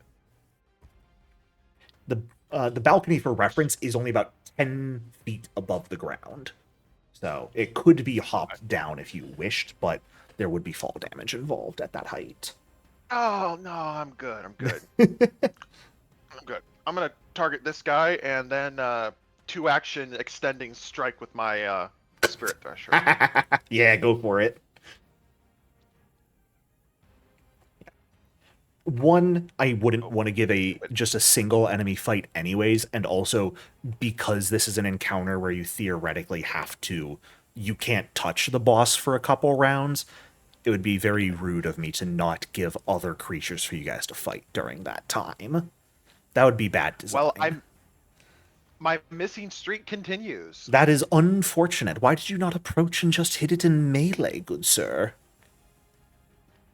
The balcony, for reference, is only about 10 feet above the ground. So it could be hopped down if you wished, but there would be fall damage involved at that height. Oh no, I'm good. I'm good. I'm good. I'm gonna target this guy and then 2-action extending strike with my spirit thresher. Yeah, go for it. One, I wouldn't want to give just a single enemy fight anyways, and also because this is an encounter where you theoretically you can't touch the boss for a couple rounds, it would be very rude of me to not give other creatures for you guys to fight during that time. That would be bad design. Well, my missing streak continues. That is unfortunate. Why did you not approach and just hit it in melee, good sir?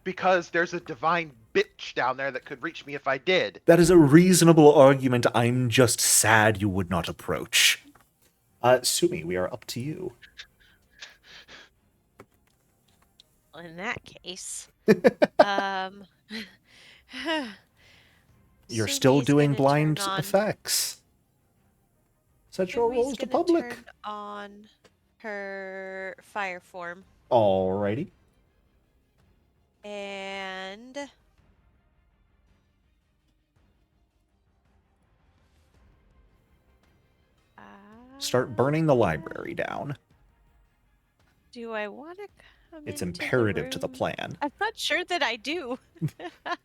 Because there's a divine bitch down there that could reach me if I did. That is a reasonable argument. I'm just sad you would not approach. Sumi, we are up to you. In that case, You're still Sumi's doing gonna blind turn on- effects. Set your Sumi's rolls to gonna public. turn on her fire form, Alrighty. and Start burning the library down. Do I want to come It's into imperative to the room? plan. I'm not sure that I do.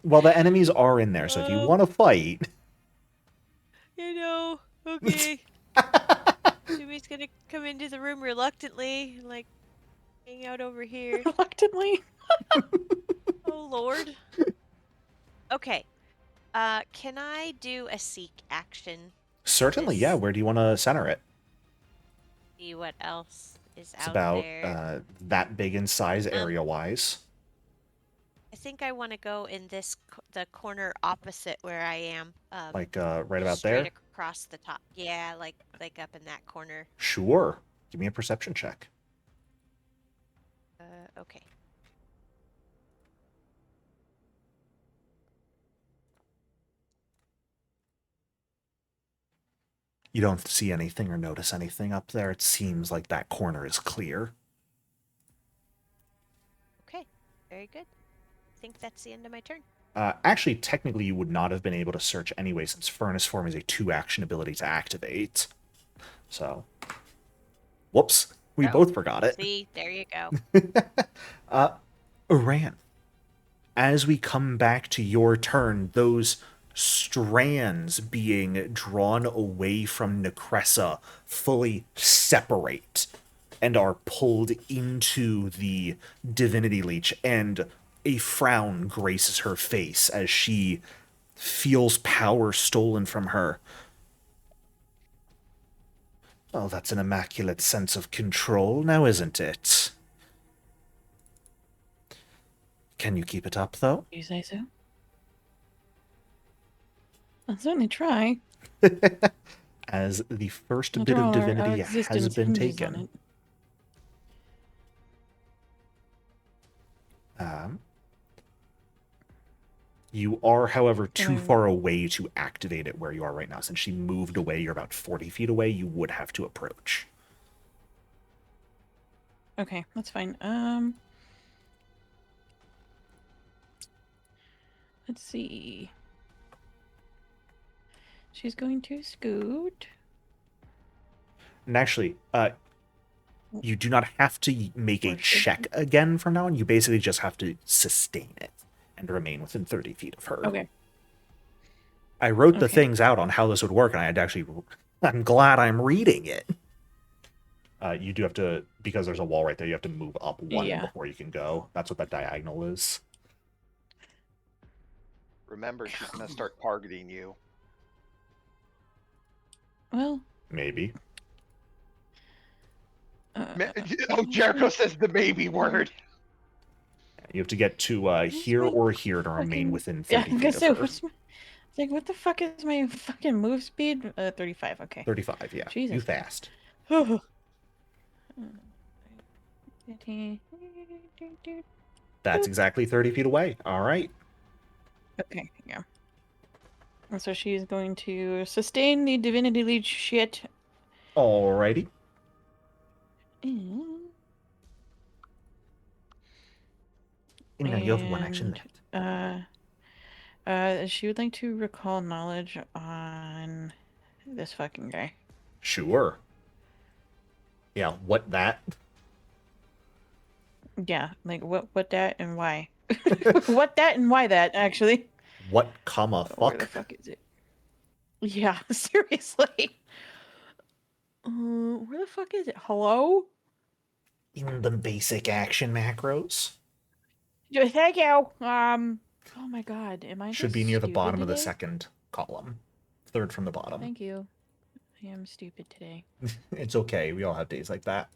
Well, the enemies are in there, so if you Oh. want to fight... Okay. Sumi's gonna come into the room reluctantly, like, hang out over here. Reluctantly. Oh, Lord. Okay. Can I do a seek action? Certainly, yeah. Where do you want to center it? See what else is It's out about there. that big in size area-wise. I think I want to go in the corner opposite where I am. Like right about straight there? across the top. Yeah, like up in that corner. Sure. Give me a perception check. Okay. You don't see anything or notice anything up there. It seems like that corner is clear. Okay. Very good. I think that's the end of my turn. Actually, technically, you would not have been able to search anyway, since Furnace Form is a 2-action ability to activate. So, whoops. We both forgot it. See, there you go. Iran, as we come back to your turn, those strands being drawn away from Necressa fully separate and are pulled into the Divinity Leech, and a frown graces her face as she feels power stolen from her. Oh, that's an immaculate sense of control, now isn't it? Can you keep it up, though? You say so? I'll certainly try. As the first After bit of all, our divinity has existence been hinges on taken. it. You are, however, Can too I- far away to activate it where you are right now. Since she moved away, you're about 40 feet away, you would have to approach. Okay, that's fine. Let's see. She's going to scoot. And actually, you do not have to make a Or should check again from now on. You basically just have to sustain it and remain within 30 feet of her. Okay. I wrote the Okay. things out on how this would work, and I'm glad I'm reading it. You do have to, because there's a wall right there, you have to move up one Yeah. before you can go. That's what that diagonal is. Remember, she's gonna start targeting you. Well, Maybe. Oh, Jericho says the maybe word. You have to get to here or here to remain within Yeah, 30 I'm feet gonna of say, her. what's my... It's like, what the fuck is my fucking move speed? 35, okay. 35, yeah. Jesus. You fast. That's exactly 30 feet away. All right. Okay, yeah. And so she's going to sustain the divinity leech shit. Alrighty. And And now you have one action left. she would like to recall knowledge on this fucking guy. Sure. Yeah, what that? Yeah, like what that and why. What that and why that, actually. What comma Where the fuck? fuck is it? Yeah, seriously. Where the fuck is it? Hello? In the basic action macros. Thank you. Oh my god, am I Should just be near the stupid bottom of the today? second column. Third from the bottom. Thank you. I am stupid today. It's okay. We all have days like that.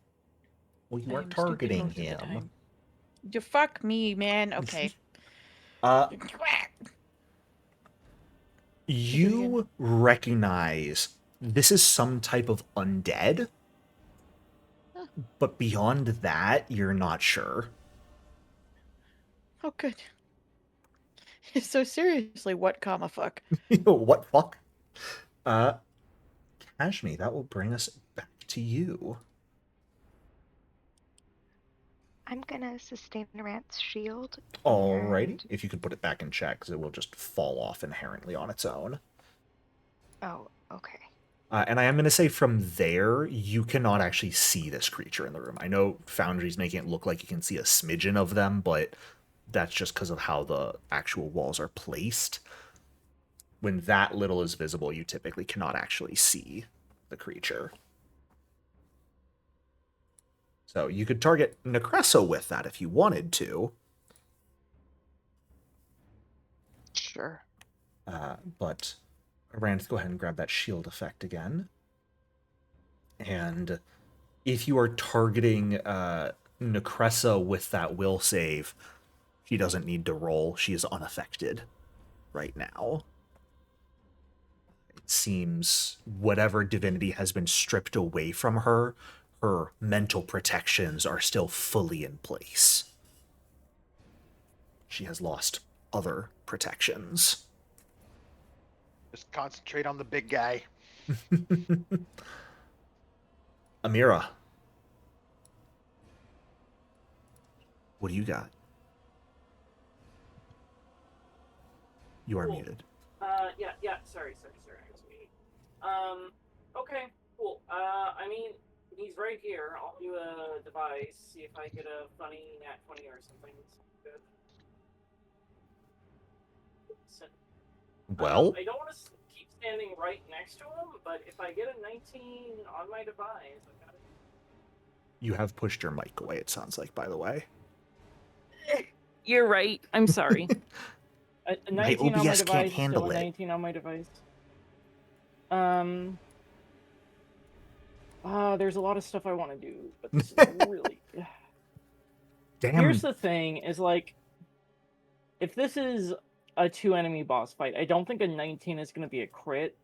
Well, you I weren't am stupid targeting most of the him. time. You fuck me, man. Okay. You recognize this is some type of undead, Huh. but beyond that, you're not sure. Oh, good. So seriously, what comma fuck? What fuck? Kashmi, that will bring us back to you. I'm gonna sustain Rant's shield. Alrighty. and- If you could put it back in check, because it will just fall off inherently on its own. Oh, okay. And I am going to say from there, you cannot actually see this creature in the room. I know Foundry's making it look like you can see a smidgen of them, but that's just because of how the actual walls are placed. When that little is visible, you typically cannot actually see the creature. So you could target Necresso with that if you wanted to. Sure. But Rand, go ahead and grab that shield effect again. And if you are targeting Necressa with that will save, she doesn't need to roll. She is unaffected right now. It seems whatever divinity has been stripped away from her, her mental protections are still fully in place. She has lost other protections. Just concentrate on the big guy. Amira, what do you got? You are Cool. muted. Yeah. Sorry. I was muted. Okay, cool. I mean, he's right here. I'll do a device, see if I get a funny nat 20 or something. Good. Well, I don't want to keep standing right next to him, but if I get a 19 on my device, I gotta... you have pushed your mic away, it sounds like, by the way. You're right. I'm sorry. A 19 on my OBS device, can't handle still a it. 19 on my device. There's a lot of stuff I want to do, but this is really... Damn. Here's the thing, is like, if this is a 2-enemy boss fight, I don't think a 19 is going to be a crit.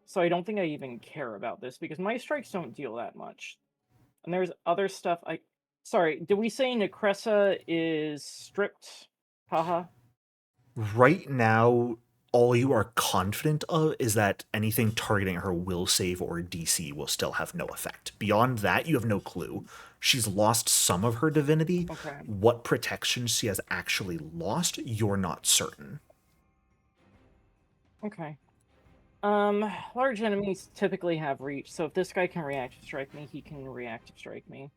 So I don't think I even care about this, because my strikes don't deal that much. And there's other stuff I... Sorry, did we say Necressa is stripped? Haha. Right now, all you are confident of is that anything targeting her will save or DC will still have no effect. Beyond that, you have no clue. She's lost some of her divinity. Okay. What protections she has actually lost, you're not certain. Okay. Large enemies typically have reach, so if this guy can reactive strike me, he can reactive strike me.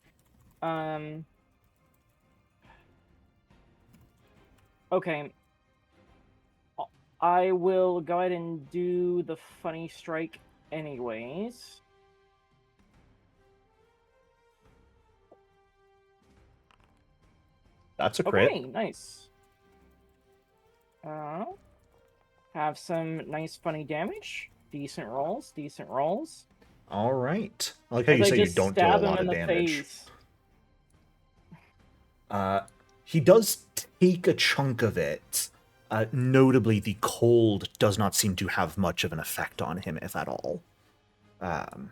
Okay. I will go ahead and do the funny strike anyways. That's a crit. Okay, nice. Have some nice funny damage. Decent rolls, decent rolls. All right. I like how As you I say you just don't deal a stab him lot in of the damage. face. He does take a chunk of it. Notably, the cold does not seem to have much of an effect on him, if at all.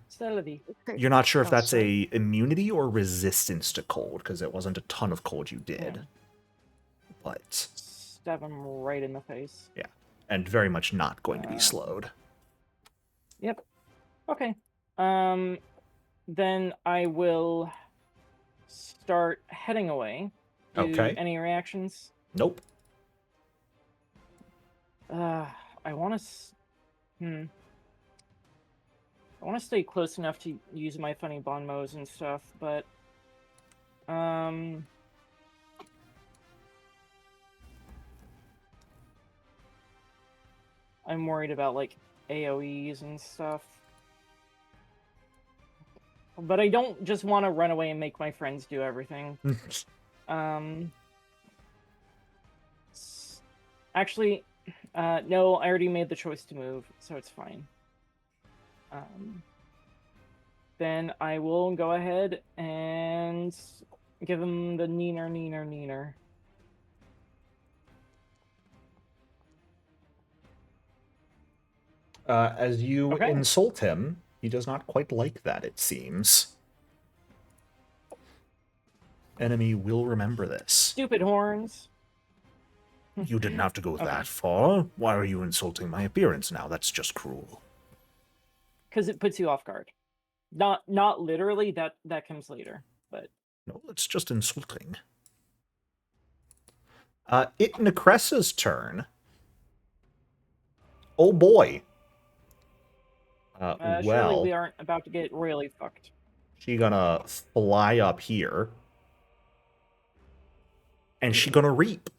Celery. You're not sure if that's Also- a immunity or resistance to cold, because it wasn't a ton of cold you did. Yeah. But, Stab him right in the face. yeah. And very much not going to be Um, slowed. Yep. Okay. Then I will start heading away. Do Okay. any reactions? Nope. I want to. I want to stay close enough to use my funny bon mots and stuff, but I'm worried about like AoEs and stuff. But I don't just want to run away and make my friends do everything. Actually, no, I already made the choice to move, so it's fine. Then I will go ahead and give him the neener. As you Okay. insult him, he does not quite like that, it seems. Enemy will remember this. Stupid horns. You didn't have to go Okay. that far. Why are you insulting my appearance now? That's just cruel. Because it puts you off guard. Not literally, that comes later, but No, it's just insulting. Necressa's turn. Oh boy. surely we aren't about to get royally fucked. She gonna fly up here. And she gonna reap.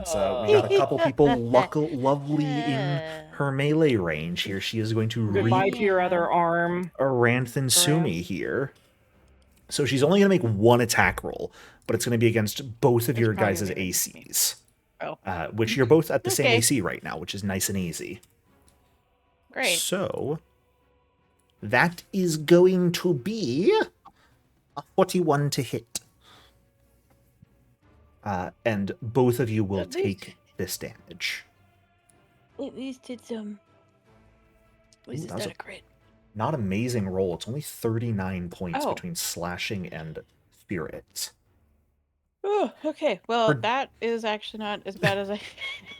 So we got a couple people lovely in her melee range here. She is going to Goodbye reap to your other arm. Aranthan Sumi here. So she's only going to make one attack roll, but it's going to be against both of It's your probably guys' gonna be against me. ACs. Oh. Which you're both at the same Okay. AC right now, which is nice and easy. Great. So that is going to be a 41 to hit. And both of you will At least- take this damage. At least it's At least Ooh, it's that was not a- a crit. Not amazing roll. It's only 39 points Oh. between slashing and spirit. Oh, okay. Well, Her- that is actually not as bad as I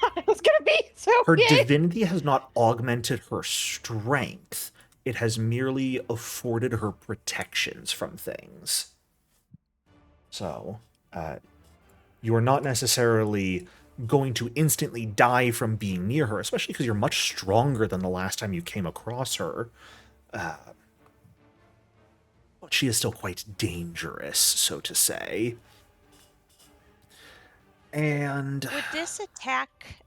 thought it was gonna be. So Her yay! divinity has not augmented her strength. It has merely afforded her protections from things. So, you are not necessarily going to instantly die from being near her, especially because you're much stronger than the last time you came across her. But she is still quite dangerous, so to say. And Would this attack,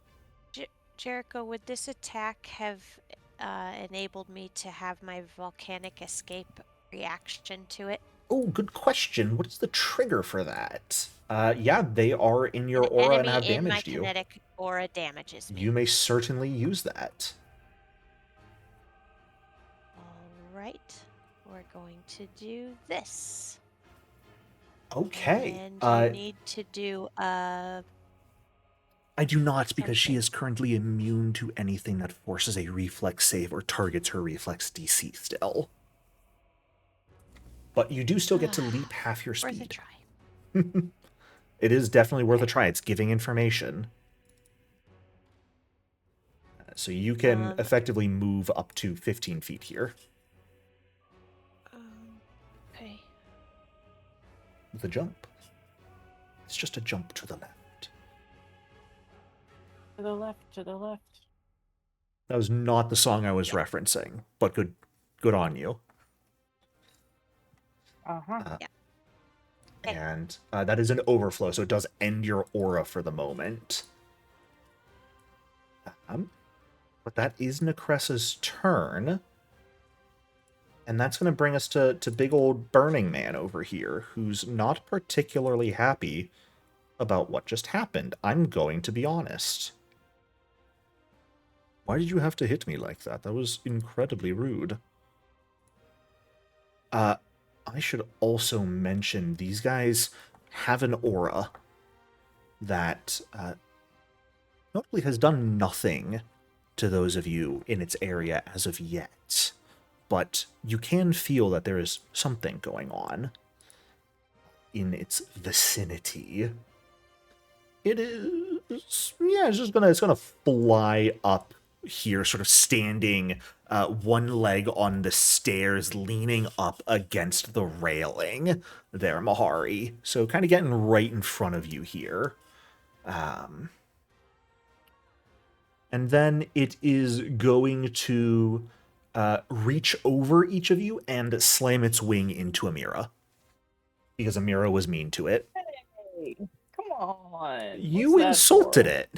Jericho, would this attack have enabled me to have my volcanic escape reaction to it? oh, good question. What is the trigger for that? Yeah, they are in your An aura and enemy have in my damaged you. kinetic aura damages me. You may certainly use that. All right, we're going to do this. Okay. And you need to do I do not, because she is currently immune to anything that forces a reflex save or targets her reflex DC still. But you do still get to leap half your worth a speed. try. It is definitely worth a try. It's giving information. So you can effectively move up to 15 feet here Okay. with a jump. It's just a jump to the left. To the left, to the left. That was not the song I was referencing, but good on you. Uh-huh. And that is an overflow, so it does end your aura for the moment. But that is Necressa's turn. And that's going to bring us to big old Burning Man over here, who's not particularly happy about what just happened. I'm going to be honest. Why did you have to hit me like that? That was incredibly rude. I should also mention these guys have an aura that notably has done nothing to those of you in its area as of yet. But you can feel that there is something going on in its vicinity. It is, yeah, it's gonna fly up here, sort of standing one leg on the stairs, leaning up against the railing there, Mahari. So kind of getting right in front of you here. And then it is going to reach over each of you and slam its wing into Amira. Because Amira was mean to it. Hey, come on. You What's that insulted for? it.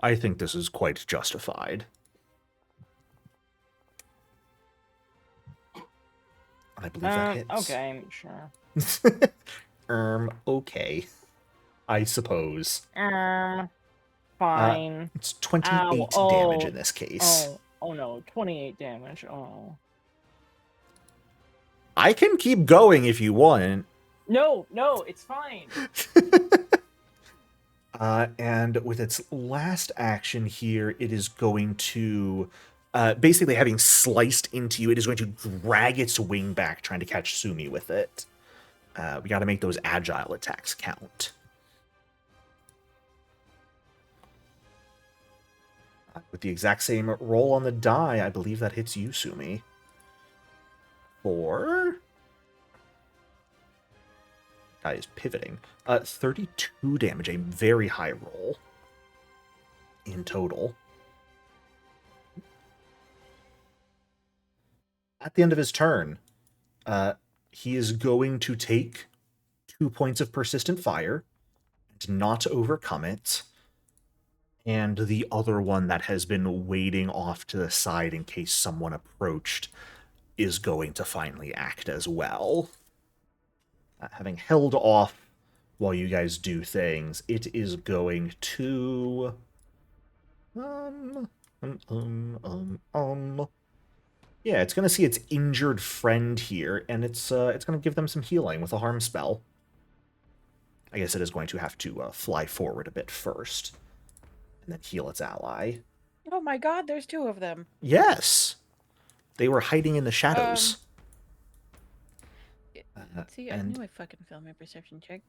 I think this is quite justified. I believe that hits. Okay, sure. Okay. I suppose. Fine. It's 28 Ow, damage in this case. Oh no, 28 damage. Oh. I can keep going if you want. No, it's fine. And with its last action here, it is going to, basically having sliced into you, it is going to drag its wing back, trying to catch Sumi with it. We got to make those agile attacks count. With the exact same roll on the die, I believe that hits you, Sumi. 4. Guy is pivoting. 32 damage, a very high roll in total. At the end of his turn, he is going to take 2 points of persistent fire and not overcome it. And the other one that has been waiting off to the side in case someone approached is going to finally act as well. Having held off while you guys do things, it is going to... Yeah, it's going to see its injured friend here, and it's going to give them some healing with a harm spell. I guess it is going to have to fly forward a bit first, and then heal its ally. Oh my god, there's 2 of them. Yes! They were hiding in the shadows. See, I knew I fucking failed my perception check.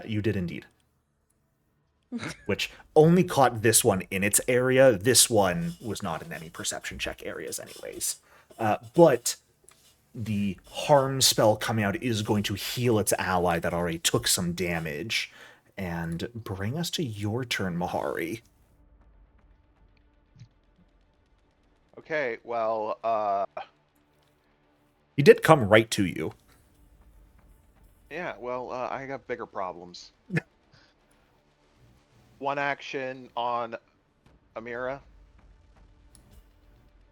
You did indeed. Which only caught this one in its area. This one was not in any perception check areas anyways. But the harm spell coming out is going to heal its ally that already took some damage. And bring us to your turn, Mahari. Okay, well, He did come right to you. yeah, well, I got bigger problems. One action on Amira.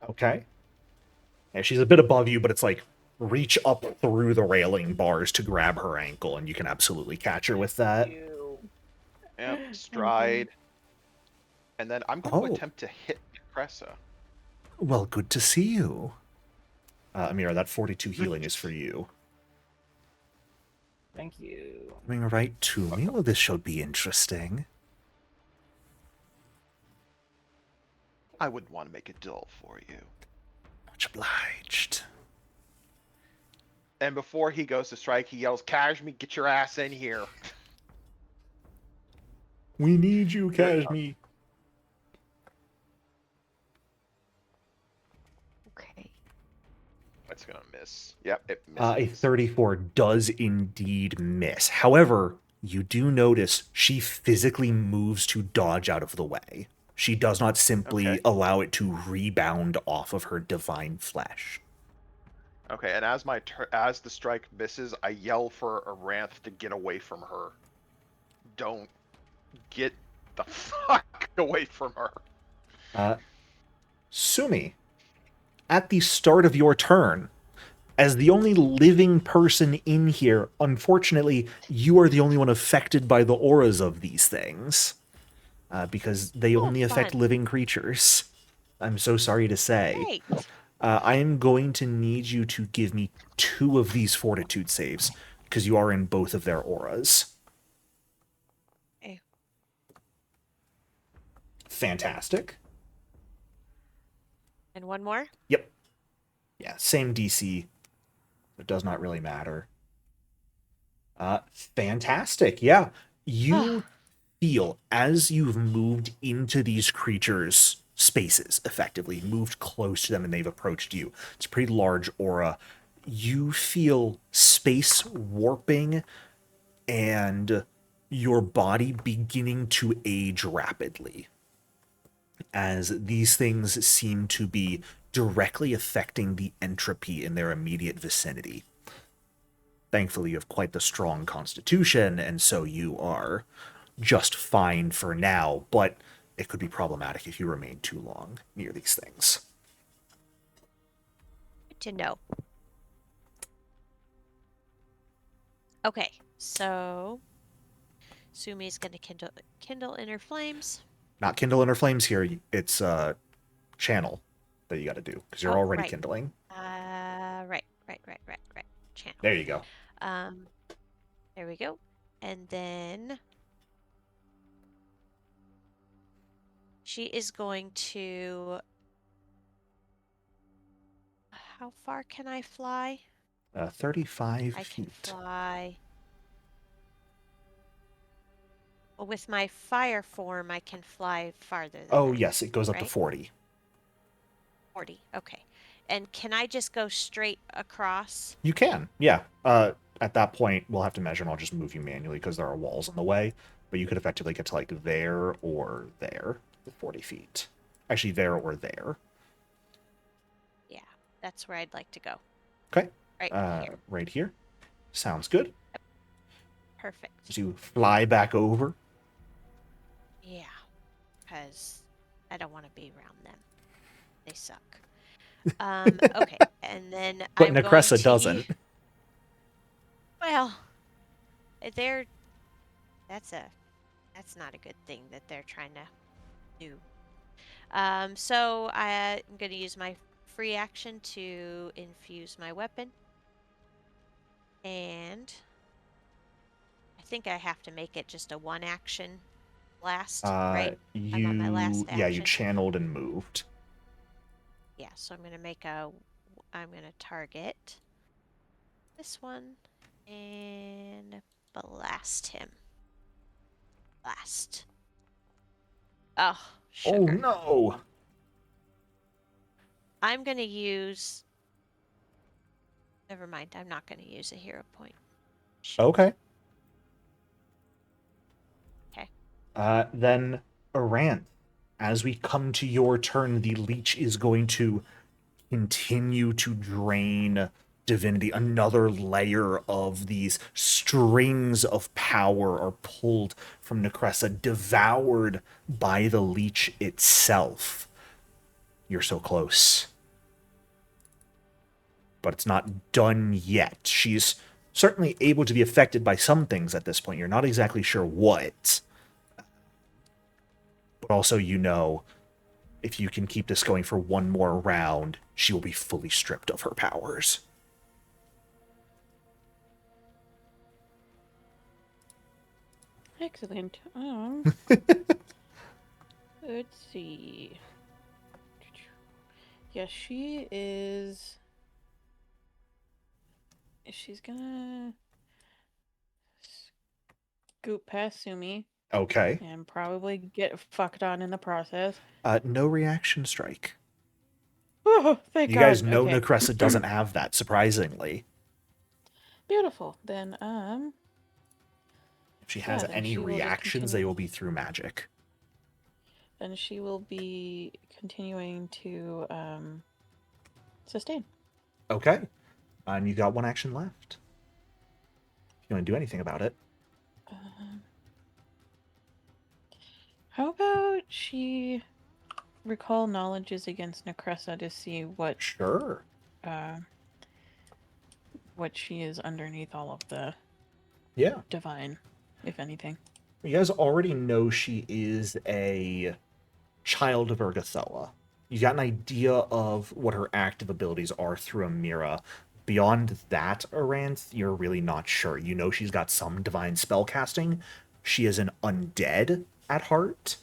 Okay. Yeah, she's a bit above you, but it's like reach up through the railing bars to grab her ankle, and you can absolutely catch her with that. Yep, stride. And then I'm going to Oh. attempt to hit Cressa. Well, good to see you. Amira, that 42 healing is for you. Thank you. Coming right to me. Well, this shall be interesting. I wouldn't want to make it dull for you. Much obliged. And before he goes to strike, he yells, Kashmi, get your ass in here. We need you, Kashmi. Okay. It's going to miss. Yep, it A misses. 34 does indeed miss. However, you do notice she physically moves to dodge out of the way. She does not simply Okay. allow it to rebound off of her divine flesh. Okay, and as the strike misses, I yell for Aranth to get away from her. Don't get the fuck away from her. Sumi, at the start of your turn, as the only living person in here, unfortunately, you are the only one affected by the auras of these things. because they Oh, only affect fun. living creatures. I'm so sorry to say. Great. I am going to need you to give me 2 of these fortitude saves, because you are in both of their auras. Okay. Fantastic. And one more? Yep. Yeah, same DC. It does not really matter. Fantastic. Yeah. You feel, as you've moved into these creatures' spaces, effectively, moved close to them and they've approached you. It's a pretty large aura. You feel space warping and your body beginning to age rapidly, as these things seem to be directly affecting the entropy in their immediate vicinity. Thankfully, you have quite the strong constitution, and so you are just fine for now, but it could be problematic if you remain too long near these things. Good to know. Okay, so Sumi's gonna kindle inner flames. Not kindle inner flames here, it's channel that you got to do, because you're already right. kindling. Right. Channel. There you go. There we go. And then she is going to... How far can I fly? 35 I can feet. fly... Well, with my fire form, I can fly farther than Oh, that, yes, it goes up to right? 40. 40, okay. And can I just go straight across? You can, yeah. At that point, we'll have to measure, and I'll just move you manually because there are walls in the way. But you could effectively get to, like, there or there with 40 feet. Actually, there or there. Yeah, that's where I'd like to go. Okay. Right here. Right here. Sounds good. Perfect. As you fly back over. Yeah, because I don't want to be around them. They suck. Okay, and then But I'm Necressa going to doesn't. Well, they're... That's not a good thing that they're trying to do. So I'm going to use my free action to infuse my weapon. And I think I have to make it just a 1-action blast, right? I'm on my last action. Yeah, you channeled and moved. Yeah, so I'm going to target this one and blast him. Blast. Oh, sugar. Oh, no! I'm going to use... Never mind, I'm not going to use a hero point. Shoot. Okay. Okay. Then, Aranth, as we come to your turn, the leech is going to continue to drain divinity. Another layer of these strings of power are pulled from Necressa, devoured by the leech itself. You're so close. But it's not done yet. She's certainly able to be affected by some things at this point. You're not exactly sure what. But also, you know, if you can keep this going for one more round, she will be fully stripped of her powers. Excellent. Let's see. Yeah, she is... She's gonna scoot past Sumi Okay. and probably get fucked on in the process. No reaction strike. Oh, thank You God. guys know Okay. Necressa doesn't have that, surprisingly. Beautiful. Then, If she has then any she will just reactions, they will be through magic. Then she will be continuing to, sustain. Okay. And you got 1 action left. If you want to do anything about it. How about she recall knowledges against Necressa to see what Sure. what she is underneath all of the Yeah. divine, if anything. You guys already know she is a child of Urgathoa. You got an idea of what her active abilities are through Amira. Beyond that, Aranth, you're really not sure. You know she's got some divine spellcasting. She is an undead at heart.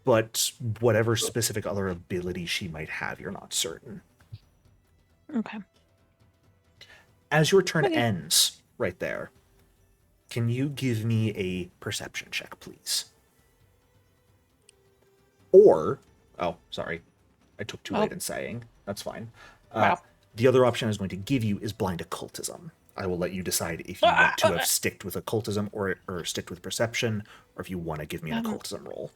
But whatever specific other ability she might have, you're not certain. Okay. As your turn Okay. ends, right there, can you give me a perception check, please? Or, oh, sorry, I took too late in saying. That's fine. Wow. The other option I was going to give you is blind occultism. I will let you decide if you want to have sticked with occultism or sticked with perception, or if you want to give me an occultism roll.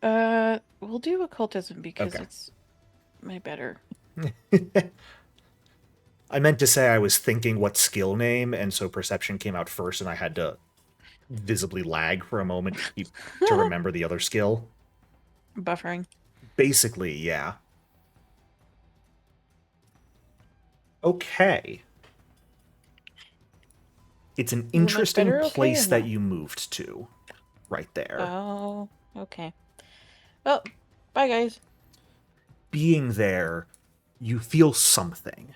We'll do occultism because Okay. it's my better. I meant to say I was thinking what skill name, and so perception came out first, and I had to visibly lag for a moment to remember the other skill. Buffering. Basically, yeah. Okay. It's an Is it much interesting better, okay, place or that no? you moved to, right there. Oh, okay. Well, bye guys. Being there, you feel something.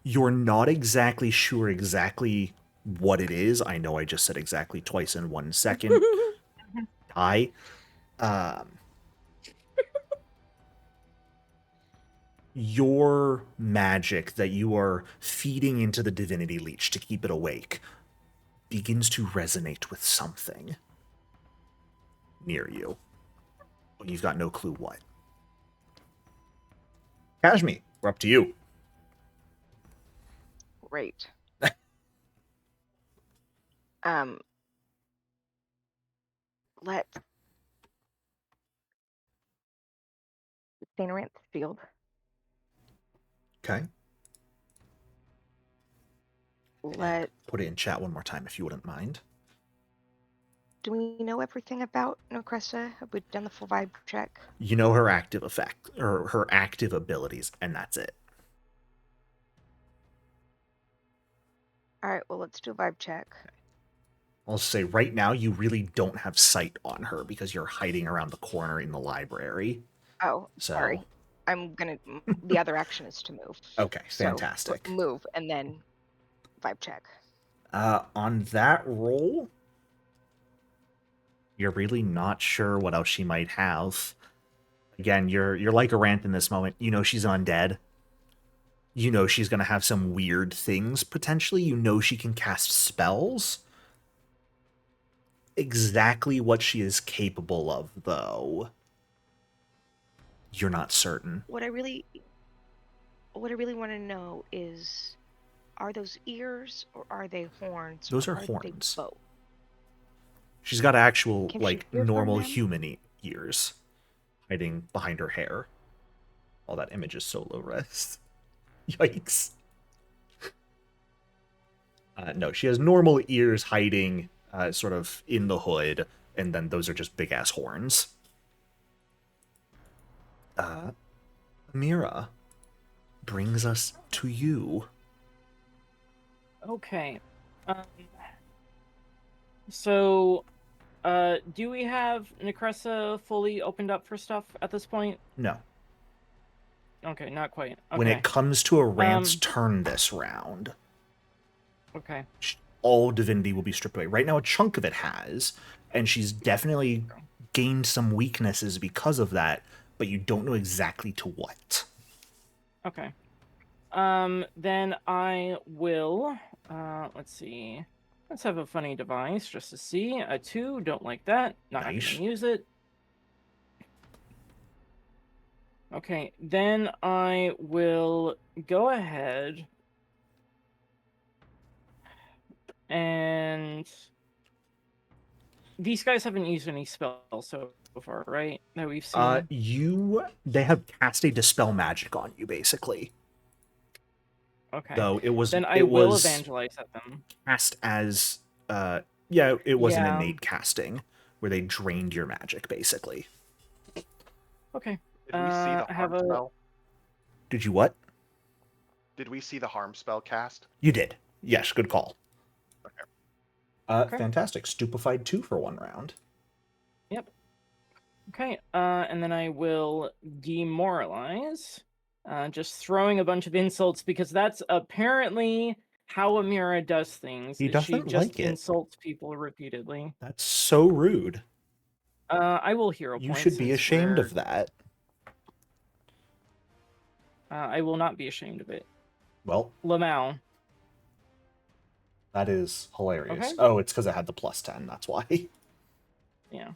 You're not exactly sure exactly what it is. I know I just said exactly twice in 1 second. Hi. Your magic that you are feeding into the divinity leech to keep it awake begins to resonate with something near you. But you've got no clue what. Kashmi, we're up to you. Great. Let's St. Ranth's Field. Okay. Let Put it in chat one more time if you wouldn't mind. Do we know everything about Nocressa? Have we done the full vibe check? You know her active effect, or her active abilities, and that's it. All right, well, let's do a vibe check. I'll say right now you really don't have sight on her because you're hiding around the corner in the library. Oh, So, sorry. I'm gonna. The other action is to move. Okay, So, fantastic. move and then vibe check. On that roll, you're really not sure what else she might have. Again, you're like a rant in this moment. You know she's undead. You know she's gonna have some weird things potentially. You know she can cast spells. Exactly what she is capable of, though, you're not certain. What I really want to know is, are those ears or are they horns? Those or are horns. They both? She's got actual, Can like, she hear from normal them? human ears hiding behind her hair. Oh, that image is so low res. Yikes. No, she has normal ears hiding sort of in the hood, and then those are just big-ass horns. Amira brings us to you. Okay. So, do we have Necressa fully opened up for stuff at this point? No. Okay, not quite. Okay. When it comes to a Rant's turn this round, okay. all divinity will be stripped away. Right now, a chunk of it has, and she's definitely gained some weaknesses because of that, but you don't know exactly to what. Okay. Then I will, let's see. Let's have a funny device just to see. A 2, don't like that. Not Nice. gonna use it. Okay, then I will go ahead and these guys haven't used any spells so far, right? That we've seen. They have cast a dispel magic on you, basically. Okay. Though it was Then I will evangelize at them. Cast as it was an innate casting where they drained your magic, basically. Okay. Did we see the harm spell? Did you what? Did we see the harm spell cast? You did. Yes, good call. Okay. Okay. Fantastic. Stupefied 2 for 1 round. Yep. Okay, and then I will demoralize. Just throwing a bunch of insults because that's apparently how Amira does things. He Is she doesn't just like it. insults people repeatedly. That's so rude. I will hero You points. should be since ashamed we're- of that. I will not be ashamed of it. Well, Lamau. that is hilarious. Okay. Oh, it's because I had the plus 10. That's why. Yeah.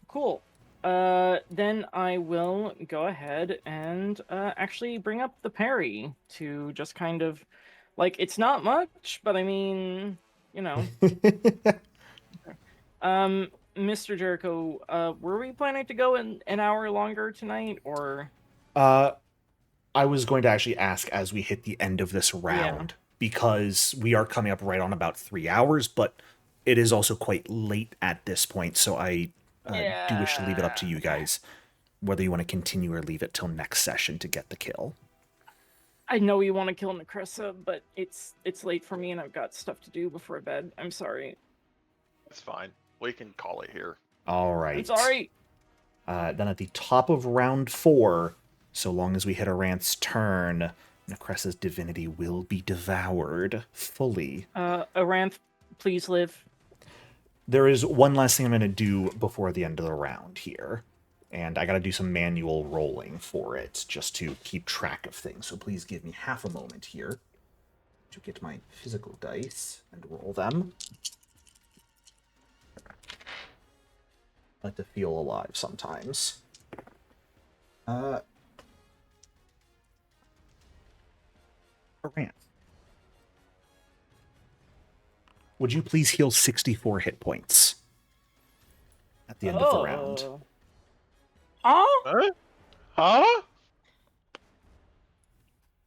Cool. Then I will go ahead and actually bring up the parry to just kind of, like, it's not much, but I mean, you know. Mr. Jericho, were we planning to go in an hour longer tonight, or? I was going to actually ask as we hit the end of this round, because we are coming up right on about 3 hours, but it is also quite late at this point, so I do wish to leave it up to you guys, whether you want to continue or leave it till next session to get the kill. I know you want to kill Necressa, but it's late for me and I've got stuff to do before bed. I'm sorry. That's fine. We can call it here. All right. I'm sorry. Then at the top of round 4, so long as we hit Arant's turn, Necressa's divinity will be devoured fully. Aranth, please live. There is one last thing I'm going to do before the end of the round here. And I got to do some manual rolling for it, just to keep track of things. So please give me half a moment here to get my physical dice and roll them. I like to feel alive sometimes. Arant. Would you please heal 64 hit points at the end of the round? Huh? Huh?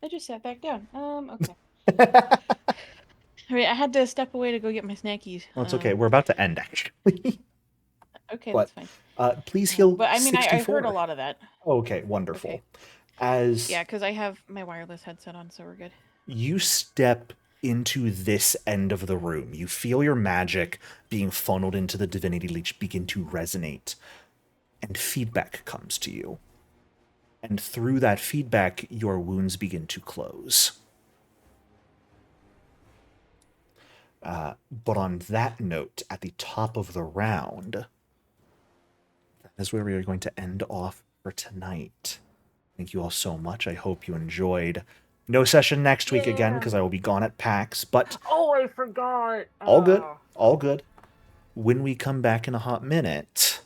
I just sat back down. Okay. I mean, I had to step away to go get my snackies. Well, it's okay. We're about to end, actually. Okay, But, that's fine. Please heal But I mean, I 64. heard a lot of that. Okay, wonderful. Okay. As Yeah, because I have my wireless headset on, so we're good. you step into this end of the room, you feel your magic being funneled into the Divinity Leech begin to resonate, and feedback comes to you. And through that feedback, your wounds begin to close. But on that note, at the top of the round, that is where we are going to end off for tonight. Thank you all so much. I hope you enjoyed. No session next week again, because I will be gone at PAX, but Oh, I forgot. all good. All good. When we come back in a hot minute,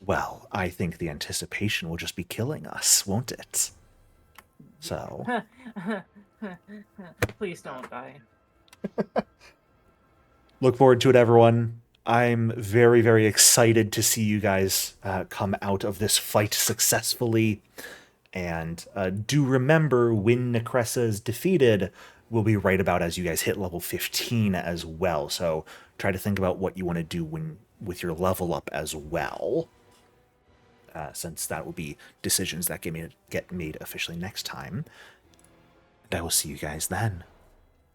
well, I think the anticipation will just be killing us, won't it? So, Please don't die. look forward to it, everyone. I'm very, very excited to see you guys come out of this fight successfully. And do remember, when Necressa is defeated, will be right about as you guys hit level 15 as well. So try to think about what you want to do with your level up as well. Since that will be decisions that get made officially next time. And I will see you guys then.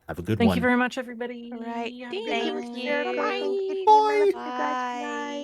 Have a good one. Thank you very much, everybody. All right. Have a good Thank night. you. Bye. Bye. Thank you, Amira. See you guys Bye. tonight.